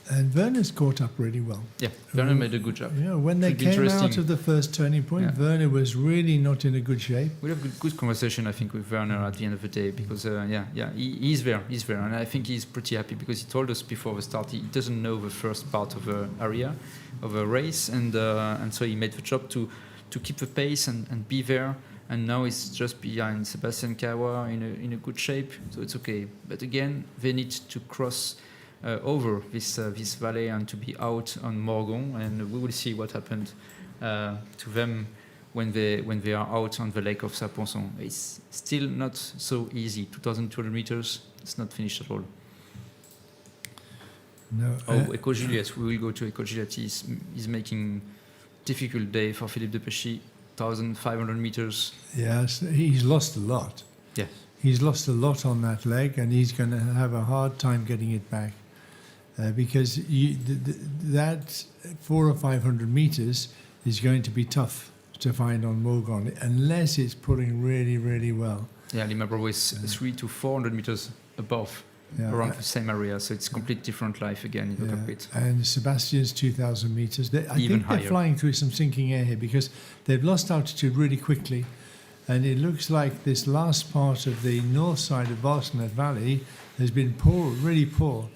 And Werner's caught up really well. Yeah, Werner made a good job. Yeah, when they came out of the first turning point, Werner was really not in a good shape. We have good conversation, I think, with Werner at the end of the day because, he's there, and I think he's pretty happy because he told us before the start he doesn't know the first part of the area of a race, and so he made the job to keep the pace and be there. And now he's just behind Sébastien Cabois in a good shape, so it's okay. But again, they need to cross over this valley and to be out on Morgon, and we will see what happened to them when they are out on the lake of Serponçon. It's still not so easy. 2,200 meters, it's not finished at all. No. Echo Juliet. We will go to Echo Juliet. He's making difficult day for Philippe de Péchy. 1,500 meters. Yes, he's lost a lot. Yes. He's lost a lot on that leg, and he's going to have a hard time getting it back because that 400 or 500 meters is going to be tough to find on Morgon unless it's pulling really, really well. Yeah, Lima Bravo is 300 to 400 meters above around the same area. So it's complete different life again in the cockpit. And Sebastian's 2,000 meters. I Even think they're higher. flying through some sinking air here because they've lost altitude really quickly. And it looks like this last part of the north side of Barcelona Valley has been poor, really poor.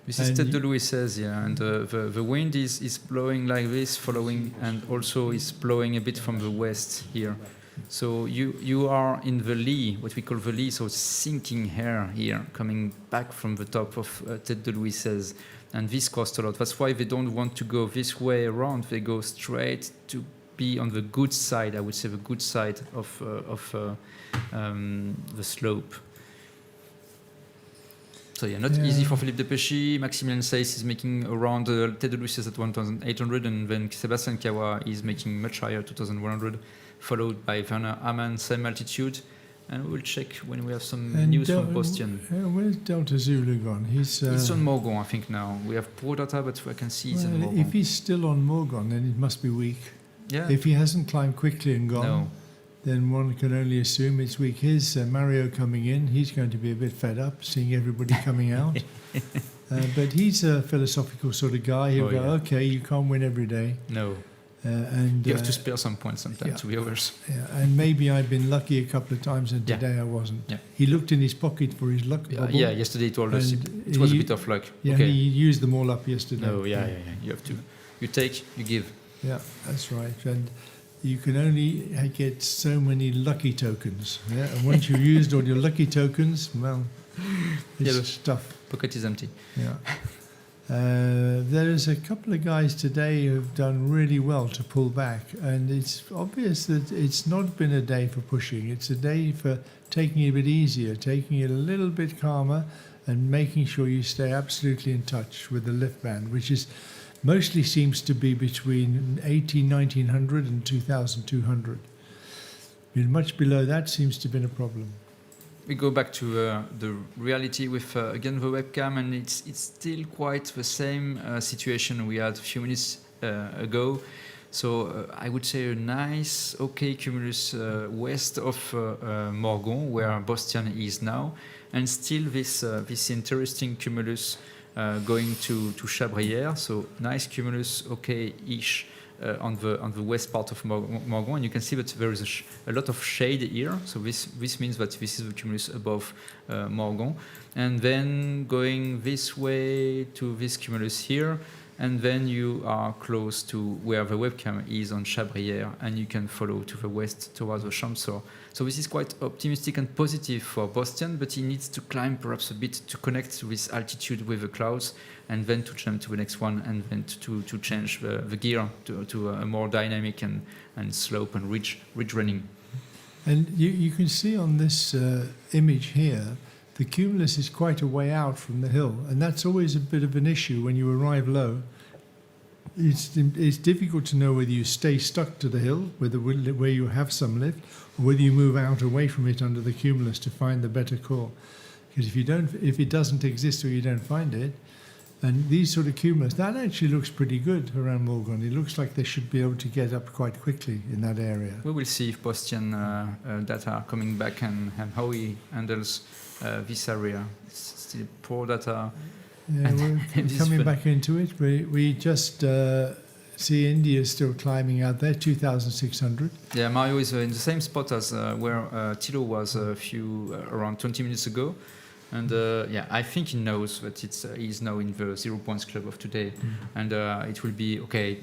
This is Tête de Louis says, and the wind is blowing like this, following, and also is blowing a bit from the west here. So you are in the lee, what we call the lee, so sinking air here, coming back from the top of Tête de Louis says, and this costs a lot. That's why they don't want to go this way around. They go straight to be on the good side, I would say the good side of the slope. So not easy for Philippe Depechy. Maximilian Seyss is making around Tête de Louis at 1,800, and then Sebastian Kawa is making much higher, 2,100, followed by Werner Amann, same altitude. And we'll check when we have some news from Boston. Where's Delta Zulu gone? It's on Morgon, I think now. We have poor data, but I can see it's on Morgon. If he's still on Morgon, then it must be weak. Yeah. If he hasn't climbed quickly and gone, No. then one can only assume it's weak. Here's Mario coming in. He's going to be a bit fed up seeing everybody coming out. But he's a philosophical sort of guy. He'll go, okay, you can't win every day. No. And you have to spare some points sometimes to the others. Yeah, and maybe I've been lucky a couple of times, and today I wasn't. Yeah. He looked in his pocket for his luck bubble. Yeah, yesterday he told us it was a bit of luck. Yeah, Okay. he used them all up yesterday. No, yeah. You have to. You take, you give. Yeah, that's right. And you can only get so many lucky tokens. Yeah, and once you've used all your lucky tokens, well, it's tough. Pocket is empty. Yeah. There's a couple of guys today who've done really well to pull back, and it's obvious that it's not been a day for pushing. It's a day for taking it a bit easier, taking it a little bit calmer, and making sure you stay absolutely in touch with the lift band, which is mostly seems to be between 1900 and 2200. Much below that seems to have been a problem. We go back to the reality with again the webcam, and it's still quite the same situation we had a few minutes ago. So I would say a nice, okay cumulus west of Morgon, where Boston is now, and still this interesting cumulus going to Chabrières. So nice cumulus, okay-ish. On the west part of Morgon, and you can see that there is a lot of shade here. So this means that this is the cumulus above Morgon, and then going this way to this cumulus here, and then you are close to where the webcam is on Chabrières, and you can follow to the west towards the Champsaur. So this is quite optimistic and positive for Boston, but he needs to climb perhaps a bit to connect with altitude with the clouds, and then to jump to the next one, and then to change the gear to a more dynamic and slope and ridge running. And you can see on this image here, the cumulus is quite a way out from the hill, and that's always a bit of an issue when you arrive low. It's difficult to know whether you stay stuck to the hill, where you have some lift, or whether you move out away from it under the cumulus to find the better call. Because if it doesn't exist or you don't find it, and these sort of cumulus, that actually looks pretty good around Morgon. It looks like they should be able to get up quite quickly in that area. We will see if Boston data are coming back and how he handles this area. It's still poor data. Yeah, we're coming back into it. We just see India still climbing out there, 2,600. Yeah, Mario is in the same spot as where Thilo was around 20 minutes ago. And I think he knows that he's now in the 0 points club of today. And it will be, okay,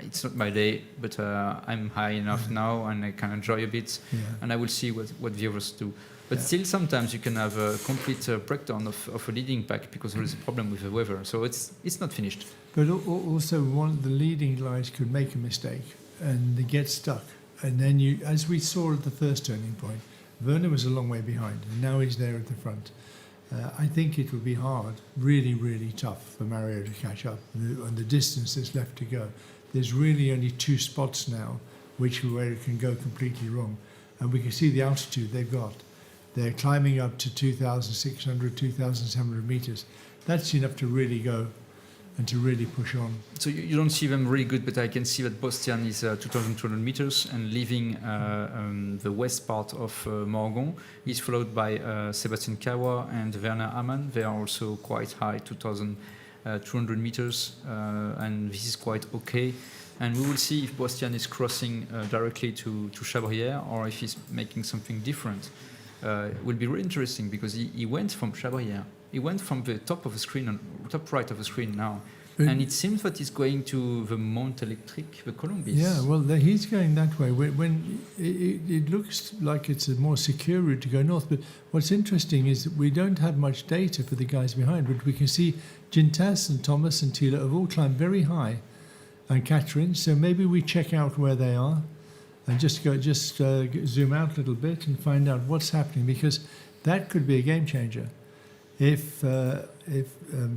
it's not my day, but I'm high enough now and I can enjoy a bit. Yeah. And I will see what the others do. But still, sometimes you can have a complete breakdown of a leading pack because there is a problem with the weather. So it's not finished. But also, one of the leading guys could make a mistake and they get stuck. And then as we saw at the first turning point, Werner was a long way behind, and now he's there at the front. I think it would be hard, really, really tough for Mario to catch up on the distance that's left to go. There's really only 2 spots now where it can go completely wrong. And we can see the altitude they've got. They're climbing up to 2,600, 2,700 meters. That's enough to really go. and to really push on. So you don't see them really good, but I can see that Bostian is 2,200 meters and leaving the west part of Morgon. He's followed by Sébastien Kawa and Werner Amann. They are also quite high, 2,200 meters, and this is quite okay. And we will see if Bostian is crossing directly to Chabrière or if he's making something different. It will be really interesting because he went from Chabrière. He went from the top of the screen, top right of the screen now. And it seems that he's going to the Mont Electric, the Colombis. Yeah, well, he's going that way. When it looks like it's a more secure route to go north. But what's interesting is that we don't have much data for the guys behind, but we can see Gintas and Thomas and Thiele have all climbed very high, and Catherine. So maybe we check out where they are, and just zoom out a little bit and find out what's happening, because that could be a game changer. If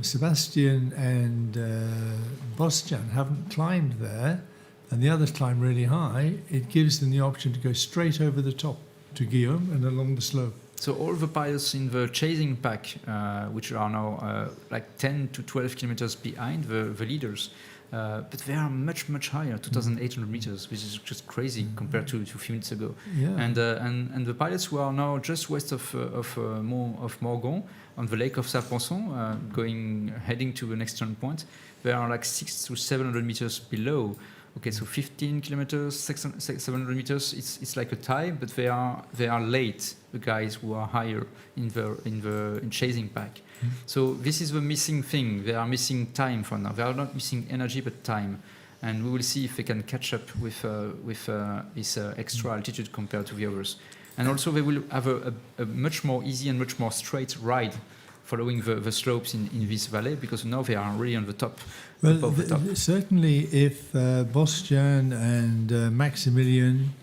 Sébastien and Bostian haven't climbed there, and the others climb really high, it gives them the option to go straight over the top to Guillaume and along the slope. So all the pilots in the chasing pack, which are now like 10 to 12 kilometers behind the leaders, but they are much higher, 2,800 meters, which is just crazy compared to a few minutes ago. Yeah. And the pilots who are now just west of Morgon, on the lake of Saint-Ponson, heading to the next turn point, they are like 600 to 700 meters below. Okay, so 15 kilometers, 700 meters. It's like a tie, but they are late. The guys who are higher in chasing pack. So this is the missing thing. They are missing time for now. They are not missing energy, but time. And we will see if they can catch up with this extra altitude compared to the others. And also they will have a much more easy and much more straight ride following the slopes in this valley, because now they are really on the top. Well, certainly if Bostian and Maximilian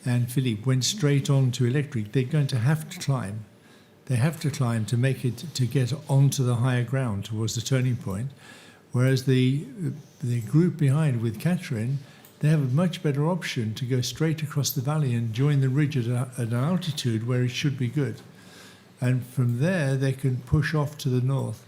and Philippe went straight on to electric, they're going to have to climb. They have to climb to make it, to get onto the higher ground towards the turning point. Whereas the group behind with Catherine, they have a much better option to go straight across the valley and join the ridge at an altitude where it should be good. And from there, they can push off to the north.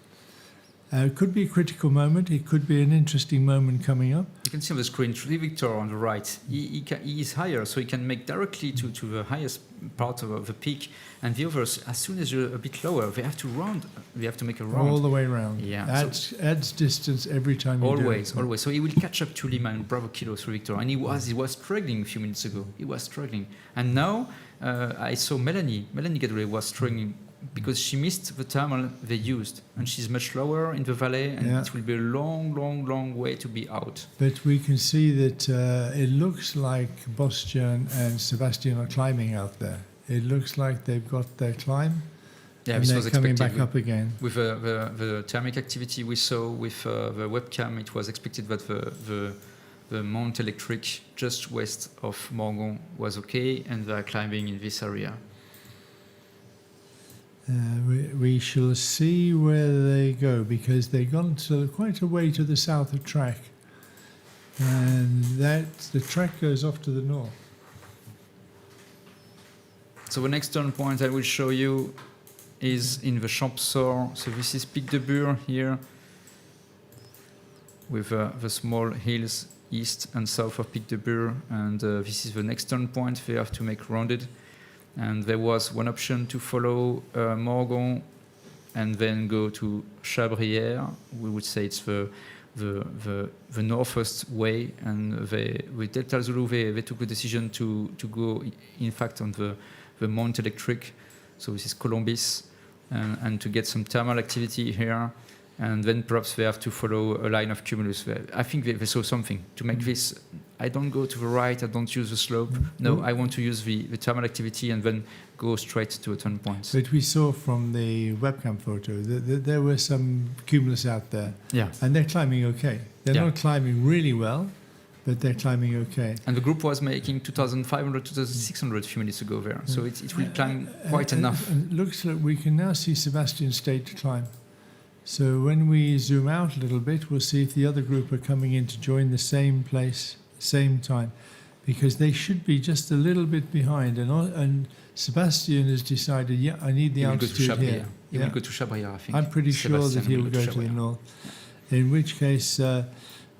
It could be a critical moment. It could be an interesting moment coming up. You can see on the screen, Victor on the right. He is higher, so he can make directly to the highest part of the peak. And the others, as soon as you're a bit lower, they have to round. They have to make a round. All the way around. Yeah. Adds distance every time you do it. Always. So he will catch up to Lima and Bravo Kilo through Victor. And he was struggling a few minutes ago. He was struggling. And now I saw Melanie Gadoulet was struggling because she missed the thermal they used, and she's much lower in the valley, and it will be a long way to be out. But we can see that it looks like Bostian and Sébastien are climbing out there. It looks like they've got their climb, and they're coming back up again. With the thermic activity we saw with the webcam, it was expected that the Mont Electric just west of Morgon was okay, and they are climbing in this area. We shall see where they go, because they've gone quite a way to the south of track, and the track goes off to the north. So the next turn point I will show you is in the Champsaur. So this is Pic de Bure here, with the small hills east and south of Pic de Bure, and this is the next turn point they have to make rounded. And there was one option to follow Morgon and then go to Chabrière. We would say it's the northwest way. And with Delta Zulu, they took the decision to go, in fact, on the Mont Electric. So this is Colombis, and to get some thermal activity here. And then perhaps they have to follow a line of cumulus. I think they saw something to make this. I don't go to the right, I don't use the slope. No, I want to use the thermal activity and then go straight to a turn point. But we saw from the webcam photo that there were some cumulus out there. Yeah. And they're climbing okay. They're not climbing really well, but they're climbing okay. And the group was making 2,500, 2,600 a few minutes ago there. So it will climb quite enough. And looks like we can now see Sébastien State to climb. So when we zoom out a little bit, we'll see if the other group are coming in to join the same place, same time, because they should be just a little bit behind. And Sébastien has decided, I need the altitude here. He will go to Chabrière, I think. I'm pretty sure that he'll go to the north. in which case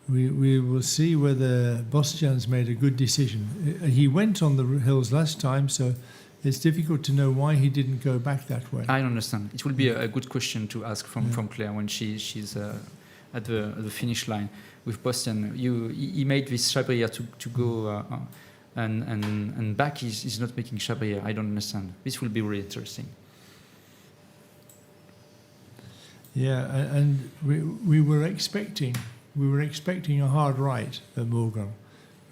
we will see whether Bostian's made a good decision. He went on the hills last time, so it's difficult to know why he didn't go back that way. I understand. It will be a good question to ask from Claire when she's at the finish line with Bostian. He made this Chabrière to go and back. He's not making Chabrière. I don't understand. This will be really interesting. Yeah, and we were expecting a hard ride at Morgon.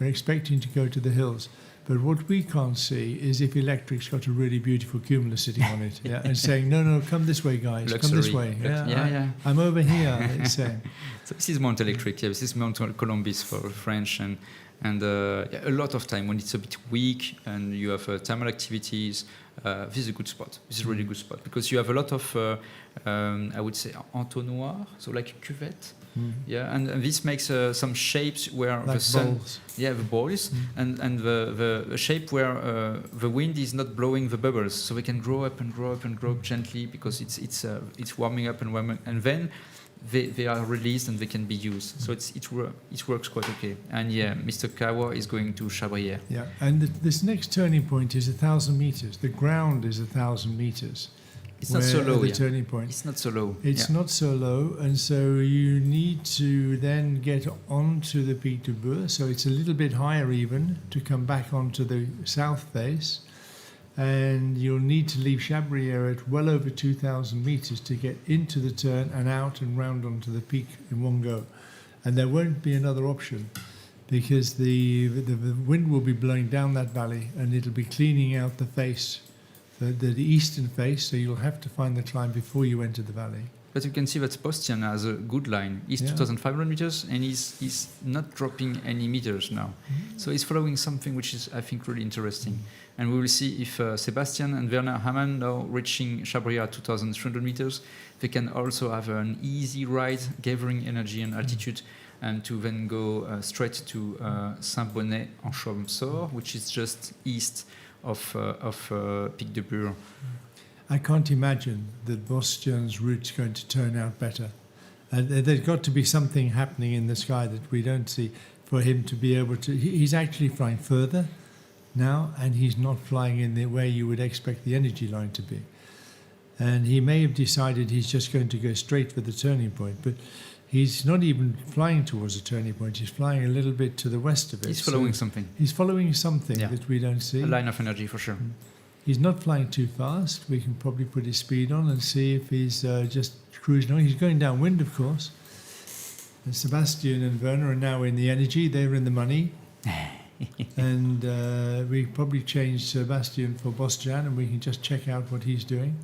We're expecting to go to the hills. But what we can't see is if Electric's got a really beautiful cumulus sitting on it, and saying, no, come this way, guys, Luxury. come this way. I'm over here, it's saying. So this is Mount Electric, this is Mount Columbus for French, and a lot of time when it's a bit weak and you have thermal activities, this is a good spot. This is a really good spot because you have a lot of, I would say, entonnoir, so like a cuvette. Yeah, and this makes some shapes where like the sun, balls. the balls, and the shape where the wind is not blowing the bubbles, so they can grow up and grow up and grow up gently because it's warming up and warming, and then they are released and they can be used. So it works quite okay. And yeah, Mr. Kawa is going to Chabrière. Yeah, and this next turning point is 1,000 meters. The ground is 1,000 meters. It's not so low. The turning point. It's not so low. It's not so low, and so you need to then get onto the Pic du Bourg. So it's a little bit higher even to come back onto the south face, and you'll need to leave Chabrière at well over 2,000 meters to get into the turn and out and round onto the peak in one go. And there won't be another option because the wind will be blowing down that valley and it'll be cleaning out the face. The eastern face, so you'll have to find the climb before you enter the valley. But you can see that Bostian has a good line. He's 2,500 meters and he's not dropping any meters now. So he's following something which is, I think, really interesting. And we will see if Sebastian and Werner Hamann, now reaching Chabrière at 2,300 meters, they can also have an easy ride, gathering energy and altitude, and to then go straight to Saint-Bonnet-en-Champsaur, which is just east of Pic du Bourg. I can't imagine that Bostian's route's going to turn out better. There's got to be something happening in the sky that we don't see for him to be able to... He's actually flying further now, and he's not flying in the way you would expect the energy line to be. And he may have decided he's just going to go straight for the turning point, but he's not even flying towards the turning point. He's flying a little bit to the west of it. He's following something. He's following something that we don't see. A line of energy, for sure. He's not flying too fast. We can probably put his speed on and see if he's just cruising on. He's going downwind, of course. And Sebastian and Werner are now in the energy. They're in the money. And we probably changed Sebastian for Bostian, and we can just check out what he's doing.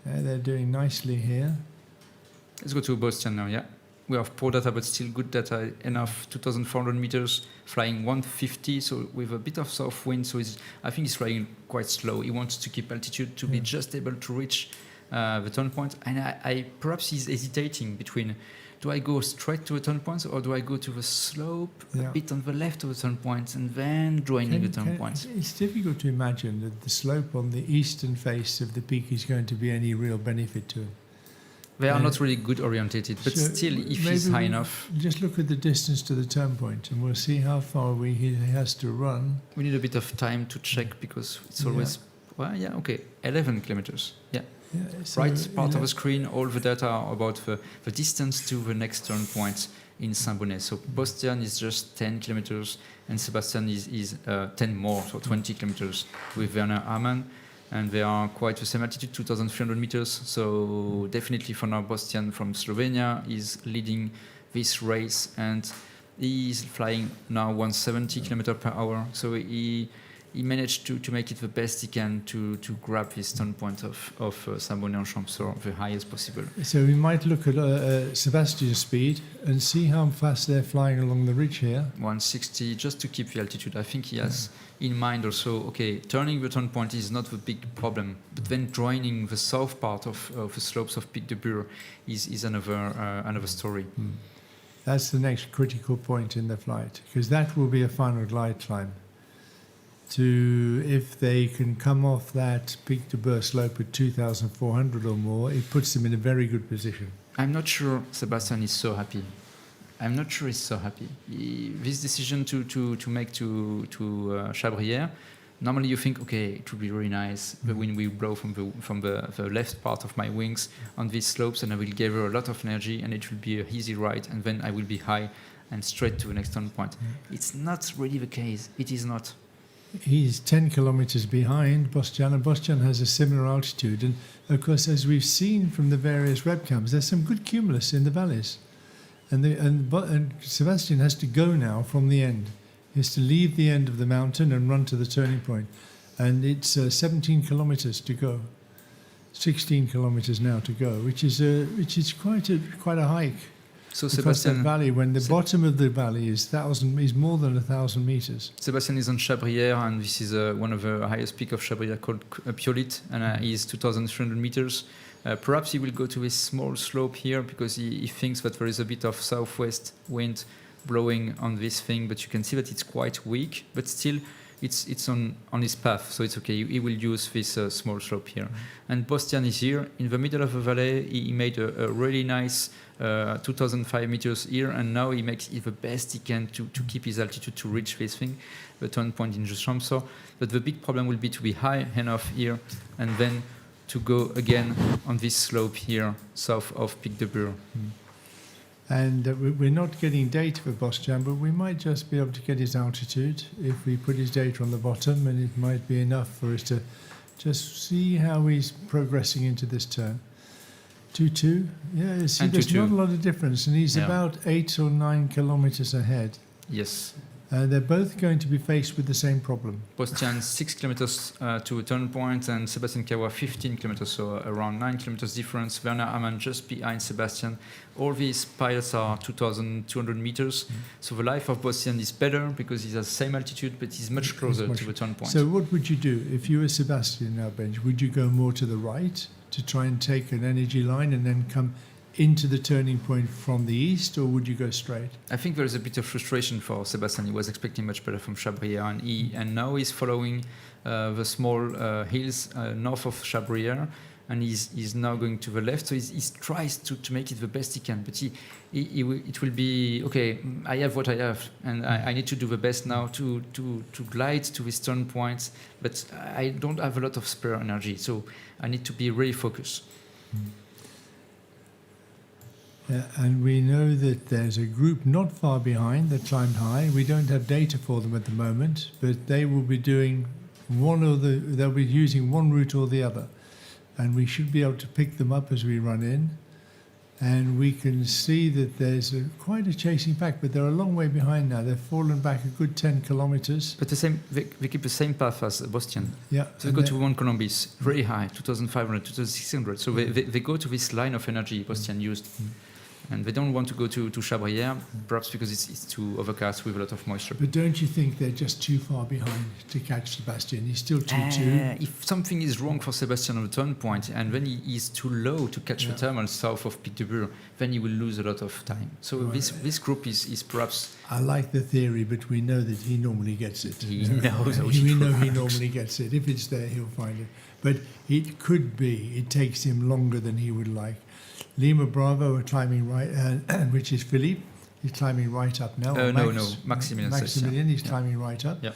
They're doing nicely here. Let's go to Bostian now, yeah. We have poor data, but still good data, enough 2,400 meters, flying 150, so with a bit of south wind, so I think he's flying quite slow. He wants to keep altitude to be just able to reach the turn point, and perhaps he's hesitating between, do I go straight to a turn point, or do I go to the slope, a bit on the left of the turn point, and then joining the turn point? It's difficult to imagine that the slope on the eastern face of the peak is going to be any real benefit to him. They are not really good orientated, but so still, if he's high enough... Just look at the distance to the turn point, and we'll see how far he has to run. We need a bit of time to check, because it's always... Well, yeah, okay, 11 kilometers, yeah. So right part of the screen, all the data are about the distance to the next turn point in Saint-Bonnet. So Bostian is just 10 kilometers, and Sebastian is 10 more, so 20 kilometers with Werner Hamann. And they are quite the same altitude, 2,300 meters. So definitely for now, Bostian from Slovenia is leading this race, and he is flying now 170 kilometers per hour. So he managed to make it the best he can to grab this turn point of Saint-Bonnet-en-Champsaur, the highest possible. So we might look at Sebastian's speed and see how fast they're flying along the ridge here. 160, just to keep the altitude. I think he has in mind also, okay, turning the turn point is not the big problem, but then joining the south part of the slopes of Pic du Bourg is another story. That's the next critical point in the flight, because that will be a final glide climb. if they can come off that Pic de Bure slope at 2,400 or more, it puts them in a very good position. I'm not sure Sebastian is so happy. I'm not sure he's so happy. This decision to make to Chabrière, normally you think, okay, it would be really nice. The wind will blow from the left part of my wings on these slopes, and I will gather a lot of energy, and it will be an easy ride, and then I will be high and straight to the next turn point. It's not really the case. It is not. He's 10 kilometers behind Bostian, and Bostian has a similar altitude. And of course, as we've seen from the various webcams, there's some good cumulus in the valleys. And Sebastian has to go now from the end. He has to leave the end of the mountain and run to the turning point. And it's 17 kilometers to go. 16 kilometers now to go, which is quite a hike. So across Sebastian, that valley, when the bottom of the valley is more than 1,000 meters. Sebastian is on Chabrière, and this is one of the highest peak of Chabrière called Piolit, and he is 2,300 meters. Perhaps he will go to a small slope here because he thinks that there is a bit of southwest wind blowing on this thing, but you can see that it's quite weak, but still it's on his path, so it's okay. He will use this small slope here. And Bostian is here in the middle of the valley. He made a really nice 2,005 meters here, and now he makes it the best he can to keep his altitude to reach this thing, the turn point in the Champs. But the big problem will be to be high enough here and then to go again on this slope here south of Pic de Bure. And we're not getting data for Bostian, but we might just be able to get his altitude if we put his data on the bottom, and it might be enough for us to just see how he's progressing into this turn. 2-2, yeah, see, And there's 2-2. not a lot of difference, and he's about 8 or 9 kilometers ahead. Yes. They're both going to be faced with the same problem. Bostian 6 kilometers to a turn point, and Sebastian Kawa 15 kilometers, so around 9 kilometers difference. Werner Amann just behind Sebastian. All these pilots are 2,200 meters. So the life of Bostian is better because he has the same altitude, but he's much closer to the turn point. So what would you do if you were Sebastian now, Benj? Would you go more to the right to try and take an energy line and then come into the turning point from the east, or would you go straight? I think there is a bit of frustration for Sebastian. He was expecting much better from Chabrière, and now he's following the small hills north of Chabrière, and he's now going to the left. So he tries to make it the best he can, but it will be okay. I have what I have, and I need to do the best now to glide to this turn point. But I don't have a lot of spare energy, so I need to be really focused. And we know that there's a group not far behind that climbed high. We don't have data for them at the moment, but they will be doing they'll be using one route or the other. And we should be able to pick them up as we run in. And we can see that there's quite a chasing pack, but they're a long way behind now. They've fallen back a good 10 kilometers. But they keep the same path as Bostian. Yeah. So they go to one Columbus, very high, 2,500, 2,600. So they go to this line of energy Bostian used. And they don't want to go to Chabrière, perhaps because it's too overcast with a lot of moisture. But don't you think they're just too far behind to catch Sebastian? He's still 2-2. If something is wrong for Sebastian on the turn point, and then he is too low to catch the thermal south of Pic de Bure, then he will lose a lot of time. So this group is perhaps... I like the theory, but we know that he normally gets it. He knows. We know he normally gets it. If it's there, he'll find it. But it could be it takes him longer than he would like. Lima Bravo are climbing right, which is Philippe. He's climbing right up now. Maximilian. He's climbing right up. Yeah.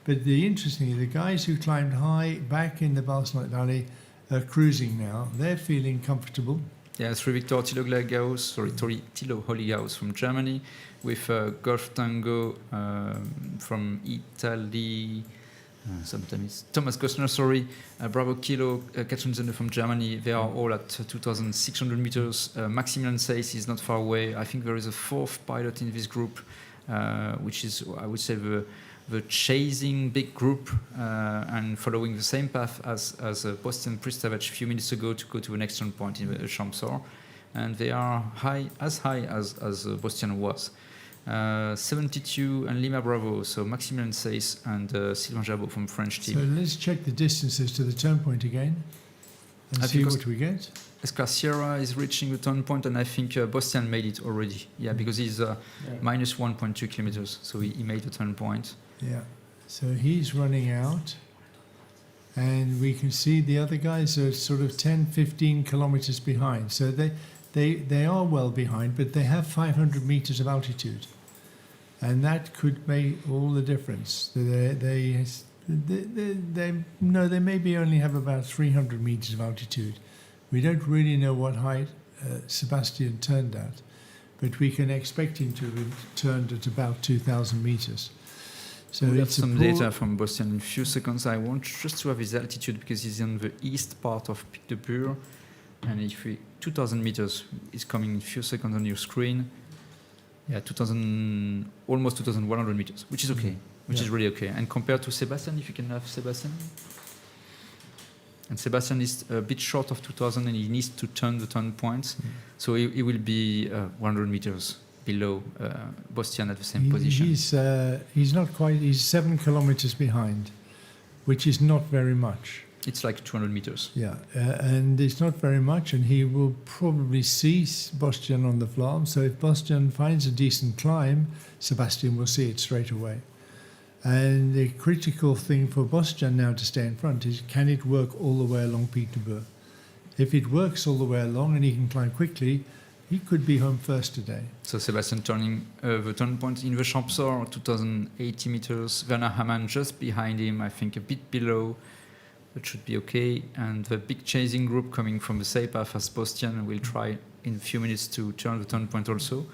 But the interesting, the guys who climbed high back in the Basnot Valley are cruising now. They're feeling comfortable. Yeah, through Victor Thilo Holygaus from Germany, with Golf Tango from Italy. Sometimes Thomas Gostner, Bravo Kilo, Katrinzende from Germany. They are all at 2,600 meters. Maximilian Seis is not far away. I think there is a fourth pilot in this group, which is, I would say, the chasing big group and following the same path as Bostian Pristavec a few minutes ago to go to the next turn point in the Champs. And they are as high as Bostian was. 72 and Lima Bravo, so Maximilian Seis and Sylvain Jabot from French team. So let's check the distances to the turn point again and see what we get. Escar Sierra is reaching the turn point, and I think Bostian made it already. Yeah, because he's minus 1.2 kilometers, so he made the turn point. Yeah. So he's running out. And we can see the other guys are sort of 10, 15 kilometers behind. So they are well behind, but they have 500 meters of altitude. And that could make all the difference. They maybe only have about 300 meters of altitude. We don't really know what height Sebastian turned at, but we can expect him to have turned at about 2,000 meters. So we have some data from Boston in a few seconds. I want just to have his altitude because he's on the east part of Pic de Pure. And if 2,000 meters is coming in a few seconds on your screen. Yeah, almost 2,100 meters, which is okay, which is really okay. And compared to Sebastian, if you can have Sebastian. And Sebastian is a bit short of 2,000 and he needs to turn the turn points. So he will be 100 meters below Bastian at the same position. He's not quite, he's 7 kilometers behind, which is not very much. It's like 200 meters. Yeah, and it's not very much, and he will probably see Bastian on the Flam. So if Bastian finds a decent climb, Sebastian will see it straight away. And the critical thing for Bastian now to stay in front is, can it work all the way along Pic de Bure? If it works all the way along and he can climb quickly, he could be home first today. So Sebastian turning the turn point in the Champsor, 2,080 meters. Werner Hamann just behind him, I think a bit below. It should be okay. And the big chasing group coming from the same path as Bastian will try in a few minutes to turn the turn point also.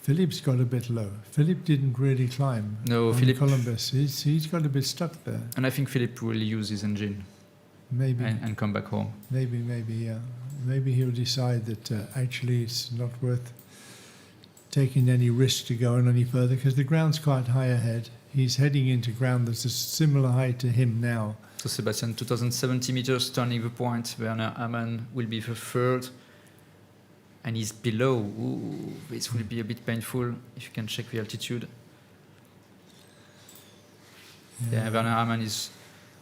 Philip's got a bit low. Philip didn't really climb. No, on Philip. Columbus. He's got a bit stuck there. And I think Philip will use his engine. Maybe. And come back home. Maybe, yeah. Maybe he'll decide that actually it's not worth taking any risk to go on any further because the ground's quite high ahead. He's heading into ground that's a similar height to him now. So Sebastian, 2,070 meters turning the point. Werner Hamann will be the third. And he's below. Ooh, this will be a bit painful if you can check the altitude. Yeah, Werner Hamann is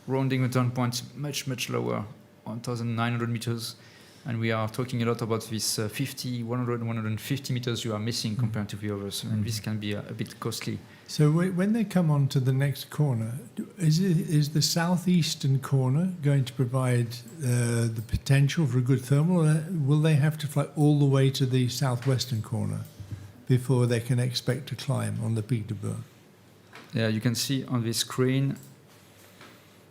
rounding the turn point much, much lower, 1,900 meters. And we are talking a lot about this 50, 100, 150 meters you are missing compared to the others. And this can be a bit costly. So when they come on to the next corner, is the southeastern corner going to provide the potential for a good thermal, or will they have to fly all the way to the southwestern corner before they can expect to climb on the Pic de Bure? Yeah, you can see on this screen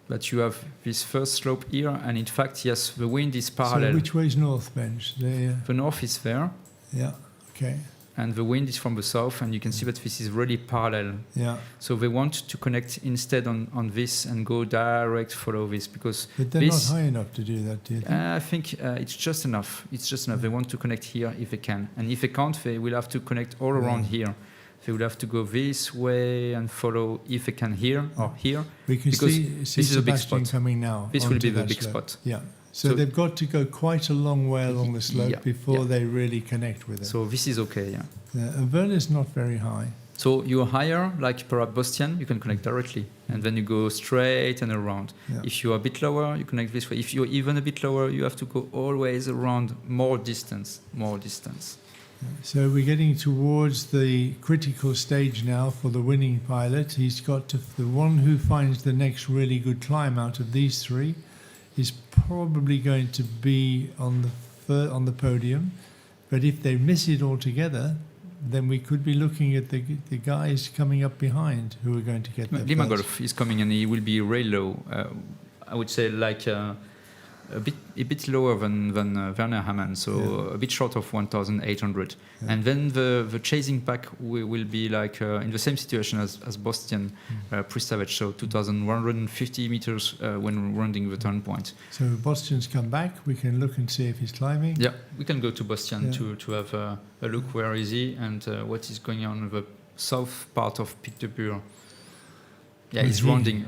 that you have this first slope here, and in fact, yes, the wind is parallel. So which way is north, Benj? The north is there. Yeah, okay. And the wind is from the south, and you can see that this is really parallel. Yeah. So they want to connect instead on this and go direct, follow this, because but they're not high enough to do that, do you think? I think it's just enough. It's just enough. They want to connect here if they can, and if they can't, they will have to connect all around here. They will have to go this way and follow if they can here or here. We can see this is a big spot. Coming now. This will be the big slope. spot. Yeah. So they've got to go quite a long way along the slope before they really connect with it. So this is okay, and Werner's not very high. So you're higher, like perhaps Bastian, you can connect directly. And then you go straight and around. Yeah. If you're a bit lower, you connect this way. If you're even a bit lower, you have to go always around more distance. So we're getting towards the critical stage now for the winning pilot. He's got to, the one who finds the next really good climb out of these three is probably going to be on the podium. But if they miss it altogether, then we could be looking at the guys coming up behind who are going to get there. Limagolf is coming and he will be really low. I would say like a bit lower than Werner Hamann, so a bit short of 1,800. Yeah. And then the chasing pack will be like in the same situation as Bastian pre-Savage, so 2,150 meters when rounding the turn point. So Bastian's come back, we can look and see if he's climbing. Yeah, we can go to Bastian to have a look where is he and what is going on in the south part of Pic de Bure. Yeah, he's rounding.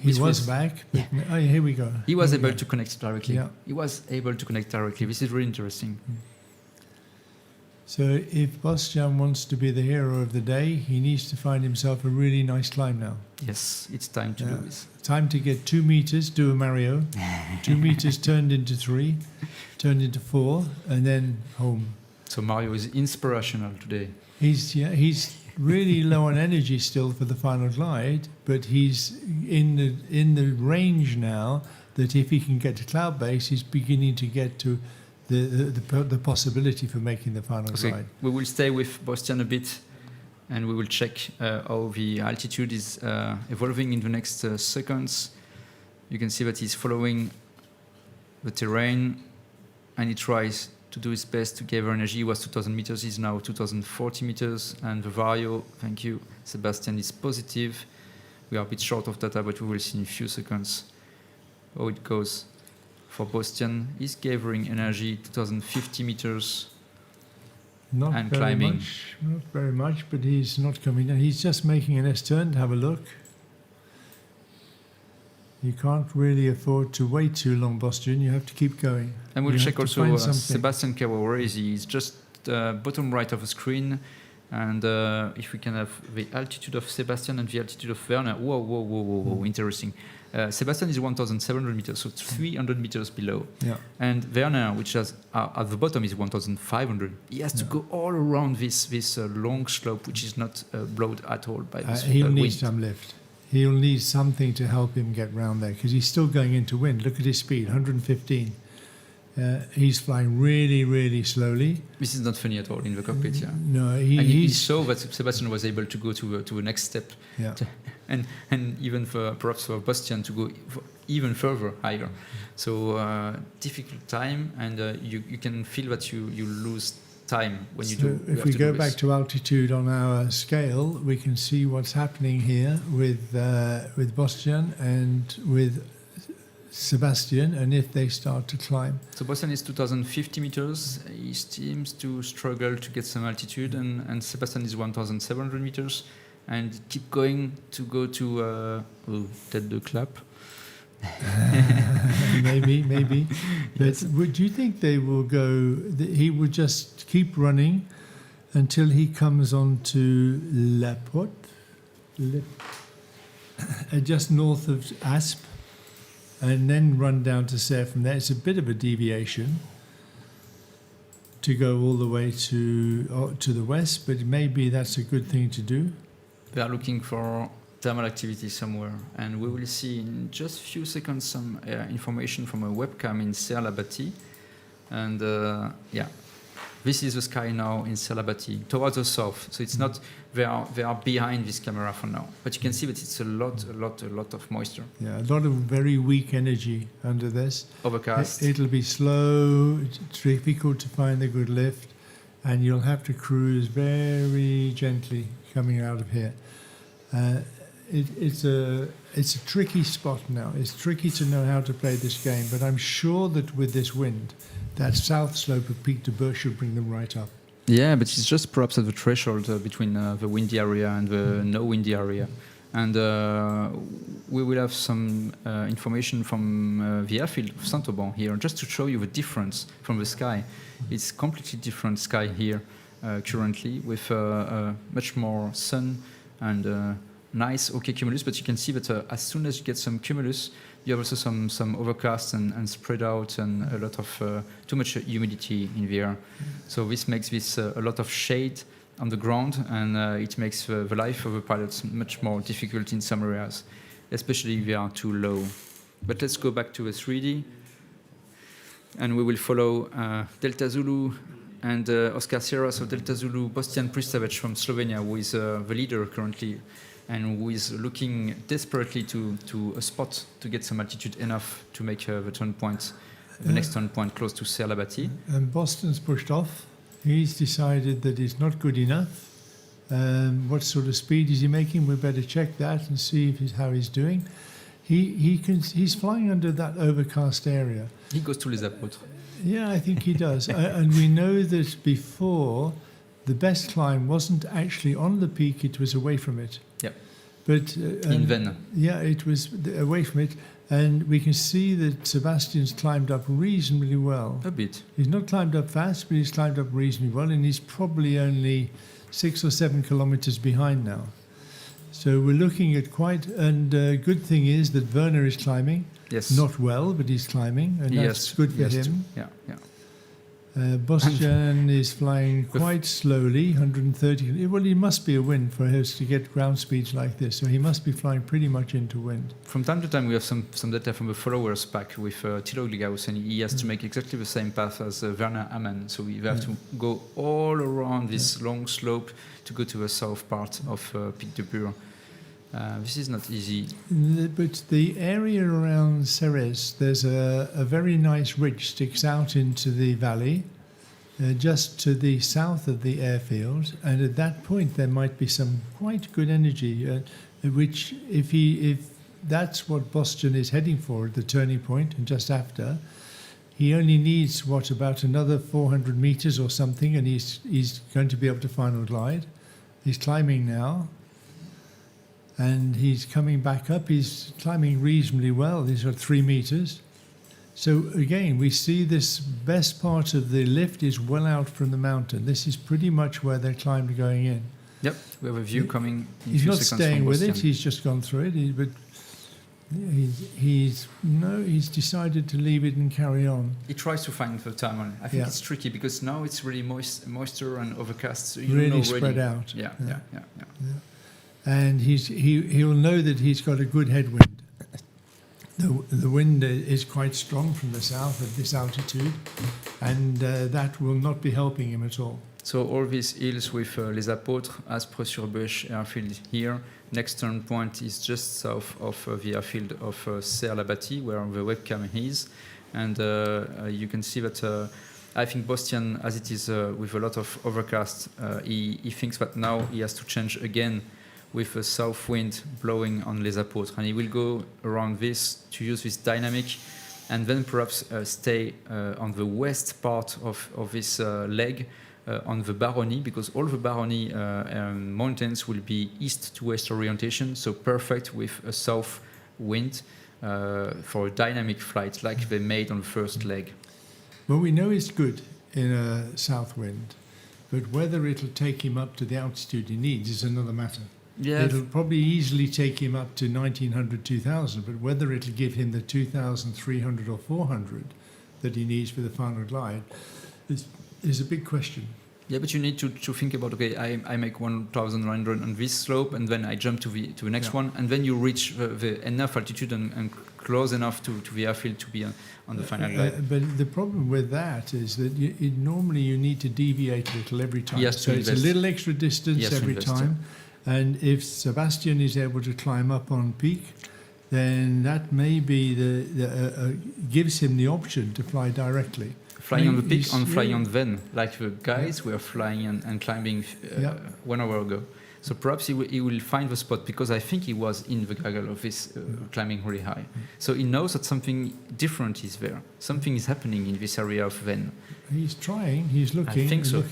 He was back, but here we go. He was able to connect directly. Yeah. He was able to connect directly. This is really interesting. So if Bastian wants to be the hero of the day, he needs to find himself a really nice climb now. Yes, it's time to do this. Time to get 2 meters, do a Mario. 2 meters turned into 3, turned into 4, and then home. So Mario is inspirational today. He's really low on energy still for the final glide, but he's in the range now that if he can get to cloud base, he's beginning to get to the possibility for making the final glide. We will stay with Bastian a bit, and we will check how the altitude is evolving in the next seconds. You can see that he's following the terrain, and he tries to do his best to gather energy. He was 2,000 meters, he's now 2,040 meters, and the Vario, thank you, Sebastian, is positive. We are a bit short of data, but we will see in a few seconds how it goes. For Bastian, he's gathering energy, 2,050 meters, and climbing. Not very much, but he's not coming down. He's just making an S-turn to have a look. You can't really afford to wait too long, Bastian. You have to keep going. And we'll check also Sebastian Cabo, where is he? He's just bottom right of the screen. And if we can have the altitude of Sebastian and the altitude of Werner. Whoa, interesting. Sebastian is 1,700 meters, so 300 meters below. Yeah. And Werner, which is at the bottom, is 1,500. He has to go all around this long slope, which is not blowed at all by this He'll wind. need some lift. He'll need something to help him get round there, because he's still going into wind. Look at his speed, 115. He's flying really, really slowly. This is not funny at all in the cockpit, yeah. No, he saw that Sebastian was able to go to the next step, yeah. and even perhaps for Bastian to go even further higher. So difficult time, and you can feel that you lose time when you do. If we go back to altitude on our scale, we can see what's happening here with Bastian and with Sebastian, and if they start to climb. So Bastian is 2,050 meters. He seems to struggle to get some altitude, and Sebastian is 1,700 meters, and keep going to go to tête de clap. maybe. But do you think they will go? He would just keep running until he comes on to just north of Asp, and then run down to Sept from there. It's a bit of a deviation to go all the way to the west, but maybe that's a good thing to do. They are looking for thermal activity somewhere, and we will see in just a few seconds some information from a webcam in Serre-la-Bâtie. And this is the sky now in Serre-la-Bâtie, towards the south. So it's not they are behind this camera for now, but you can see that it's a lot of moisture. Yeah, a lot of very weak energy under this. Overcast. It'll be slow, difficult to find the good lift, and you'll have to cruise very gently coming out of here. It's a tricky spot now. It's tricky to know how to play this game, but I'm sure that with this wind, that south slope of Pic de Bœuf should bring them right up. Yeah, but it's just perhaps at the threshold between the windy area and the no windy area. And we will have some information from the airfield of Saint-Auban here, just to show you the difference from the sky. It's completely different sky here currently, with much more sun and nice cumulus, but you can see that as soon as you get some cumulus, you have also some overcast and spread out, and a lot of too much humidity in the air. So this makes this a lot of shade on the ground, and it makes the life of the pilots much more difficult in some areas, especially if they are too low. But let's go back to the 3D, and we will follow Delta Zulu and Oscar Sierra, so Delta Zulu, Bostian Pristavec from Slovenia, who is the leader currently, and who is looking desperately to a spot to get some altitude enough to make the turn point, the next turn point close to Serre-la-Bâtie. And Boston's pushed off. He's decided that it's not good enough. What sort of speed is he making? We better check that and see how he's doing. He's flying under that overcast area. He goes to Les Apôtres. Yeah, I think he does. And we know that before, the best climb wasn't actually on the peak, it was away from it. Yeah. But in Vennes. Yeah, it was away from it. And we can see that Sebastian's climbed up reasonably well. A bit. He's not climbed up fast, but he's climbed up reasonably well, and he's probably only 6 or 7 kilometers behind now. So we're looking at and good thing is that Werner is climbing. Yes. Not well, but he's climbing, and that's good for him. Yeah. Bastian is flying quite slowly, 130. Well, it must be a wind for him to get ground speeds like this, so he must be flying pretty much into wind. From time to time, we have some data from the followers pack with Thilo Gligaus, and he has to make exactly the same path as Werner Ammann. So we have to go all around this long slope to go to the south part of Pic de Bure. This is not easy. But the area around Serres, there's a very nice ridge sticks out into the valley, just to the south of the airfield, and at that point there might be some quite good energy, which if that's what Bastian is heading for at the turning point and just after, he only needs about another 400 meters or something, and he's going to be able to final glide. He's climbing now. And he's coming back up. He's climbing reasonably well. He's got 3 meters. So again, we see this best part of the lift is well out from the mountain. This is pretty much where they're climbing going in. Yep, we have a view coming in He's few not seconds staying from with Bastian. it. He's just gone through it. But he's decided to leave it and carry on. He tries to find the time on. I think it's tricky because now it's really moisture and overcast. So you Really don't know spread out. Yeah. And he'll know that he's got a good headwind. The wind is quite strong from the south at this altitude, and that will not be helping him at all. So all these hills with Les Apôtres, Aspres-sur-Bêche airfield here. Next turn point is just south of the airfield of Serres-la-Bâtie, where the webcam is. And you can see that I think Bastian, as it is with a lot of overcast, he thinks that now he has to change again with a south wind blowing on Les Apôtres, and he will go around this to use this dynamic, and then perhaps stay on the west part of this leg on the Baronnie, because all the Baronnie mountains will be east to west orientation, so perfect with a south wind for a dynamic flight like they made on the first leg. Well, we know it's good in a south wind, but whether it'll take him up to the altitude he needs is another matter. Yeah. It'll probably easily take him up to 1900, 2000, but whether it'll give him the 2300 or 400 that he needs for the final glide is a big question. Yeah, but you need to think about, okay, I make 1,900 on this slope, and then I jump to the next one, and then you reach the enough altitude and close enough to the airfield to be on the final glide. But the problem with that is that normally you need to deviate a little every time. Yes, so it's a little extra distance every time. And if Sebastian is able to climb up on peak, then that may be gives him the option to fly directly. Flying on the peak and flying on Venn, like the guys were flying and climbing 1 hour ago. So perhaps he will find the spot, because I think he was in the gaggle of this climbing really high. So he knows that something different is there. Something is happening in this area of Venn. He's trying, he's looking, I think so.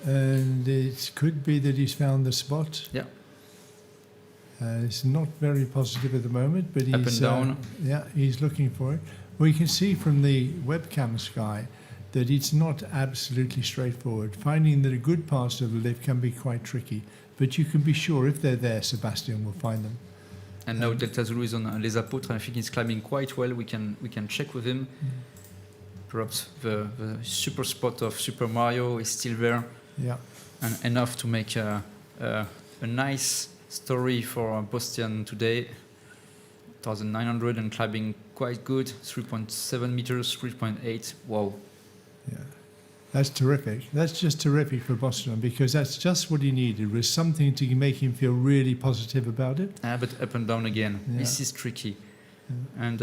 And it could be that he's found the spot. Yeah. It's not very positive at the moment, but he's up and down. He's looking for it. Well, you can see from the webcam sky that it's not absolutely straightforward. Finding the good parts of the lift can be quite tricky, but you can be sure if they're there, Sebastian will find them. And now Delta Zulu is on Les Apôtres, and I think he's climbing quite well. We can check with him. Perhaps the super spot of Super Mario is still there. Yeah. And enough to make a nice story for Bastian today. 1,900 and climbing quite good. 3.7 meters, 3.8. Wow. Yeah. That's terrific. That's just terrific for Bastian, because that's just what he needed, was something to make him feel really positive about it. But up and down again. Yeah. This is tricky. And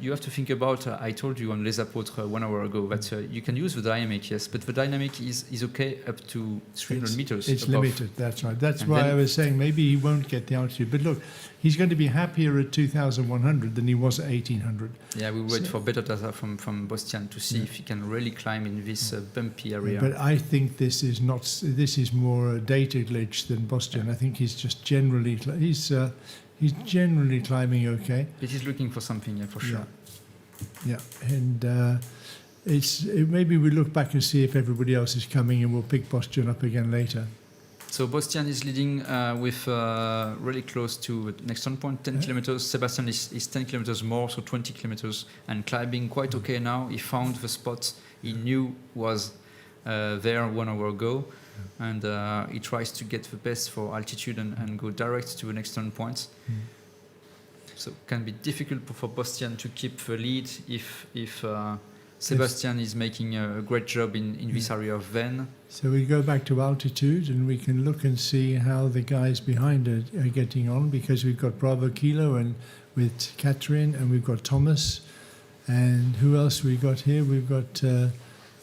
you have to think about, I told you on Les Apôtres 1 hour ago, that you can use the dynamic, yes, but the dynamic is okay up to 300 meters. It's above. limited, that's right. That's why I was saying maybe he won't get the altitude. But look, he's going to be happier at 2,100 than he was at 1,800. Yeah, we wait for better data from Bastian to see if he can really climb in this bumpy area. But I think this is more a data glitch than Bastian. I think he's just generally, he's generally climbing okay. But he's looking for something, yeah, for sure. Yeah, and maybe we look back and see if everybody else is coming, and we'll pick Bastian up again later. So Bastian is leading with really close to the next turn point, 10 kilometers. Sebastian is 10 kilometers more, so 20 kilometers, and climbing quite okay now. He found the spot he knew was there 1 hour ago, and he tries to get the best for altitude and go direct to the next turn point. So it can be difficult for Bostian to keep the lead if Sebastian is making a great job in this area of Vennes. So we go back to altitude and we can look and see how the guys behind are getting on, because we've got Bravo Kilo and with Catherine, and we've got Thomas, and who else we got here? We've got a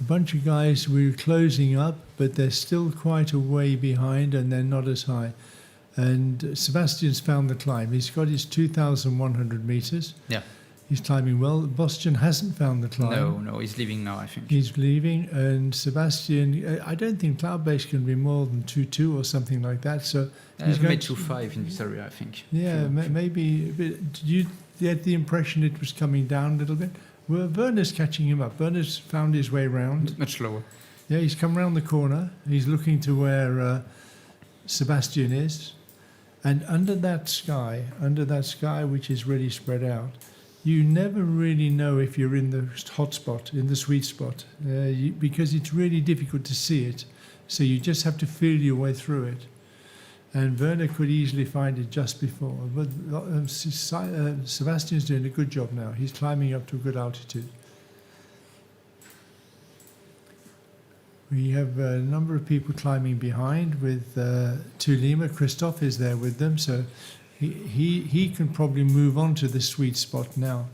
bunch of guys. We're closing up, but they're still quite a way behind and they're not as high. And Sebastian's found the climb. He's got his 2,100 meters. Yeah. He's climbing well. Bostian hasn't found the climb. No, he's leaving now, I think. He's leaving, and Sebastian, I don't think cloud base can be more than 2.2 or something like that. So he's made 2.5 in this area, I think. Yeah, maybe. Did you get the impression it was coming down a little bit? Well, Werner's catching him up. Werner's found his way round. Much lower. Yeah, he's come round the corner. He's looking to where Sebastian is. And under that sky, which is really spread out, you never really know if you're in the hot spot, in the sweet spot, because it's really difficult to see it. So you just have to feel your way through it. And Werner could easily find it just before. But Sebastian's doing a good job now. He's climbing up to a good altitude. We have a number of people climbing behind with Tulima. Christophe is there with them, so he can probably move on to the sweet spot now.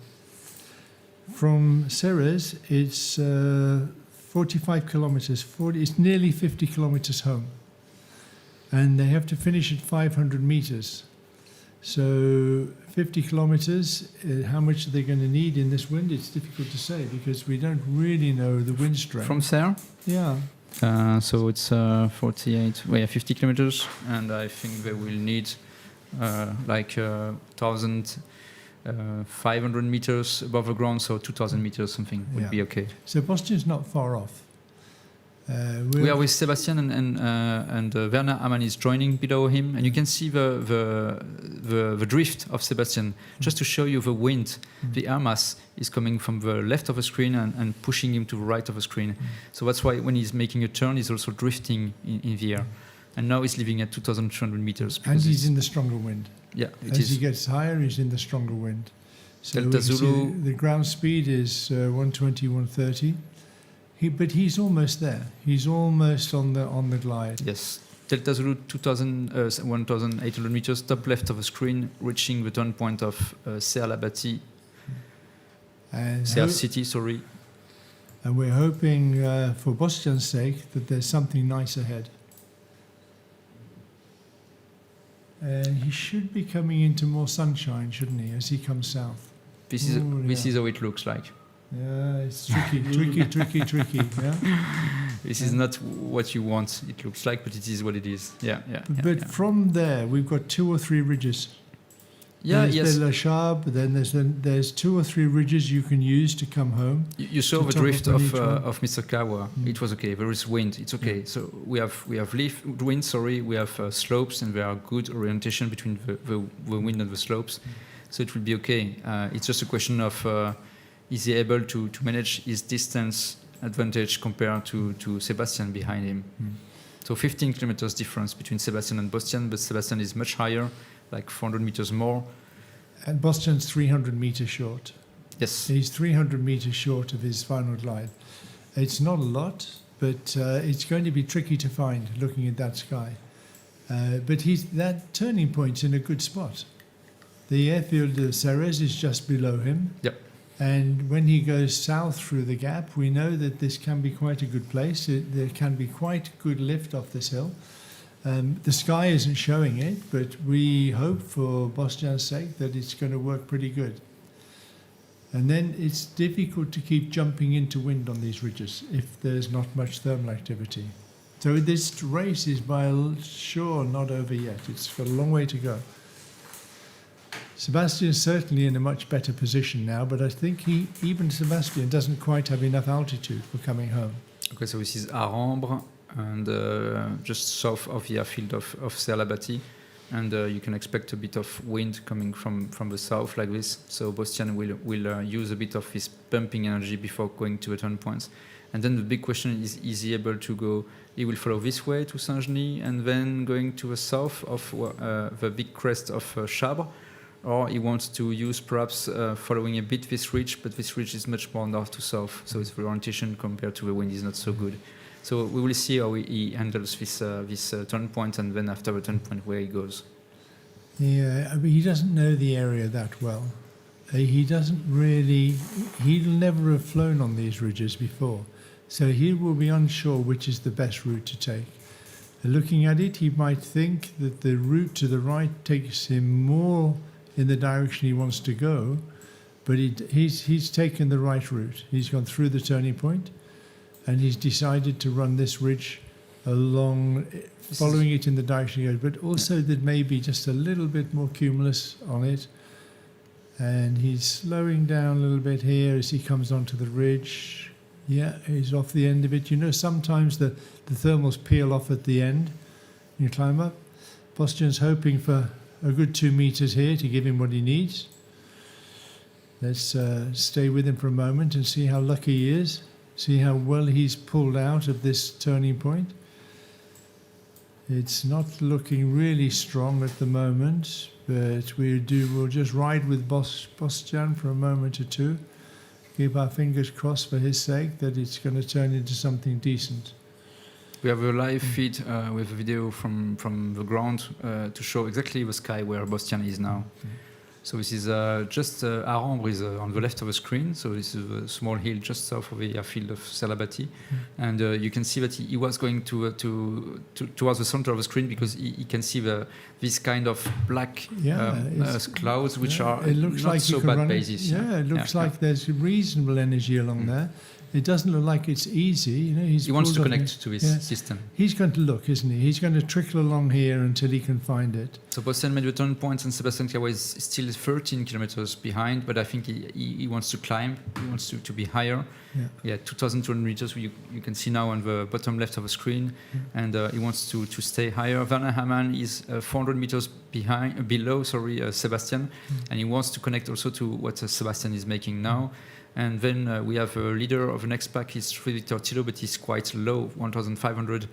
From Serres, it's 45 kilometers. It's nearly 50 kilometers home. And they have to finish at 500 meters. So 50 kilometers, how much are they going to need in this wind? It's difficult to say because we don't really know the wind strength. From there? Yeah. So it's 50 kilometers, and I think they will need 1,500 meters above the ground, so 2,000 meters something would be okay. So Bostian's not far off. We are with Sebastian and Werner Amann is joining below him, and you can see the drift of Sebastian. Just to show you the wind, the air mass is coming from the left of the screen and pushing him to the right of the screen. So that's why when he's making a turn, he's also drifting in the air. And now he's living at 2,300 meters. And he's in the stronger wind. Yeah, As he gets higher, he's in the stronger wind. So Delta Zulu. the ground speed is 120, 130. But he's almost there. He's almost on the glide. Yes. Delta Zulu 1,800 meters, top left of the screen, reaching the turn point of Serre-la-Bâtie. Serre City, sorry. And we're hoping, for Bostian's sake, that there's something nice ahead. He should be coming into more sunshine, shouldn't he, as he comes south? This is how it looks like. Yeah, it's tricky. Yeah? This is not what you want, it looks like, but it is what it is. But from there, we've got 2 or 3 ridges. There's the La Charbe, then there's 2 or 3 ridges you can use to come home. You saw the drift of Mr. Kawa. It was okay. There is wind. It's okay. So we have wind. Sorry, we have slopes, and there are good orientation between the wind and the slopes. So it will be okay. It's just a question of is he able to manage his distance advantage compared to Sebastian behind him. So 15 kilometers difference between Sebastian and Bostian, but Sebastian is much higher, like 400 meters more. And Bostian's 300 meters short. Yes. He's 300 meters short of his final glide. It's not a lot, but it's going to be tricky to find looking at that sky. But that turning point's in a good spot. The airfield of Serres is just below him. Yep. And when he goes south through the gap, we know that this can be quite a good place. There can be quite good lift off this hill. The sky isn't showing it, but we hope for Bostian's sake that it's going to work pretty good. And then it's difficult to keep jumping into wind on these ridges if there's not much thermal activity. So this race is by sure not over yet. It's got a long way to go. Sebastian is certainly in a much better position now, but I think even Sebastian doesn't quite have enough altitude for coming home. Okay, so this is Arambre, and just south of the airfield of Serre-la-Bâtie. and you can expect a bit of wind coming from the south like this. So Bostian will use a bit of his pumping energy before going to the turn points. And then the big question is he able to go? He will follow this way to Saint-Genis and then going to the south of the big crest of Chabre, or he wants to use perhaps following a bit this ridge, but this ridge is much more north to south, so its orientation compared to the wind is not so good. So we will see how he handles this turn point, and then after the turn point where he goes. Yeah, I mean, he doesn't know the area that well. He doesn't really. He'll never have flown on these ridges before, so he will be unsure which is the best route to take. Looking at it, he might think that the route to the right takes him more in the direction he wants to go, but he's taken the right route. He's gone through the turning point, and he's decided to run this ridge along, following it in the direction he goes, but also that maybe just a little bit more cumulus on it. And he's slowing down a little bit here as he comes onto the ridge. Yeah, he's off the end of it. You know, sometimes the thermals peel off at the end. You climb up. Bostian's hoping for a good 2 meters here to give him what he needs. Let's stay with him for a moment and see how lucky he is. See how well he's pulled out of this turning point. It's not looking really strong at the moment, but we'll just ride with Bostian for a moment or two. Keep our fingers crossed for his sake that it's going to turn into something decent. We have a live feed with a video from the ground to show exactly the sky where Bostian is now. So this is just Arambre is on the left of the screen. So this is a small hill just south of the airfield of Salabati, and you can see that he was going towards the center of the screen because he can see this kind of black clouds, which are not so bad bases. Yeah, it looks like there's reasonable energy along there. It doesn't look like it's easy. You know, he wants to connect to his system. He's going to look, isn't he? He's going to trickle along here until he can find it. So Bostian made the turn points, and Sébastien Clerway is still 13 kilometers behind, but I think he wants to climb. He wants to be higher. Yeah, 2,200 meters. You can see now on the bottom left of the screen, and he wants to stay higher. Werner Hamann is 400 meters below Sébastien, and he wants to connect also to what Sébastien is making now. And then we have a leader of the next pack, is Victor Thillot, but he's quite low, 1,500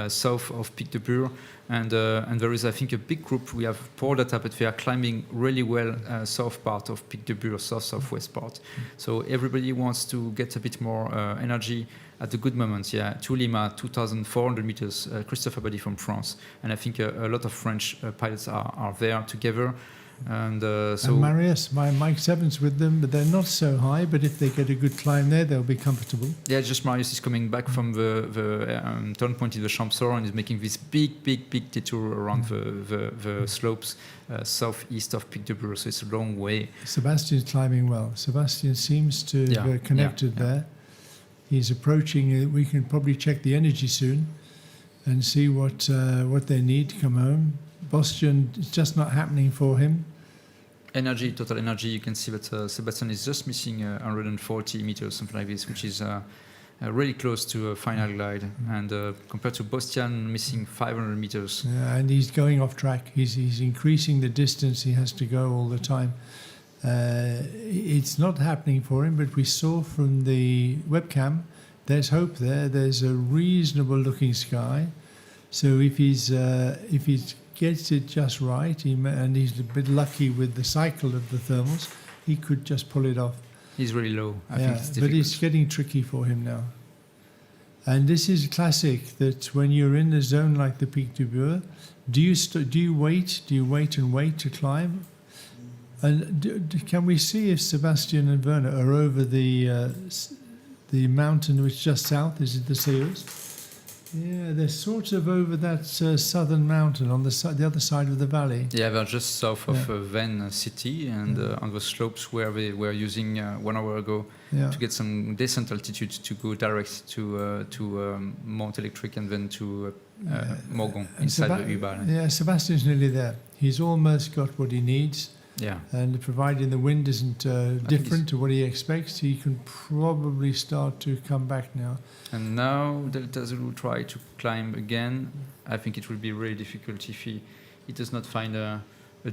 south of Pic de Bure. And there is, I think, a big group. We have Paul Data, but they are climbing really well south part of Pic de Bure, southwest part. So everybody wants to get a bit more energy at the good moments. Yeah, to Lima, 2,400 meters, Christophe Abadi from France. And I think a lot of French pilots are there together. And Marius, Mike Evans with them, but they're not so high. But if they get a good climb there, they'll be comfortable. Yeah, just Marius is coming back from the turn point in the Champsaur and is making this big detour around the slopes southeast of Pic de Bure. So it's a long way. Sebastian's climbing well. Sebastian seems to have connected there. He's approaching. We can probably check the energy soon and see what they need to come home. Bostian, it's just not happening for him. Total energy, you can see that Sebastian is just missing 140 meters, something like this, which is really close to a final glide. And compared to Bostian, missing 500 meters. Yeah, and he's going off track. He's increasing the distance he has to go all the time. It's not happening for him, but we saw from the webcam, there's hope there. There's a reasonable looking sky. So if he's gets it just right, and he's a bit lucky with the cycle of the thermals, he could just pull it off. He's really low. I think it's but it's getting tricky for him now. And this is classic, that when you're in a zone like the Pic du Bure, do you wait? Do you wait and wait to climb? And can we see if Sebastian and Werner are over the mountain which is just south? Is it the Seals? Yeah, they're sort of over that southern mountain on the other side of the valley. Yeah, they're just south of Vennes city, and on the slopes where they were using 1 hour ago to get some decent altitude to go direct to Mont Electric and then to Morgon inside the Ubal. Yeah, Sebastian's nearly there. He's almost got what he needs. Yeah. And providing the wind isn't different to what he expects, he can probably start to come back now. And now Delta Zulu try to climb again. I think it will be really difficult if he does not find a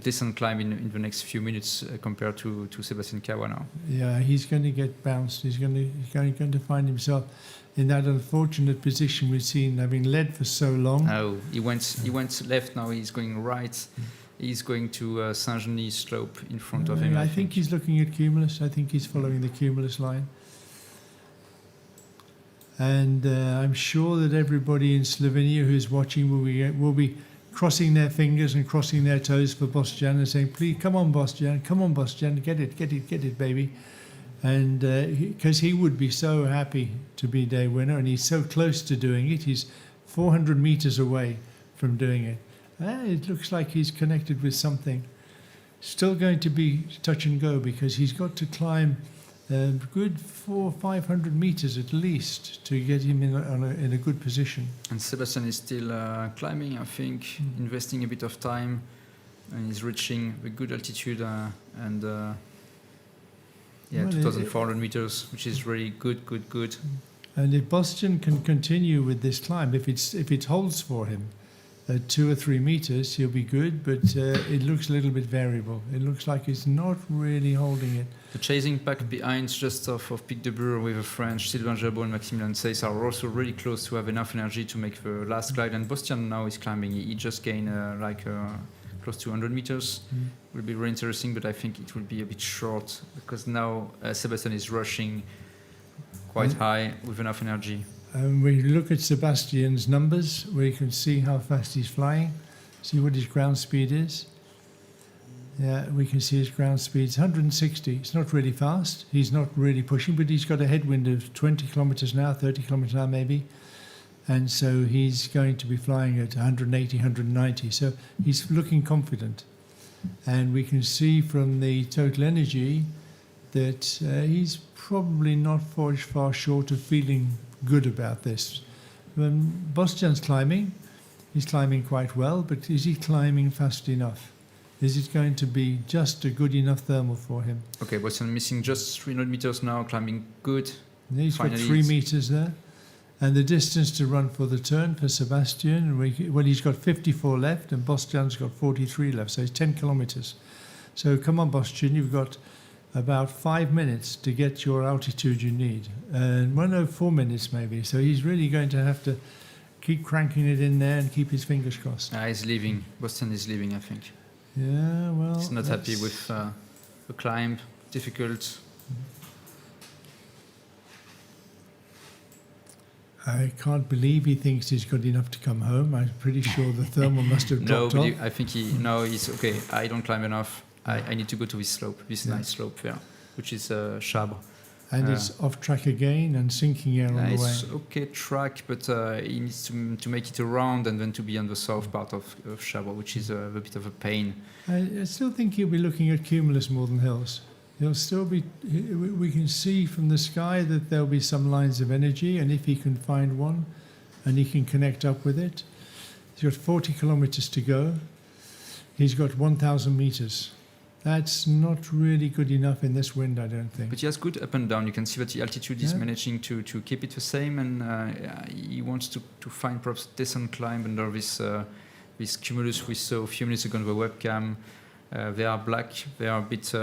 decent climb in the next few minutes compared to Sebastian Kawa now. Yeah, he's going to get bounced. He's going to find himself in that unfortunate position we've seen, having led for so long. Oh, he went left. Now he's going right. He's going to Saint-Genis slope in front of him. I think he's looking at Cumulus. I think he's following the Cumulus line. And I'm sure that everybody in Slovenia who's watching will be crossing their fingers and crossing their toes for Boštjan and saying, please, come on, Boštjan, get it, baby. And because he would be so happy to be day winner, and he's so close to doing it. He's 400 meters away from doing it. It looks like he's connected with something. Still going to be touch and go because he's got to climb a good 400 or 500 meters at least to get him in a good position. And Sebastian is still climbing, I think, investing a bit of time, and he's reaching a good altitude and 2,400 meters, which is really good. And if Boštjan can continue with this climb, if it holds for him at 2 or 3 meters, he'll be good, but it looks a little bit variable. It looks like it's not really holding it. The chasing pack behind, just off of Pic de Bure with a French, Sylvain Gerbeau and Maximilian Seyss, are also really close to have enough energy to make the last glide. And Boštjan now is climbing. He just gained close to 100 meters. Will be very interesting, but I think it will be a bit short because now Sebastian is rushing quite high with enough energy. We look at Sebastian's numbers, where you can see how fast he's flying, see what his ground speed is. Yeah, we can see his ground speed is 160. It's not really fast. He's not really pushing, but he's got a headwind of 20 kilometers an hour, 30 kilometers an hour maybe. And so he's going to be flying at 180, 190. So he's looking confident. And we can see from the total energy that he's probably not far short of feeling good about this. When Boštjan's climbing, he's climbing quite well, but is he climbing fast enough? Is it going to be just a good enough thermal for him? Okay, Boštjan missing just 300 meters now, climbing good. And he's got 3 meters there. And the distance to run for the turn for Sebastian, he's got 54 left and Boštjan's got 43 left, so it's 10 kilometers. So come on, Boštjan, you've got about 5 minutes to get your altitude you need. And 4 minutes maybe. So he's really going to have to keep cranking it in there and keep his fingers crossed. He's leaving. Boštjan is leaving, I think. Yeah, well... He's not happy with the climb. Difficult. I can't believe he thinks he's good enough to come home. I'm pretty sure the thermal must have dropped off. I think he's okay. I don't climb enough. I need to go to this slope, this nice slope there, which is Chabre. And it's off track again and sinking air on the way. It's okay track, but he needs to make it around and then to be on the south part of Chabre, which is a bit of a pain. I still think he'll be looking at Cumulus more than hills. He'll still be. We can see from the sky that there'll be some lines of energy, and if he can find one, and he can connect up with it, he's got 40 kilometers to go. He's got 1,000 meters. That's not really good enough in this wind, I don't think. But he has good up and down. You can see that the altitude is managing to keep it the same, and he wants to find perhaps decent climb under this Cumulus we saw a few minutes ago on the webcam. They are black. They are a bit.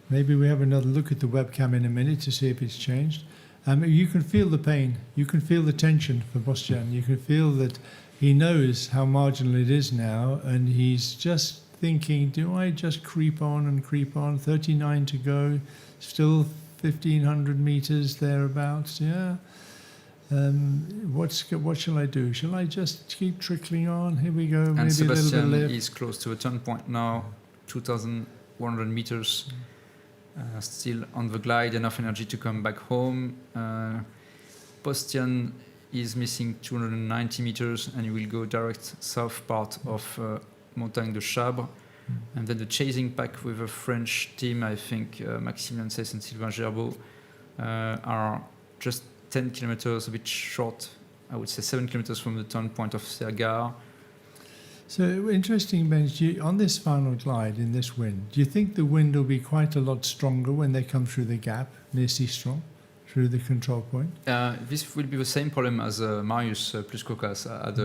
Maybe we have another look at the webcam in a minute to see if it's changed. You can feel the pain. You can feel the tension for Boštjan. You can feel that he knows how marginal it is now, and he's just thinking, do I just creep on? 39 to go, still 1,500 meters thereabouts. Yeah. What shall I do? Shall I just keep trickling on? Here we go. And maybe Sebastian a little bit left. is close to a turn point now, 2,100 meters. Still on the glide, enough energy to come back home. Boštjan is missing 290 meters, and he will go direct south part of Montagne de Chabre. And then the chasing pack with a French team, I think Maximilian Seyss and Sylvain Gerbeau, are just 10 kilometers, a bit short, I would say 7 kilometers from the turn point of Sergar. So interesting, Ben, on this final glide in this wind, do you think the wind will be quite a lot stronger when they come through the gap near Seastrom, through the control point? This will be the same problem as Marius Pluskokas had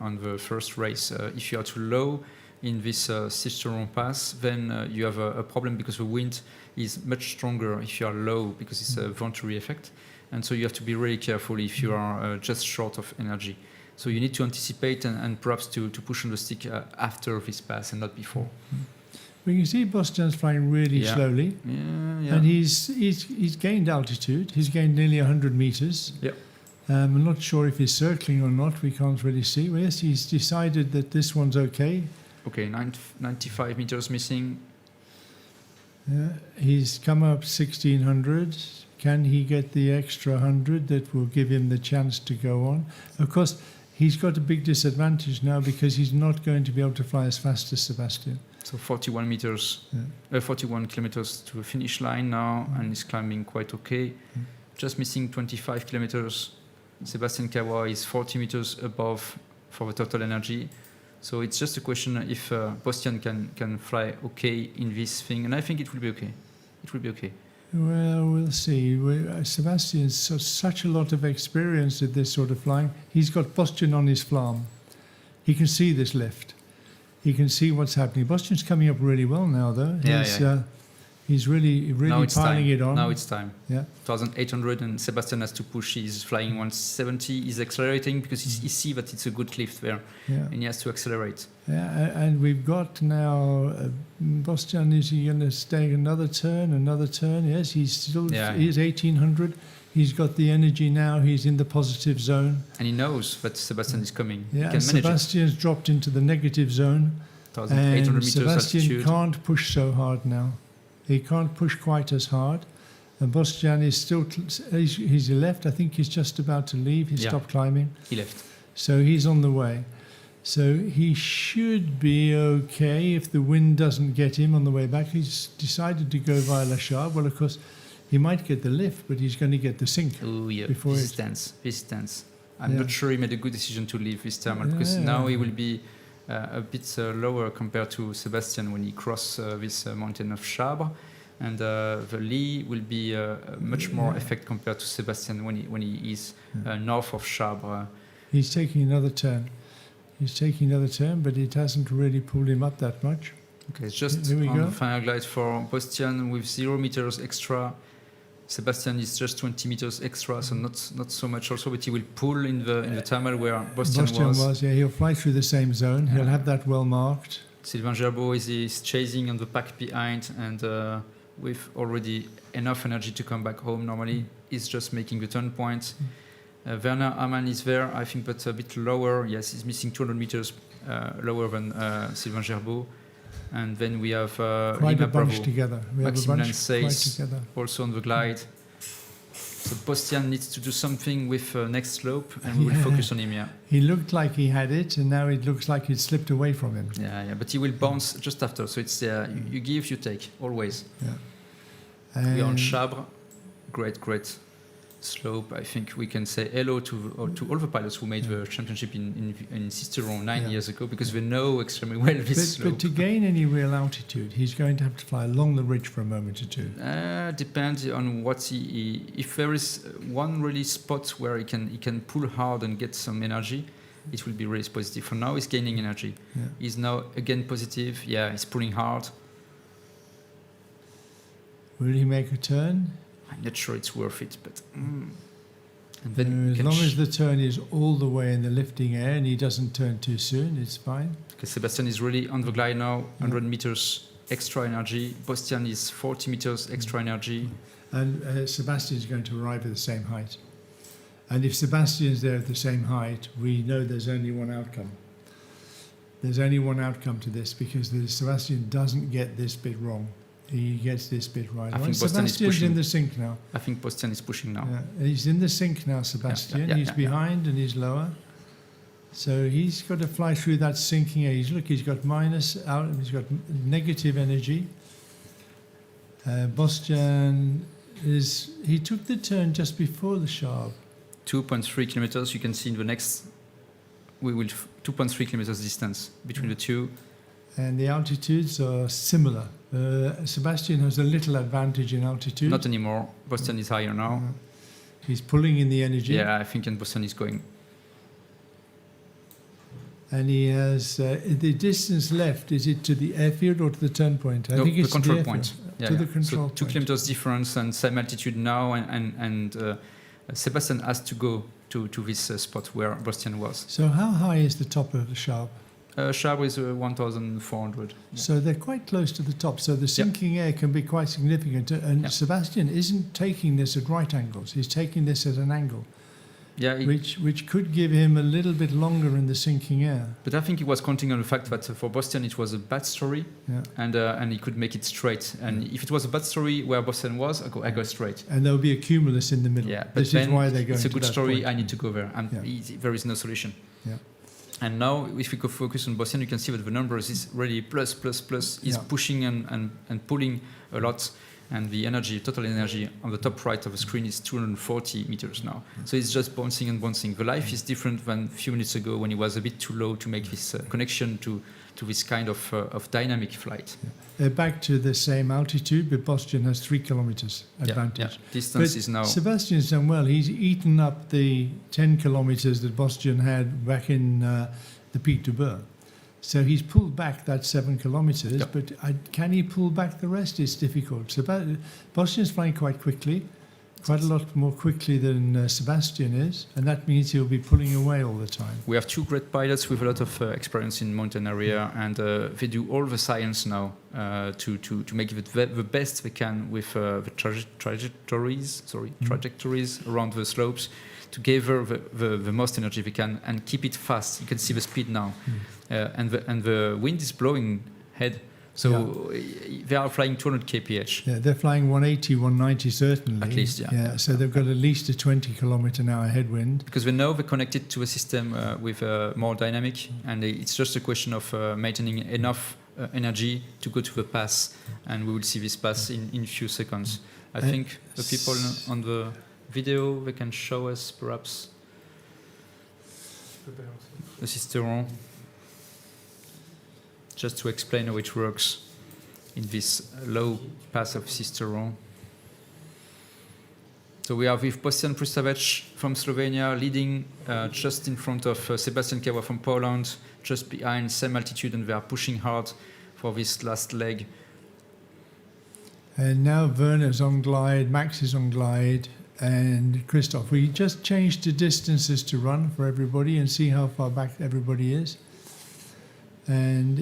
on the first race. If you are too low in this Cisteron pass, then you have a problem because the wind is much stronger if you are low because it's a Venturi effect. And so you have to be really careful if you are just short of energy. So you need to anticipate and perhaps to push on the stick after this pass and not before. We can see Bostian's flying really slowly, and he's gained altitude. He's gained nearly 100 meters. I'm not sure if he's circling or not. We can't really see. Well, yes, he's decided that this one's okay. Okay, 95 meters missing. He's come up 1600. Can he get the extra 100 that will give him the chance to go on? Of course, he's got a big disadvantage now because he's not going to be able to fly as fast as Sebastian. So 41 kilometers to the finish line now, and he's climbing quite okay. Just missing 25 kilometers. Sebastian Kawa is 40 meters above for the total energy. So it's just a question if Bostian can fly okay in this thing, and I think it will be okay. It will be okay. Well, we'll see. Sebastian's such a lot of experience at this sort of flying. He's got Bostian on his flam. He can see this lift. He can see what's happening. Bostian's coming up really well now, though. He's really piling it on. Now it's time. 1,800, and Sebastian has to push. He's flying 170. He's accelerating because he sees that it's a good cliff there, and he has to accelerate. And we've got now Bostian. Is he going to stay another turn? Yes, he's still. He's 1,800. He's got the energy now. He's in the positive zone. And he knows that Sebastian is coming. Yeah, he can manage Sebastian's dropped into the negative zone. 1,800 meters Sebastian altitude. can't push so hard now. He can't push quite as hard. And Bostian is still, he's left. I think he's just about to leave. He stopped climbing. He left. So he's on the way. So he should be okay if the wind doesn't get him on the way back. He's decided to go via La Charbre. Well, of course, he might get the lift, but he's going to get the sink. Oh, yeah. This is tense. I'm not sure he made a good decision to leave this thermal because now he will be a bit lower compared to Sebastian when he crosses this mountain of Charbre, and the lee will be much more effect compared to Sebastian when he is north of Charbre. He's taking another turn. But it hasn't really pulled him up that much. Okay, it's just on the final glide for Bostian with 0 meters extra. Sebastian is just 20 meters extra, so not so much also, but he will pull in the thermal where Bostian was. He'll fly through the same zone. He'll have that well marked. Sylvain Gerbeau is chasing on the pack behind, and with already enough energy to come back home normally, he's just making the turn point. Werner Amann is there, I think, but a bit lower. Yes, he's missing 200 meters lower than Sylvain Gerbeau. And then we have quite Lima a bunch Bravo, together. Maximilian Seys also on the glide. So Bostian needs to do something with next slope, and we will focus on him. He looked like he had it, and now it looks like it slipped away from him. But he will bounce just after. So it's you give, you take, always. We are on Charbre, great slope. I think we can say hello to all the pilots who made the championship in Cisteron 9 years ago, because they know extremely well this slope. But to gain any real altitude, he's going to have to fly along the ridge for a moment or two. Depends on what if there is one really spot where he can pull hard and get some energy, it will be really positive. For now, he's gaining energy. He's now again positive. He's pulling hard. Will he make a turn? I'm not sure it's worth it, but and then as long as the turn is all the way in the lifting air and he doesn't turn too soon, it's fine. Because Sebastian is really on the glide now, 100 meters extra energy. Bostian is 40 meters extra energy. And Sebastian is going to arrive at the same height. And if Sebastian is there at the same height, we know there's only one outcome. There's only one outcome to this, because Sebastian doesn't get this bit wrong. He gets this bit right. I think Sebastian's in the sink now. I think Bostian is pushing now. He's in the sink now, Sebastian. He's behind and he's lower. So he's got to fly through that sinking air. He's got minus out. He's got negative energy. Bostian he took the turn just before the Charbre. 2.3 kilometers. You can see in the next. We will 2.3 kilometers distance between the two. And the altitudes are similar. Sebastian has a little advantage in altitude. Not anymore. Bostian is higher now. He's pulling in the energy. Yeah, I think in Boston he's going. And he has the distance left. Is it to the airfield or to the turn point? I think it's the control to the point. To the control so 2 point. kilometers difference and same altitude now, and Sebastian has to go to this spot where Boston was. So how high is the top of the Sharp? Sharp is 1,400. Yeah. So they're quite close to the top. So the sinking air can be quite significant. And Sebastian isn't taking this at right angles. He's taking this at an angle. Yeah, which could give him a little bit longer in the sinking air. But I think he was counting on the fact that for Boston it was a bad story, and he could make it straight. And if it was a bad story where Boston was, I go straight. And there'll be a cumulus in the middle. Yeah, this is why they're going. It's a good to that story. point. I need to go there. There is no solution. Yeah. And now, if we go focus on Boston, you can see that the numbers is really plus. He's pushing and pulling a lot. And the energy, total energy on the top right of the screen is 240 meters now. So it's just bouncing and bouncing. The life is different than a few minutes ago when it was a bit too low to make this connection to this kind of dynamic flight. They're back to the same altitude, but Boston has 3 kilometers advantage. Yeah. Distance is now... Sebastian's done well. He's eaten up the 10 kilometers that Boston had back in the Pic du Beurre. So he's pulled back that 7 kilometers, but can he pull back the rest? It's difficult. Boston's flying quite quickly, quite a lot more quickly than Sebastian is, and that means he'll be pulling away all the time. We have 2 great pilots with a lot of experience in mountain area, and they do all the science now to make it the best they can with the trajectories around the slopes, to gather the most energy they can and keep it fast. You can see the speed now. And the wind is blowing head, so they are flying 200 kph. Yeah, they're flying 180, 190 certainly. At least, so they've got at least a 20 kilometer an hour headwind. Because they know they're connected to a system with more dynamic, and it's just a question of maintaining enough energy to go to the pass, and we will see this pass in a few seconds. I think the people on the video, they can show us perhaps the Cisteron, just to explain how it works in this low pass of Cisteron. So we are with Bostian Prusavec from Slovenia leading just in front of Sebastian Kawa from Poland, just behind, same altitude, and they are pushing hard for this last leg. And now Werner's on glide, Max is on glide, and Christoph. We just changed the distances to run for everybody and see how far back everybody is. And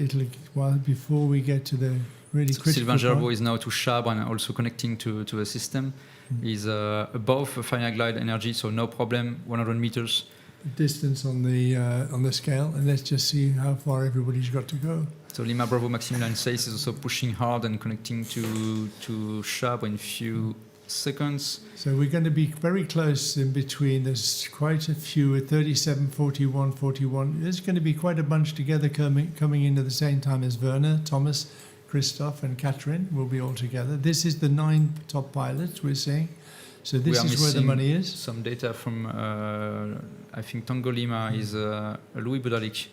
before we get to the really critical Sylvain Gerbeau point. is now to Chabre and also connecting to the system. He's above the final glide energy, so no problem, 100 meters. Distance on the scale, and let's just see how far everybody's got to go. So Lima Bravo Maximilian Seyss is also pushing hard and connecting to Chabre in a few seconds. So we're going to be very close in between. There's quite a few at 37, 41, 41. There's going to be quite a bunch together coming in at the same time as Werner, Thomas, Christoph and Catherine will be all together. This is the 9 top pilots we're seeing. So this is where the money is. Some data from, I think Tango Lima is Louis Budalik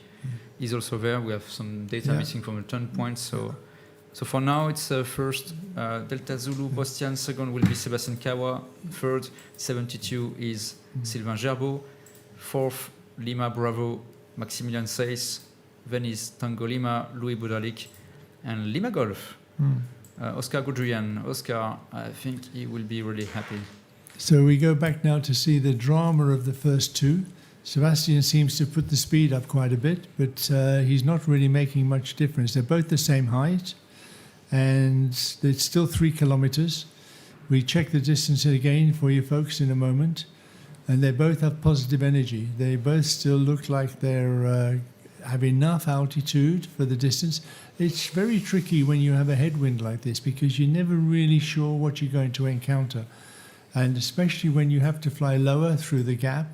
is also there. We have some data missing from the turn point. So for now, it's first Delta Zulu Bostian, second will be Sebastian Kawa, third 72 is Sylvain Gerbeau, fourth Lima Bravo Maximilian Seyss, then is Tango Lima, Louis Budalik, and Lima Golf, Oscar Goudrian. Oscar, I think he will be really happy. So we go back now to see the drama of the first 2. Sebastian seems to put the speed up quite a bit, but he's not really making much difference. They're both the same height, and it's still 3 kilometers. We check the distance again for you folks in a moment, and they both have positive energy. They both still look like they're have enough altitude for the distance. It's very tricky when you have a headwind like this because you're never really sure what you're going to encounter. And especially when you have to fly lower through the gap,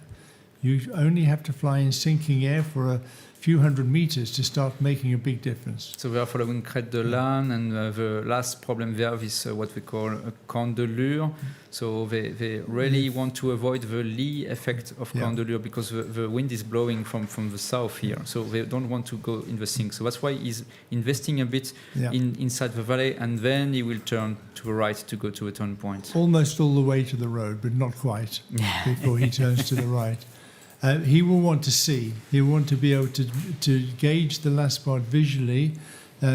you only have to fly in sinking air for few hundred meters to start making a big difference. So we are following Crête de Lannes, and the last problem there is what we call a candelure. So they really want to avoid the lee effect of candelure because the wind is blowing from the south here. So they don't want to go in the sink. So that's why he's investing a bit inside the valley, and then he will turn to the right to go to a turn point. Almost all the way to the road, but not quite before he turns to the right. He will want to see. He will want to be able to gauge the last part visually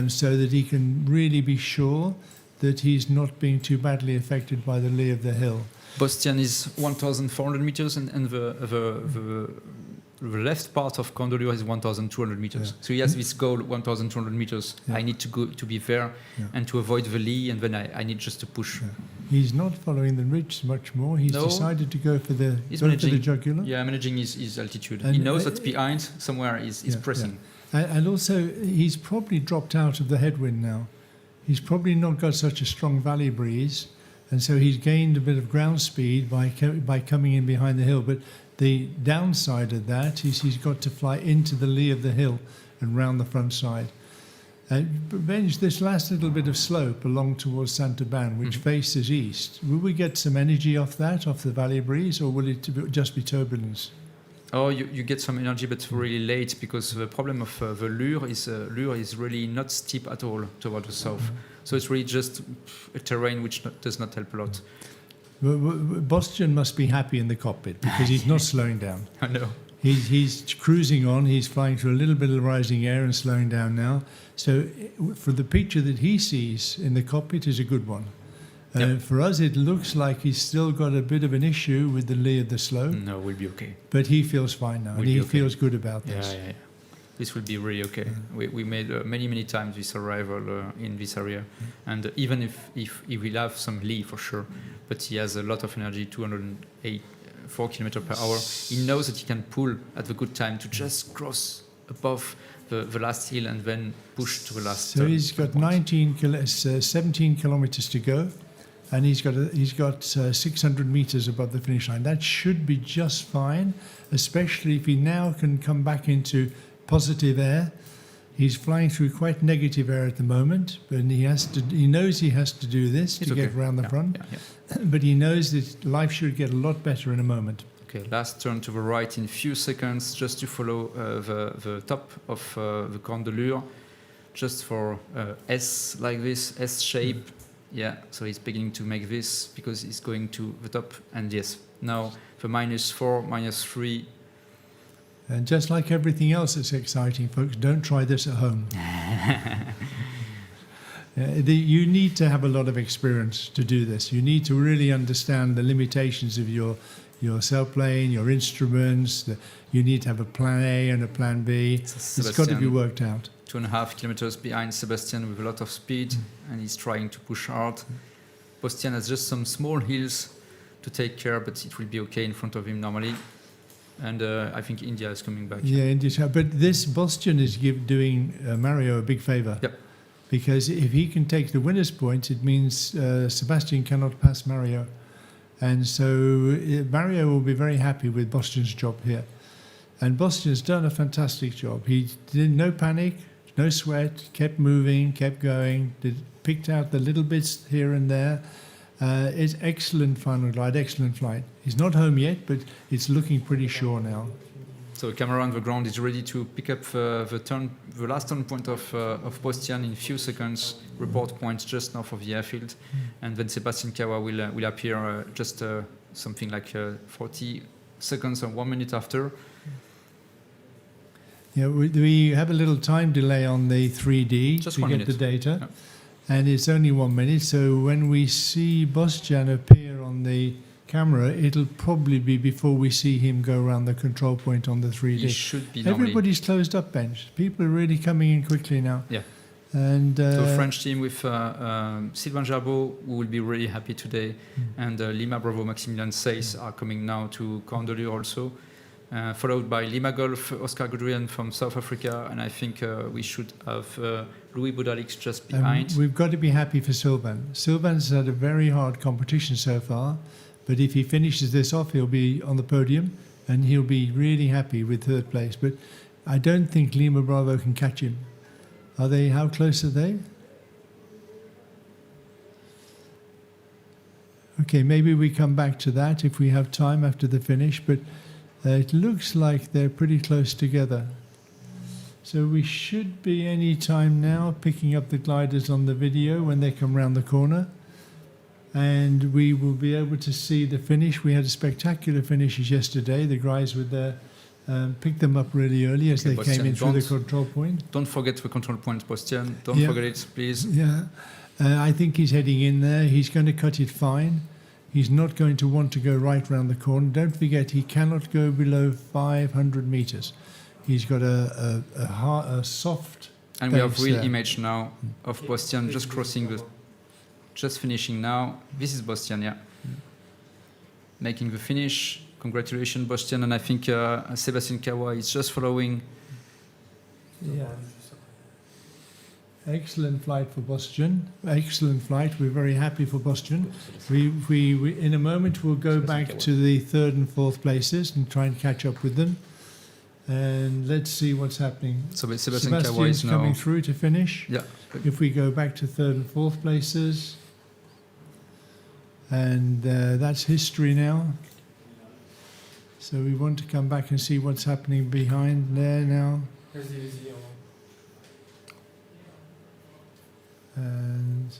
so that he can really be sure that he's not being too badly affected by the lee of the hill. Bostian is 1,400 meters, and the left part of Candelure is 1,200 meters. So he has this goal, 1,200 meters. I need to be there and to avoid the lee, and then I need just to push. He's not following the ridge much more. He's decided to go for the jugular. Yeah, managing his altitude. And he knows that behind somewhere is pressing. And also, he's probably dropped out of the headwind now. He's probably not got such a strong valley breeze, and so he's gained a bit of ground speed by coming in behind the hill. But the downside of that is he's got to fly into the lee of the hill and round the front side. Benj, this last little bit of slope along towards Saint-Aubin, which faces east, will we get some energy off that, off the valley breeze, or will it just be turbulence? Oh, you get some energy, but really late, because the problem of the Lure is really not steep at all toward the south. So it's really just a terrain which does not help a lot. Bostian must be happy in the cockpit because he's not slowing down. I know. He's cruising on. He's flying through a little bit of rising air and slowing down now. So for the picture that he sees in the cockpit is a good one. For us, it looks like he's still got a bit of an issue with the lee of the slope. No, we'll be okay. But he feels fine now, and he feels good about this. Yeah. This will be really okay. We made many times this arrival in this area, and even if he will have some lee for sure, but he has a lot of energy, 204 kilometers per hour. He knows that he can pull at the good time to just cross above the last hill and then push to the last. So he's got 17 kilometers to go, and he's got 600 meters above the finish line. That should be just fine, especially if he now can come back into positive air. He's flying through quite negative air at the moment, but he knows he has to do this to get around the front. But he knows that life should get a lot better in a moment. Okay, last turn to the right in few seconds, just to follow the top of the Candelure, just for S like this, S shape. Yeah, so he's beginning to make this because he's going to the top. And yes, now the -4, -3. And just like everything else that's exciting, folks, don't try this at home. You need to have a lot of experience to do this. You need to really understand the limitations of your sailplane, your instruments. You need to have a plan A and a plan B. It's got to be worked out. 2.5 kilometers behind Sebastian with a lot of speed, and he's trying to push hard. Bostian has just some small hills to take care, but it will be okay in front of him normally. And I think India is coming back. Yeah, India. But this Bostian is doing Mario a big favor. Yep. Because if he can take the winner's point, it means Sebastian cannot pass Mario. And so Mario will be very happy with Bostian's job here. And Bostian's done a fantastic job. He did no panic, no sweat, kept moving, kept going, picked out the little bits here and there. It's excellent final glide, excellent flight. He's not home yet, but it's looking pretty sure now. So the camera on the ground is ready to pick up the last turn point of Bostian in a few seconds. Report points just north of the airfield, and then Sebastian Kawa will appear just something like 40 seconds or 1 minute after. Yeah, we have a little time delay on the 3D just to get minute. the data. Yeah. And it's only 1 minute, so when we see Bostian appear on the camera, it'll probably be before we see him go around the control point on the 3D. He should be normally. Everybody's closed up bench. People are really coming in quickly now. Yeah. And so a French team with Sylvain Gerbeau, who will be really happy today, and Lima Bravo Maximilian Seyss are coming now to Candelure also. Followed by Lima Golf, Oscar Goodrian from South Africa, and I think we should have Louis Boudalix just behind. We've got to be happy for Sylvain. Sylvain's had a very hard competition so far, but if he finishes this off, he'll be on the podium, and he'll be really happy with third place. But I don't think Lima Bravo can catch him. Are they? How close are they? Okay, maybe we come back to that if we have time after the finish, but it looks like they're pretty close together. So we should be any time now picking up the gliders on the video when they come round the corner. And we will be able to see the finish. We had a spectacular finishes yesterday. The guys were there, picked them up really early as they came in through the control point. Don't forget the control point, Bastian. Don't forget it, please. Yeah, I think he's heading in there. He's going to cut it fine. He's not going to want to go right round the corner. Don't forget, he cannot go below 500 meters. He's got a soft. And we have real image now of Bastian just crossing the, just finishing now. This is Bastian, yeah, making the finish. Congratulations, Bastian. And I think Sébastien Kawa is just following. Yeah. Excellent flight for Bastian. Excellent flight. We're very happy for Bastian. We in a moment we'll go back to the third and fourth places and try and catch up with them. And let's see what's happening. So Sébastien is coming through to finish. Yeah. If we go back to third and fourth places, and that's history now. So we want to come back and see what's happening behind there now. And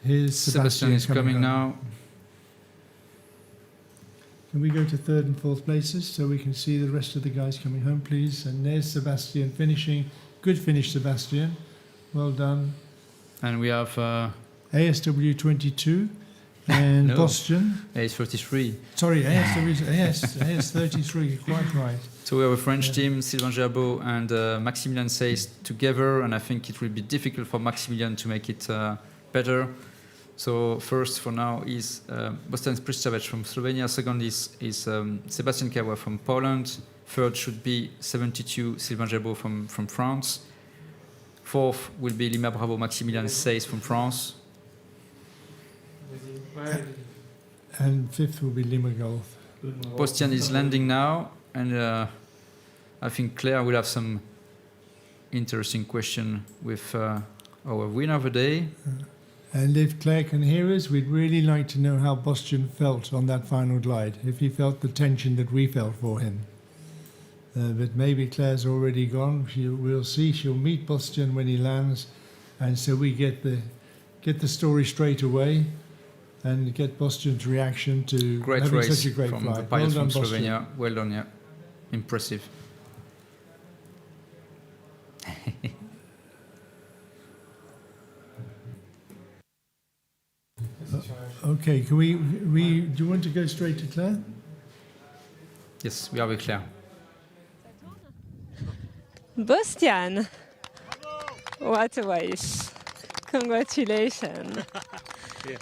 here's Sebastian is coming now. Can we go to third and fourth places so we can see the rest of the guys coming home, please? And there's Sebastian finishing. Good finish, Sebastian. Well done. And we have ASW 22 and no, Bastian. AS33. Sorry, AS33, quite right. So we have a French team, Sylvain Gerbeau and Maximilian Seys together, and I think it will be difficult for Maximilian to make it better. So first, for now, is Bojan Spreckley from Slovenia. Second is Sébastien Kawa from Poland. Third should be 72, Sylvain Gerbeau from France. Fourth will be Lima Bravo, Maximilian Seys from France. And fifth will be Lima Golf. Bastian is landing now, and I think Claire will have some interesting question with our winner of the day. And if Claire can hear us, we'd really like to know how Bastian felt on that final glide, if he felt the tension that we felt for him. But maybe Claire's already gone. We'll see. She'll meet Bastian when he lands, and so we get the story straight away and get Bastian's reaction to great having race such a great from flight. the pilots Well done, from Bastian. Slovenia. Well done, yeah. Impressive. Okay, can we do you want to go straight to Claire? Yes, we are with Claire. Bastian, what a race. Congratulations. Yes.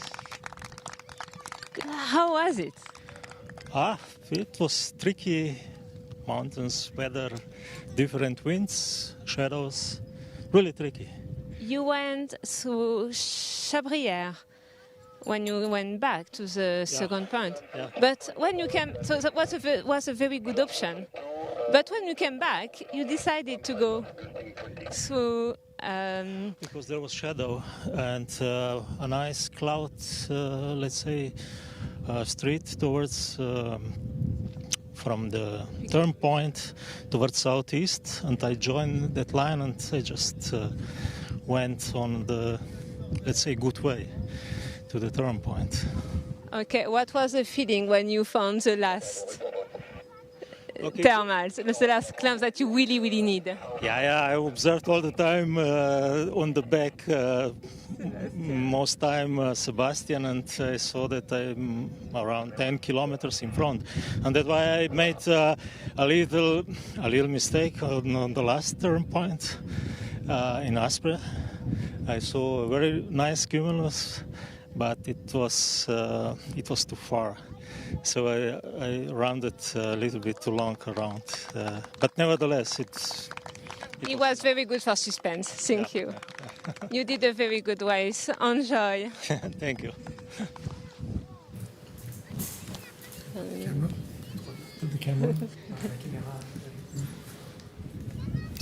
How was it? It was tricky. Mountains, weather, different winds, shadows, really tricky. You went through Chabrière when you went back to the second point. Yeah. But when you came, so that was a very good option. But when you came back, you decided to go through. Because there was shadow and a nice cloud, let's say, street towards from the turn point towards southeast, and I joined that line and I just went on the, let's say, good way to the turn point. Okay, what was the feeling when you found the last thermals, the last clamps that you really, really need? Yeah, I observed all the time on the back, most time Sebastian, and I saw that I'm around 10 kilometers in front, and that's why I made a little mistake on the last turn point in Aspre. I saw a very nice cumulus, but it was too far. So I rounded a little bit too long around, but nevertheless, It was very good for suspense. Thank you. You did a very good race. Enjoy. Thank you. Camera. Put the camera.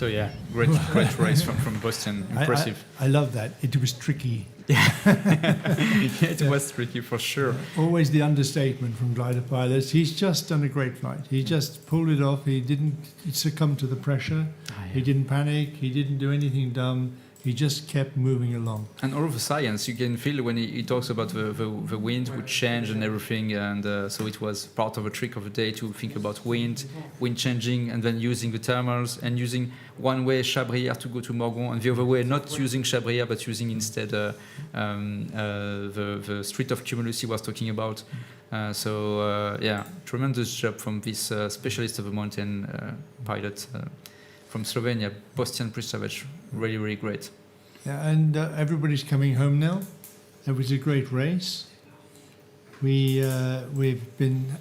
So yeah, great race from Boston. Impressive. I love that. It was tricky. It was tricky for sure. Always the understatement from glider pilots. He's just done a great flight. He just pulled it off. He didn't succumb to the pressure. He didn't panic. He didn't do anything dumb. He just kept moving along. And all of the science you can feel when he talks about the wind would change and everything. And so it was part of a trick of the day to think about wind changing, and then using the thermals and using one way Chabrière to go to Morgon, and the other way not using Chabrière but using instead the Strait of Cumulus he was talking about. So tremendous job from this specialist of the mountain pilot from Slovenia, Bostian Pristavic. Really, really great. Yeah, and everybody's coming home now. It was a great race. We've been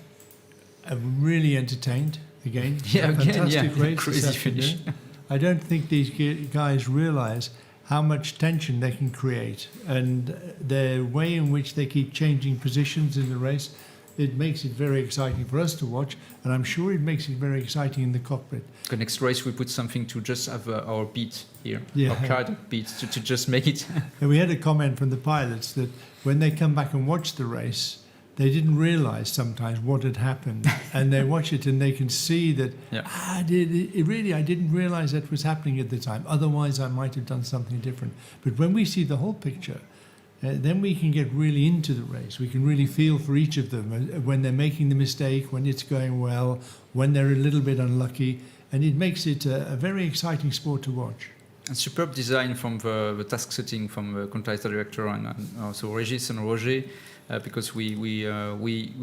really entertained again. Fantastic race. Crazy finish. I don't think these guys realise how much tension they can create, and the way in which they keep changing positions in the race. It makes it very exciting for us to watch, and I'm sure it makes it very exciting in the cockpit. The next race we put something to just have our beat here, Yeah. our card beat to just make it. And we had a comment from the pilots that when they come back and watch the race, they didn't realise sometimes what had happened, and they watch it and they can see that I didn't realise that was happening at the time. Otherwise, I might have done something different. But when we see the whole picture, then we can get really into the race. We can really feel for each of them when they're making the mistake, when it's going well, when they're a little bit unlucky, and it makes it a very exciting sport to watch. And superb design from the task setting from the contractor director and also Régis and Roger, because we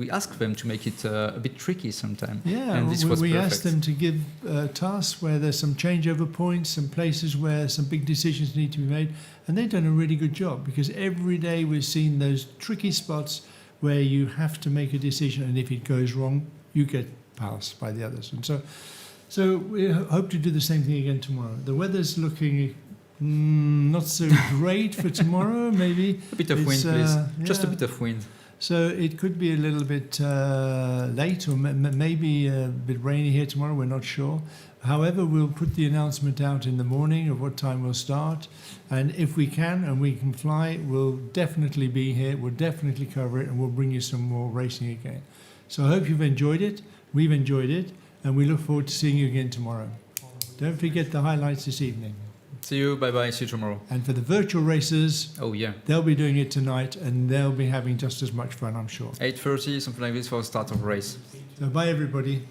asked them to make it a bit tricky sometimes. Yeah, and this was we perfect. asked them to give tasks where there's some changeover points, some places where some big decisions need to be made, and they've done a really good job, because every day we've seen those tricky spots where you have to make a decision, and if it goes wrong, you get passed by the others. And so we hope to do the same thing again tomorrow. The weather's looking not so great for tomorrow, maybe. A bit of wind, please. Just a bit of wind. So it could be a little bit late, or maybe a bit rainy here tomorrow, we're not sure. However, we'll put the announcement out in the morning of what time we'll start. And if we can and we can fly, we'll definitely be here, we'll definitely cover it, and we'll bring you some more racing again. So I hope you've enjoyed it. We've enjoyed it, and we look forward to seeing you again tomorrow. Don't forget the highlights this evening. See you, bye-bye, see you tomorrow. And for the virtual racers, they'll be doing it tonight, and they'll be having just as much fun, I'm sure. 8:30, something like this for the start of race. So bye, everybody.